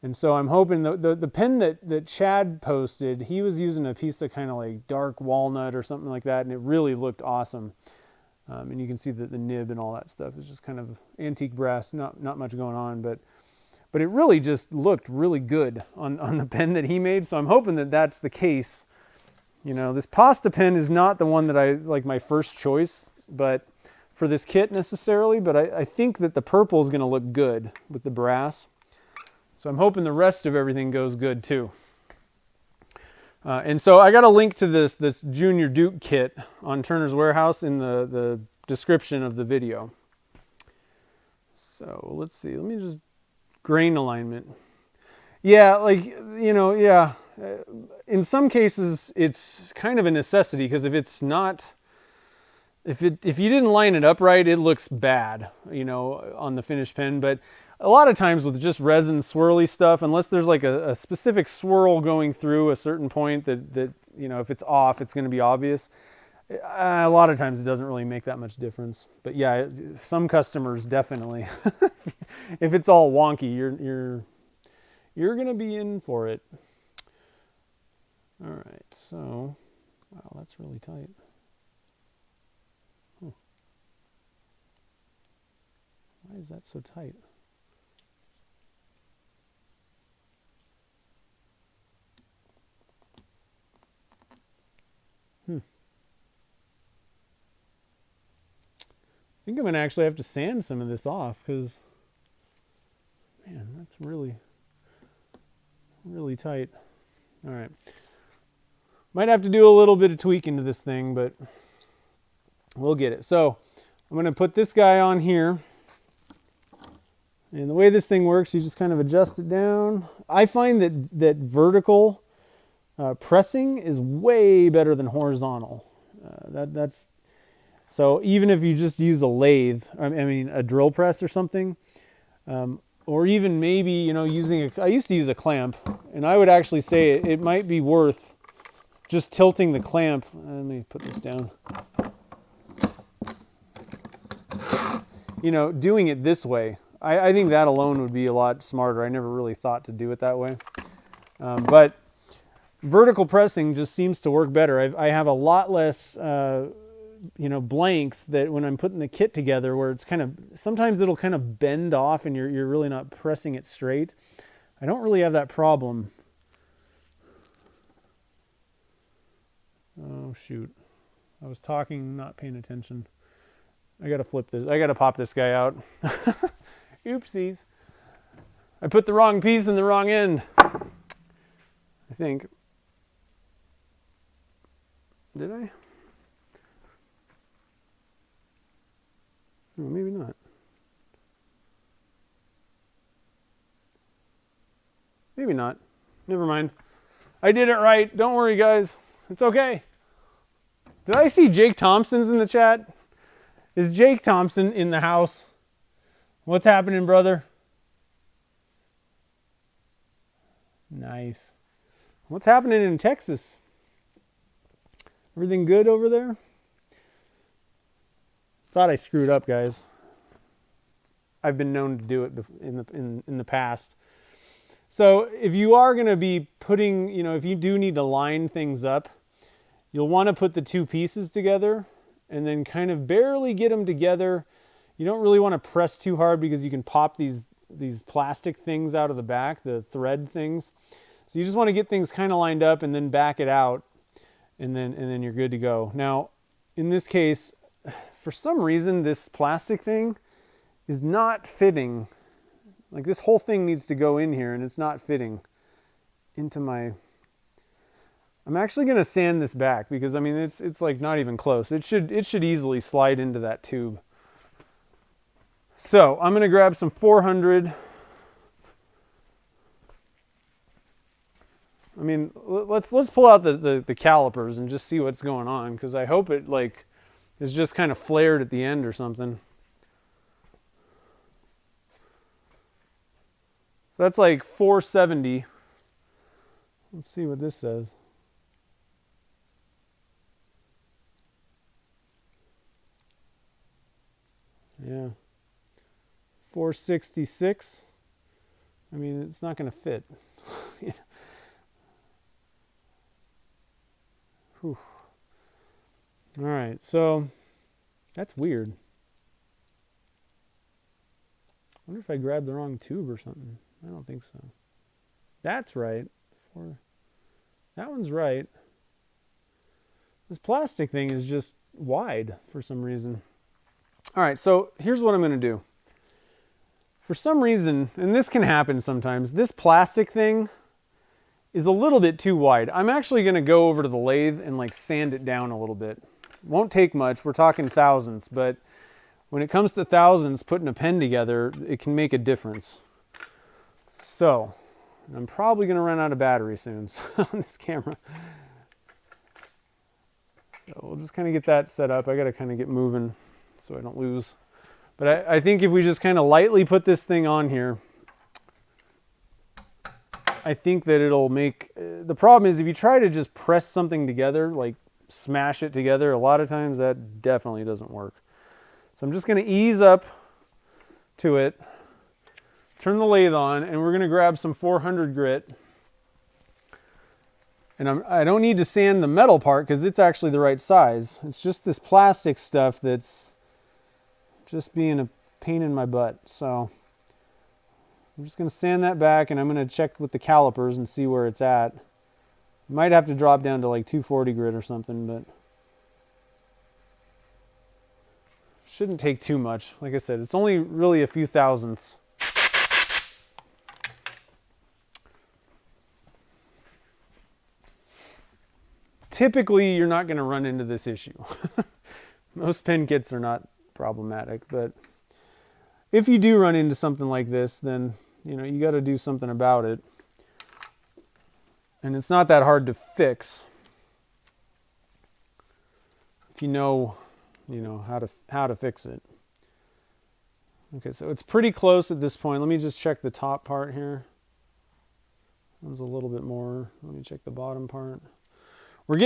And so I'm hoping the pen that Chad posted, he was using a piece of kind of like dark walnut or something like that, and it really looked awesome. And you can see that the nib and all that stuff is just kind of antique brass, not much going on, but it really just looked really good on the pen that he made. So I'm hoping that that's the case. You know, this pasta pen is not the one that I like my first choice, but for this kit necessarily, but I think that the purple is going to look good with the brass. So I'm hoping the rest of everything goes good too. And so I got a link to this Junior Duke kit on Turner's Warehouse in the description of the video. So let's see, let me just, grain alignment. Yeah, like, you know, yeah. In some cases, it's kind of a necessity, because if it's not, if you didn't line it up right, it looks bad, you know, on the finished pen. But a lot of times with just resin swirly stuff, unless there's like a specific swirl going through a certain point that you know, if it's off, it's going to be obvious. A lot of times it doesn't really make that much difference. But yeah, some customers definitely, if it's all wonky, you're going to be in for it. All right, so, wow, that's really tight. Why is that so tight? I think I'm going to actually have to sand some of this off, because, man, that's really, really tight. All right. Might have to do a little bit of tweaking to this thing, but we'll get it. So I'm going to put this guy on here. And the way this thing works, you just kind of adjust it down. I find that vertical pressing is way better than horizontal. That's so even if you just use a lathe, I mean a drill press or something, or even maybe, you know, I used to use a clamp, and I would actually say it might be worth just tilting the clamp. Let me put this down. You know, doing it this way. I think that alone would be a lot smarter. I never really thought to do it that way. But vertical pressing just seems to work better. I have a lot less, you know, blanks that when I'm putting the kit together, where it's kind of, sometimes it'll kind of bend off and you're really not pressing it straight. I don't really have that problem. Oh, shoot. I was talking, not paying attention. I got to flip this. I got to pop this guy out. Oopsies. I put the wrong piece in the wrong end, I think. Did I? Oh, maybe not. Maybe not. Never mind. I did it right. Don't worry, guys. It's okay. Did I see Jake Thompson's in the chat? Is Jake Thompson in the house? What's happening, brother? Nice. What's happening in Texas? Everything good over there? Thought I screwed up, guys. I've been known to do it in the past. So if you are going to be putting, if you do need to line things up, you'll want to put the two pieces together and then kind of barely get them together. You don't really want to press too hard because you can pop these plastic things out of the back, the thread things. So you just want to get things kind of lined up and then back it out, and then you're good to go. Now, in this case, for some reason, this plastic thing is not fitting. Like, this whole thing needs to go in here and it's not fitting into my... I'm actually going to sand this back because, I mean, it's like not even close. It should easily slide into that tube. So I'm going to grab some 400. I mean, let's pull out the calipers and just see what's going on, because I hope it like is just kind of flared at the end or something. So that's like 470. Let's see what this says. Yeah. 466. I mean, it's not going to fit. Whew. All right, so that's weird. I wonder if I grabbed the wrong tube or something. I don't think so. That's right. That one's right. This plastic thing is just wide for some reason. All right, so here's what I'm going to do. For some reason, and this can happen sometimes, this plastic thing is a little bit too wide. I'm actually going to go over to the lathe and like sand it down a little bit. Won't take much. We're talking thousandths, but when it comes to thousandths, putting a pen together, it can make a difference. So, I'm probably going to run out of battery soon on this camera. So we'll just kind of get that set up. I got to kind of get moving so I don't lose. But I think if we just kind of lightly put this thing on here, I think that it'll make... The problem is if you try to just press something together, like smash it together, a lot of times that definitely doesn't work. So I'm just going to ease up to it, turn the lathe on, and we're going to grab some 400 grit. And I don't need to sand the metal part because it's actually the right size. It's just this plastic stuff that's just being a pain in my butt. So I'm just going to sand that back, and I'm going to check with the calipers and see where it's at. Might have to drop down to like 240 grit or something, but shouldn't take too much. Like I said, it's only really a few thousandths. Typically, you're not going to run into this issue. Most pen kits are not problematic, but if you do run into something like this, then you got to do something about it. And it's not that hard to fix if you know how to fix it. Okay, so it's pretty close at this point. Let me just check the top part here. That was a little bit more. Let me check the bottom part. We're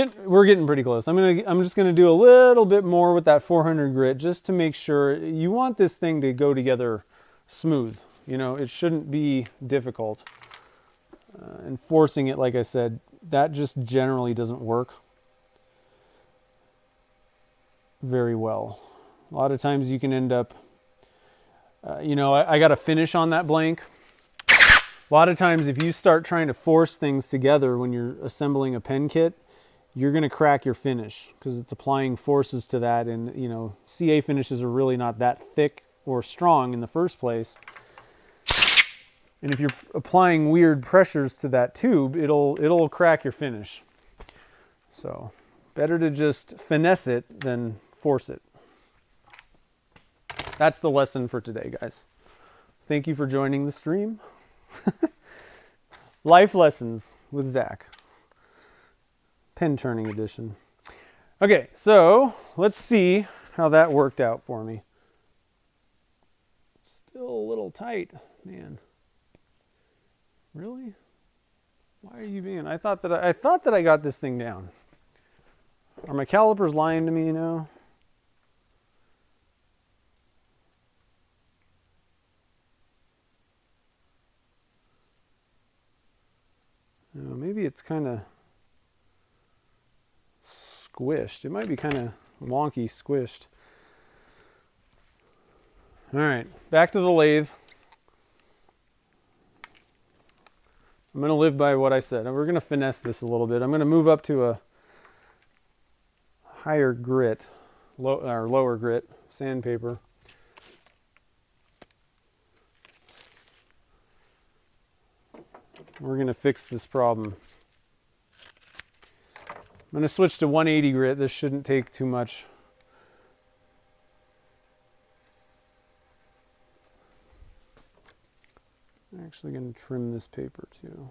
getting pretty close. I'm just gonna do a little bit more with that 400 grit just to make sure. You want this thing to go together smooth. It shouldn't be difficult. And forcing it, like I said, that just generally doesn't work very well. A lot of times you can end up, I got a finish on that blank. A lot of times if you start trying to force things together when you're assembling a pen kit, you're going to crack your finish because it's applying forces to that. And, CA finishes are really not that thick or strong in the first place. And if you're applying weird pressures to that tube, it'll crack your finish. So better to just finesse it than force it. That's the lesson for today, guys. Thank you for joining the stream. Life lessons with Zach. Pen turning edition. Okay, so let's see how that worked out for me. Still a little tight, man. Really? Why are you being? I thought that I got this thing down. Are my calipers lying to me now? Maybe it's kind of squished. It might be kind of wonky squished. All right, back to the lathe. I'm going to live by what I said. And we're going to finesse this a little bit. I'm going to move up to a higher grit, or lower grit, sandpaper. We're going to fix this problem. I'm going to switch to 180 grit. This shouldn't take too much. I'm actually going to trim this paper too.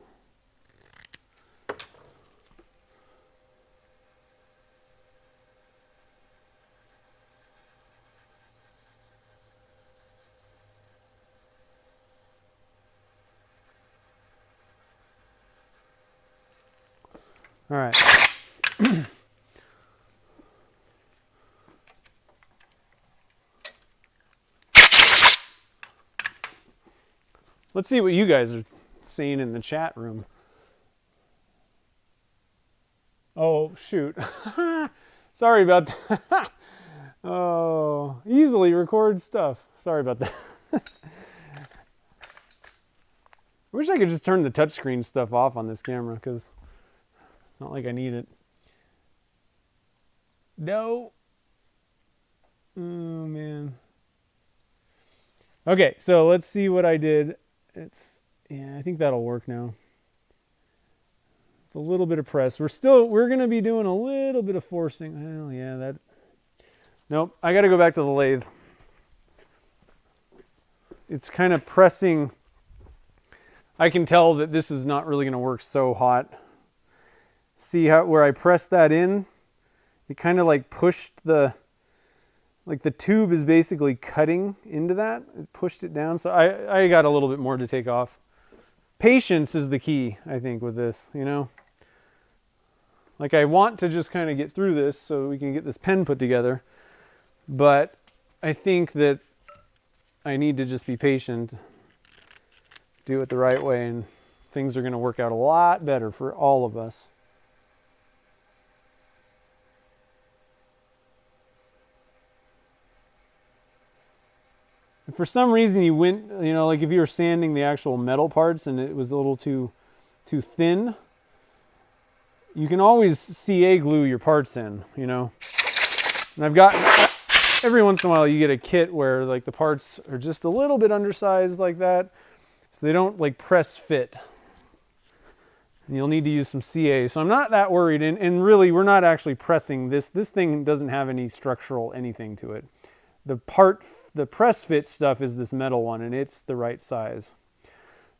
All right. Let's see what you guys are saying in the chat room. Oh, shoot. Sorry about that. Oh, easily record stuff. Sorry about that. I wish I could just turn the touchscreen stuff off on this camera because it's not like I need it. No. Oh, man. Okay, so let's see what I did. Yeah, I think that'll work now. It's a little bit of press. We're going to be doing a little bit of forcing. Well, yeah, nope, I got to go back to the lathe. It's kind of pressing. I can tell that this is not really going to work so hot. See where I pressed that in? It kind of like pushed the tube is basically cutting into that. It pushed it down. So I got a little bit more to take off. Patience is the key, I think, with this, you know. Like I want to just kind of get through this so we can get this pen put together. But I think that I need to just be patient, do it the right way, and things are going to work out a lot better for all of us. If for some reason you went, you know, like if you were sanding the actual metal parts and it was a little too thin, you can always CA glue your parts in, you know. And I've got, every once in a while you get a kit where like the parts are just a little bit undersized like that, so they don't like press fit. And you'll need to use some CA. So I'm not that worried, and really we're not actually pressing this. This thing doesn't have any structural anything to it. The press fit stuff is this metal one, and it's the right size.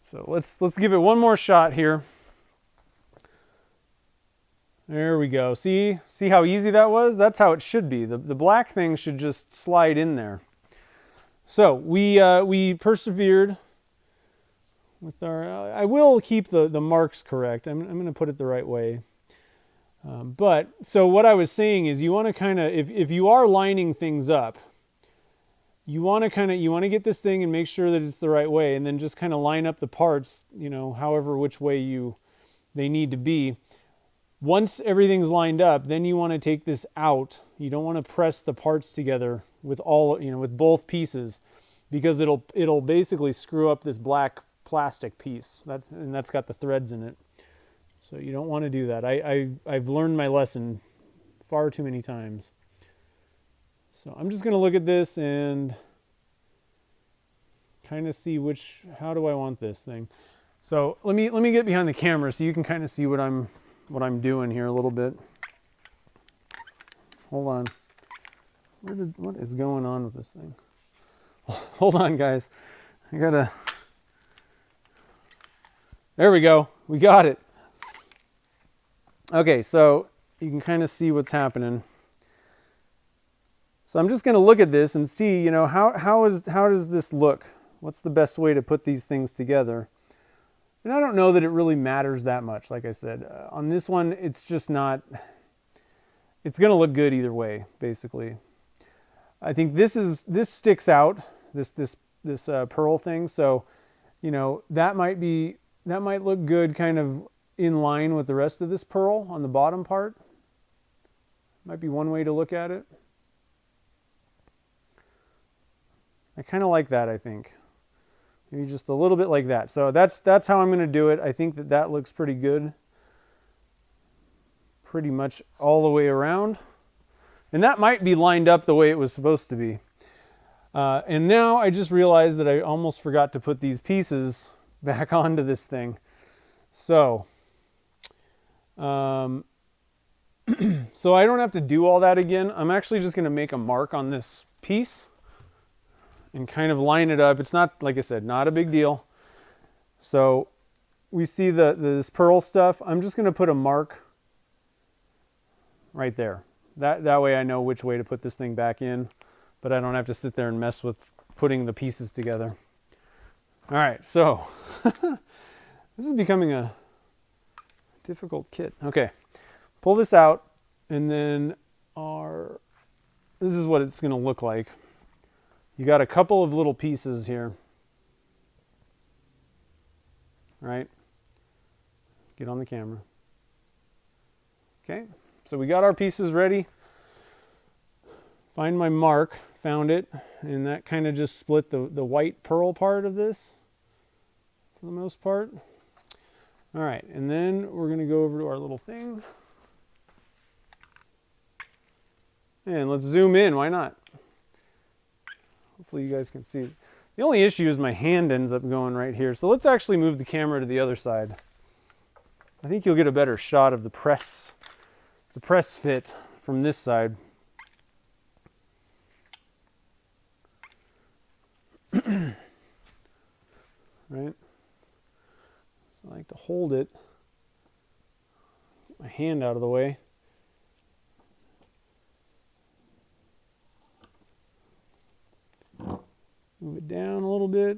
So let's give it one more shot here. There we go. See how easy that was? That's how it should be. The black thing should just slide in there. So we persevered with our. I will keep the marks correct. I'm going to put it the right way. But so what I was saying is, you want to kind of, if you are lining things up, you want to get this thing and make sure that it's the right way, and then just kind of line up the parts, you know, however which way they need to be. Once everything's lined up, then you want to take this out. You don't want to press the parts together with with both pieces, because it'll basically screw up this black plastic piece. That's got the threads in it. So you don't want to do that. I've learned my lesson far too many times. So I'm just going to look at this and kind of see how do I want this thing. So let me get behind the camera so you can kind of see what I'm doing here a little bit. Hold on. What is going on with this thing? Hold on, guys. There we go. We got it. Okay, so you can kind of see what's happening. So I'm just going to look at this and see, you know, how does this look? What's the best way to put these things together? And I don't know that it really matters that much. Like I said, on this one, it's just not. It's going to look good either way, basically. I think this sticks out. This pearl thing. So, you know, that might look good, kind of in line with the rest of this pearl on the bottom part. Might be one way to look at it. I kind of like that, I think. Maybe just a little bit like that. So that's how I'm going to do it. I think that looks pretty good. Pretty much all the way around. And that might be lined up the way it was supposed to be. And now I just realized that I almost forgot to put these pieces back onto this thing. So, so I don't have to do all that again. I'm actually just going to make a mark on this piece and kind of line it up. It's not, like I said, not a big deal. So we see this pearl stuff. I'm just going to put a mark right there. That way I know which way to put this thing back in, but I don't have to sit there and mess with putting the pieces together. All right, so this is becoming a difficult kit. Okay, pull this out, and then this is what it's going to look like. You got a couple of little pieces here, right? Get on the camera. Okay, so we got our pieces ready. Find my mark, found it, and that kind of just split the white pearl part of this for the most part. All right, and then we're going to go over to our little thing. And let's zoom in, why not? Hopefully you guys can see it. The only issue is my hand ends up going right here. So let's actually move the camera to the other side. I think you'll get a better shot of the press fit from this side. Right? So I like to hold it. Get my hand out of the way. Move it down a little bit.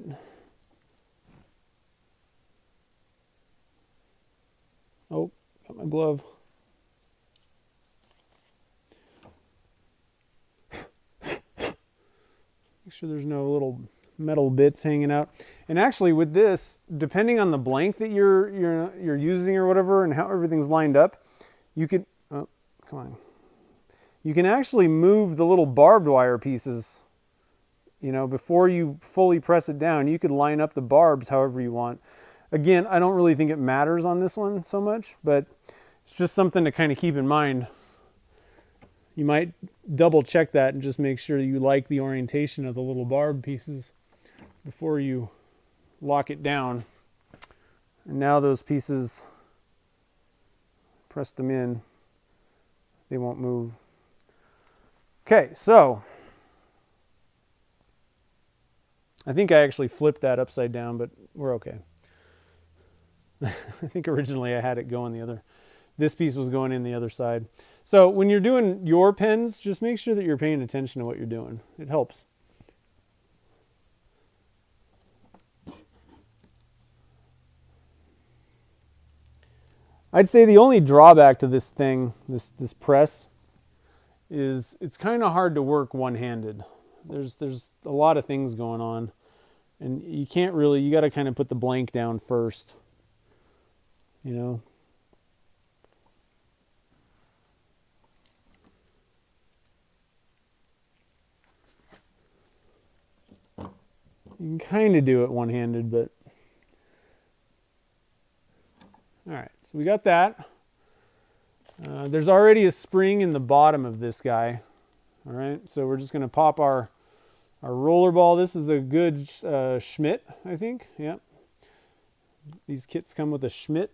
Oh, got my glove. Make sure there's no little metal bits hanging out. And actually with this, depending on the blank that you're using or whatever and how everything's lined up, you can, oh, come on. You can actually move the little barbed wire pieces. You know, before you fully press it down, you could line up the barbs however you want. Again, I don't really think it matters on this one so much, but it's just something to kind of keep in mind. You might double check that and just make sure you like the orientation of the little barb pieces before you lock it down. And now those pieces, pressed them in, they won't move. Okay, so I think I actually flipped that upside down, but we're okay. I think originally I had it going this piece was going in the other side. So when you're doing your pens, just make sure that you're paying attention to what you're doing. It helps. I'd say the only drawback to this thing, this press, is it's kind of hard to work one-handed. There's a lot of things going on, and you can't really, you got to kind of put the blank down first, you know. You can kind of do it one-handed, but all right, so we got that. There's already a spring in the bottom of this guy. All right, so we're just going to pop our Our roller ball, this is a good Schmidt, I think. Yep. These kits come with a Schmidt,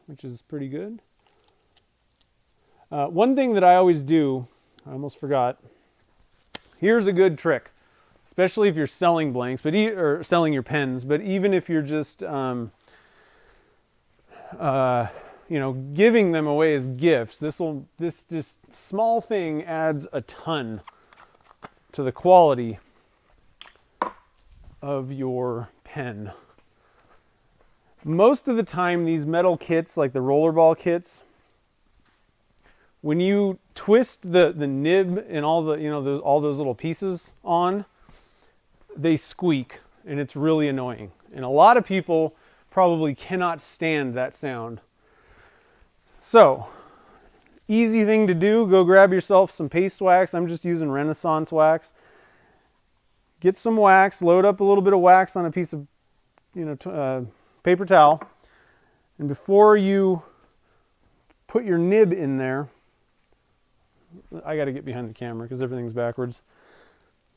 which is pretty good. One thing that I always do, I almost forgot. Here's a good trick, especially if you're selling blanks, or selling your pens. But even if you're just, you know, giving them away as gifts, this just small thing adds a ton to the quality of your pen. Most of the time, these metal kits, like the rollerball kits, when you twist the nib and all the, you know, all those little pieces on, they squeak, and it's really annoying. And a lot of people probably cannot stand that sound. So, easy thing to do, go grab yourself some paste wax. I'm just using Renaissance wax. Get some wax, load up a little bit of wax on a piece of, you know, paper towel. And before you put your nib in there, I got to get behind the camera because everything's backwards.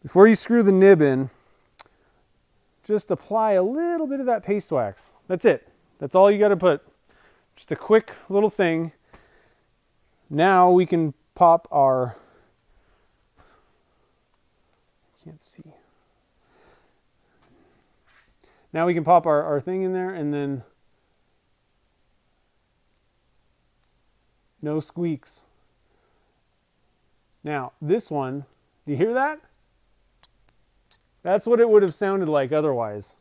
Before you screw the nib in, just apply a little bit of that paste wax. That's it. That's all you got to put. Just a quick little thing. Now we can pop our, can't see. Now we can pop our thing in there, and then no squeaks. Now, this one, do you hear that? That's what it would have sounded like otherwise.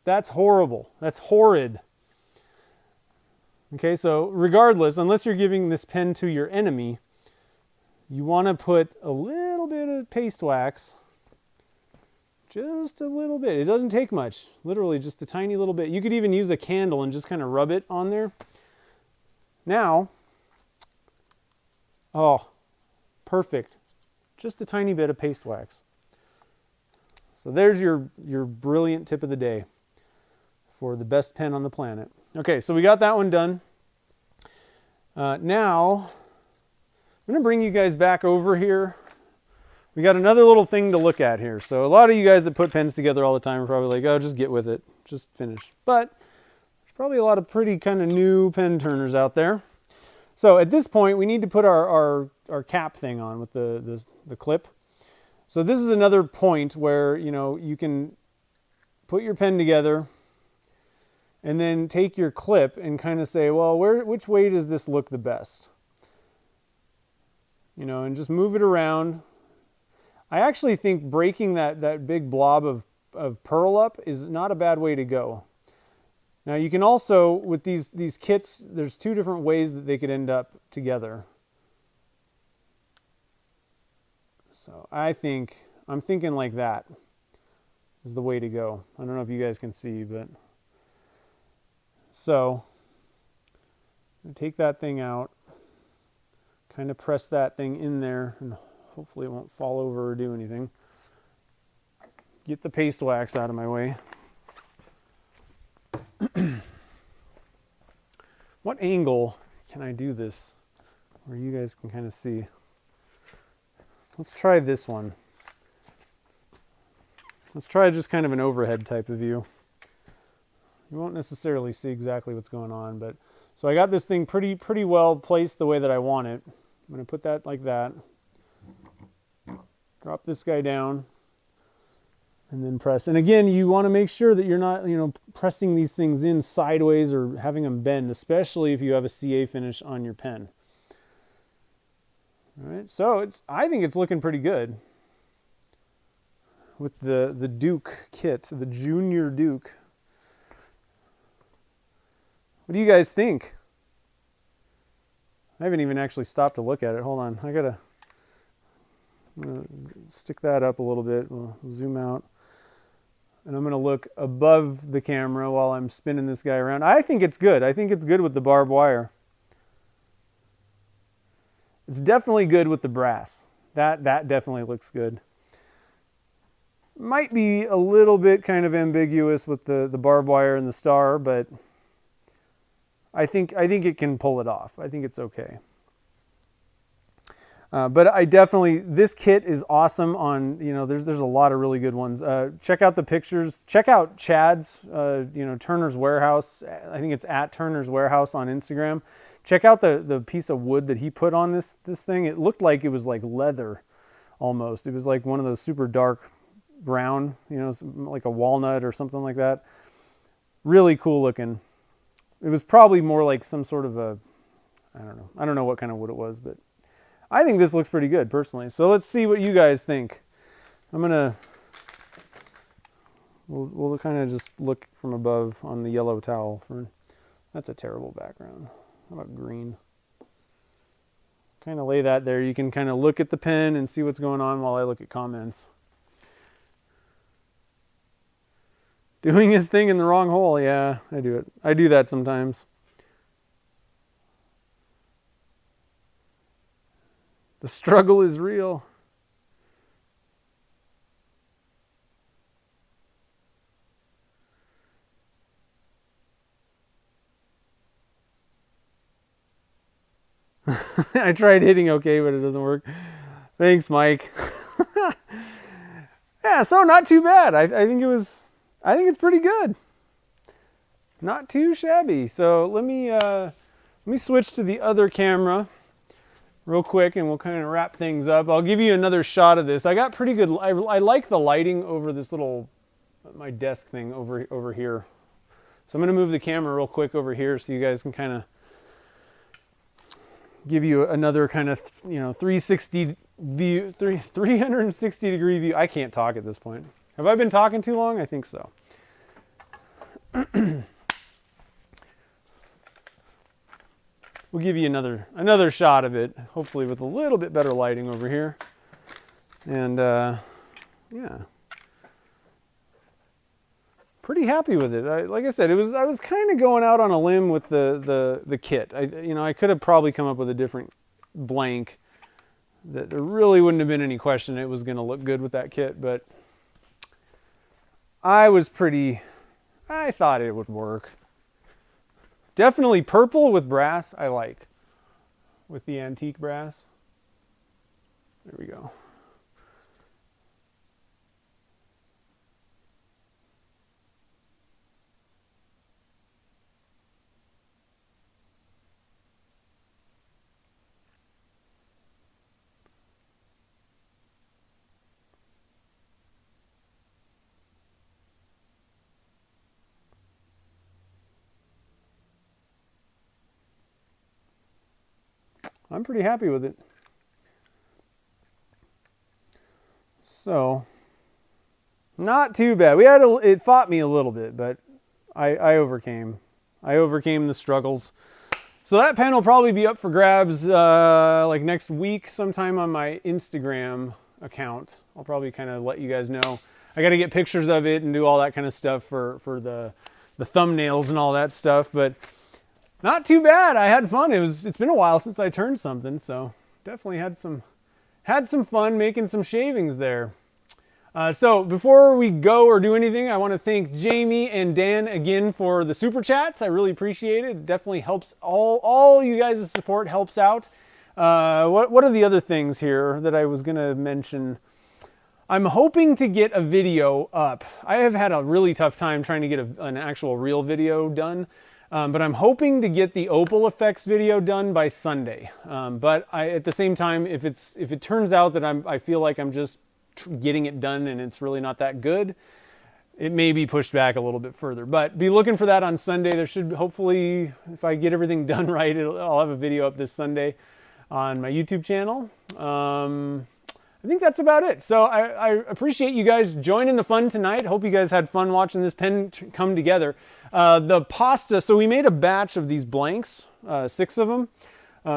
That's horrible. That's horrid. Okay, so regardless, unless you're giving this pen to your enemy, you want to put a little bit of paste wax. Just a little bit. It doesn't take much. Literally just a tiny little bit. You could even use a candle and just kind of rub it on there. Now, oh, perfect. Just a tiny bit of paste wax. So there's your brilliant tip of the day for the best pen on the planet. Okay, so we got that one done. Now, I'm going to bring you guys back over here. We got another little thing to look at here. So a lot of you guys that put pens together all the time are probably like, oh, just get with it. Just finish. But there's probably a lot of pretty kind of new pen turners out there. So at this point, we need to put our cap thing on with the clip. So this is another point where, you know, you can put your pen together and then take your clip and kind of say, well, which way does this look the best? You know, and just move it around. I actually think breaking that big blob of pearl up is not a bad way to go. Now you can also, with these kits, there's two different ways that they could end up together. So I'm thinking like that is the way to go. I don't know if you guys can see, but so take that thing out, kind of press that thing in there, and hopefully it won't fall over or do anything. Get the paste wax out of my way. What angle can I do this where you guys can kind of see? Let's try this one. Let's try just kind of an overhead type of view. You won't necessarily see exactly what's going on, but so I got this thing pretty well placed the way that I want it. I'm going to put that like that. Drop this guy down and then press. And again, you want to make sure that you're not, you know, pressing these things in sideways or having them bend, especially if you have a CA finish on your pen. All right, so I think it's looking pretty good with the Duke kit, the Junior Duke. What do you guys think? I haven't even actually stopped to look at it. Hold on, I'm gonna stick that up a little bit. We'll zoom out. And I'm gonna look above the camera while I'm spinning this guy around. I think it's good. I think it's good with the barbed wire. It's definitely good with the brass. That definitely looks good. Might be a little bit kind of ambiguous with the barbed wire and the star, but I think it can pull it off. I think it's okay. But I definitely, this kit is awesome on, there's a lot of really good ones. Check out the pictures. Check out Chad's, Turner's Warehouse. I think it's at Turner's Warehouse on Instagram. Check out the piece of wood that he put on this thing. It looked like it was like leather almost. It was like one of those super dark brown, like a walnut or something like that. Really cool looking. It was probably more like some sort of a, I don't know what kind of wood it was, but I think this looks pretty good personally. So let's see what you guys think. We'll kind of just look from above on the yellow towel. That's a terrible background. How about green? Kind of lay that there. You can kind of look at the pen and see what's going on while I look at comments. Doing his thing in the wrong hole. Yeah, I do it. I do that sometimes. The struggle is real. I tried hitting okay, but it doesn't work. Thanks, Mike. Yeah, so not too bad. I think it's pretty good. Not too shabby. So let me switch to the other camera real quick and we'll kind of wrap things up. I'll give you another shot of this. I got pretty good, I like the lighting over this little, my desk thing over here. So I'm going to move the camera real quick over here so you guys can kind of give you another kind of, 360 view, 360 degree view. I can't talk at this point. Have I been talking too long? I think so. We'll give you another shot of it, hopefully with a little bit better lighting over here. And yeah, pretty happy with it. Like I said, I was kind of going out on a limb with the kit. I could have probably come up with a different blank that there really wouldn't have been any question it was going to look good with that kit, but I thought it would work. Definitely purple with brass, I like. With the antique brass. There we go. I'm pretty happy with it. So, not too bad. It fought me a little bit, but I overcame. I overcame the struggles. So that pen will probably be up for grabs like next week sometime on my Instagram account. I'll probably kind of let you guys know. I got to get pictures of it and do all that kind of stuff for the thumbnails and all that stuff, but not too bad. I had fun. It's been a while since I turned something, so definitely had some fun making some shavings there. So before we go or do anything, I want to thank Jamie and Dan again for the super chats. I really appreciate it. It definitely helps. All you guys' support helps out. What are the other things here that I was going to mention? I'm hoping to get a video up. I have had a really tough time trying to get an actual real video done. But I'm hoping to get the Opal Effects video done by Sunday. But at the same time, if it turns out that I feel like I'm just getting it done and it's really not that good, it may be pushed back a little bit further. But be looking for that on Sunday. There should hopefully, if I get everything done right, I'll have a video up this Sunday on my YouTube channel. I think that's about it. So I appreciate you guys joining the fun tonight. Hope you guys had fun watching this pen come together. The pasta, so we made a batch of these blanks, 6 of them.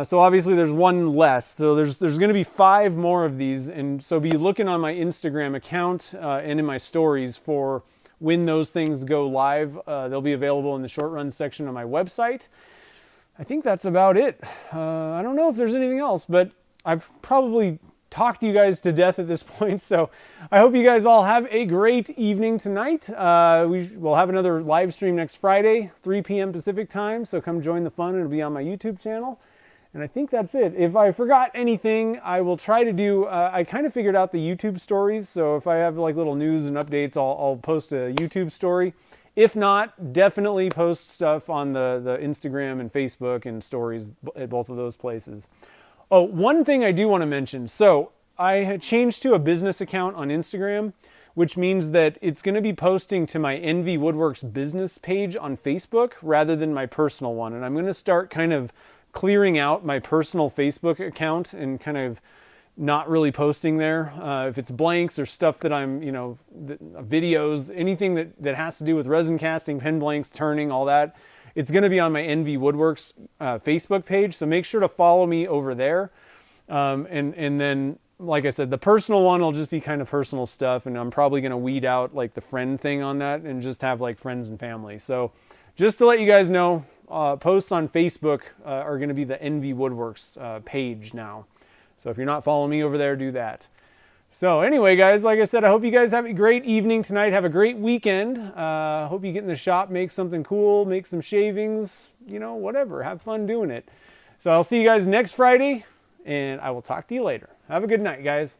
So obviously there's one less. So there's going to be 5 more of these. And so be looking on my Instagram account and in my stories for when those things go live. They'll be available in the short run section of my website. I think that's about it. I don't know if there's anything else, but I've probably talked you guys to death at this point. So I hope you guys all have a great evening tonight. We'll have another live stream next Friday, 3 p.m. Pacific time. So come join the fun. It'll be on my YouTube channel. And I think that's it. If I forgot anything, I will try to do, I kind of figured out the YouTube stories. So if I have like little news and updates, I'll post a YouTube story. If not, definitely post stuff on the Instagram and Facebook and stories at both of those places. Oh, one thing I do want to mention. So I had changed to a business account on Instagram, which means that it's going to be posting to my NV Woodworks business page on Facebook rather than my personal one. And I'm going to start kind of clearing out my personal Facebook account and kind of not really posting there. If it's blanks or stuff that I'm, you know, videos, anything that has to do with resin casting, pen blanks, turning, all that, it's going to be on my NV Woodworks Facebook page. So make sure to follow me over there. And then, like I said, the personal one will just be kind of personal stuff. And I'm probably going to weed out like the friend thing on that and just have like friends and family. So just to let you guys know, posts on Facebook are going to be the NV Woodworks page now. So if you're not following me over there, do that. So anyway, guys, like I said, I hope you guys have a great evening tonight. Have a great weekend. Hope you get in the shop, make something cool, make some shavings, you know, whatever. Have fun doing it. So I'll see you guys next Friday, and I will talk to you later. Have a good night, guys.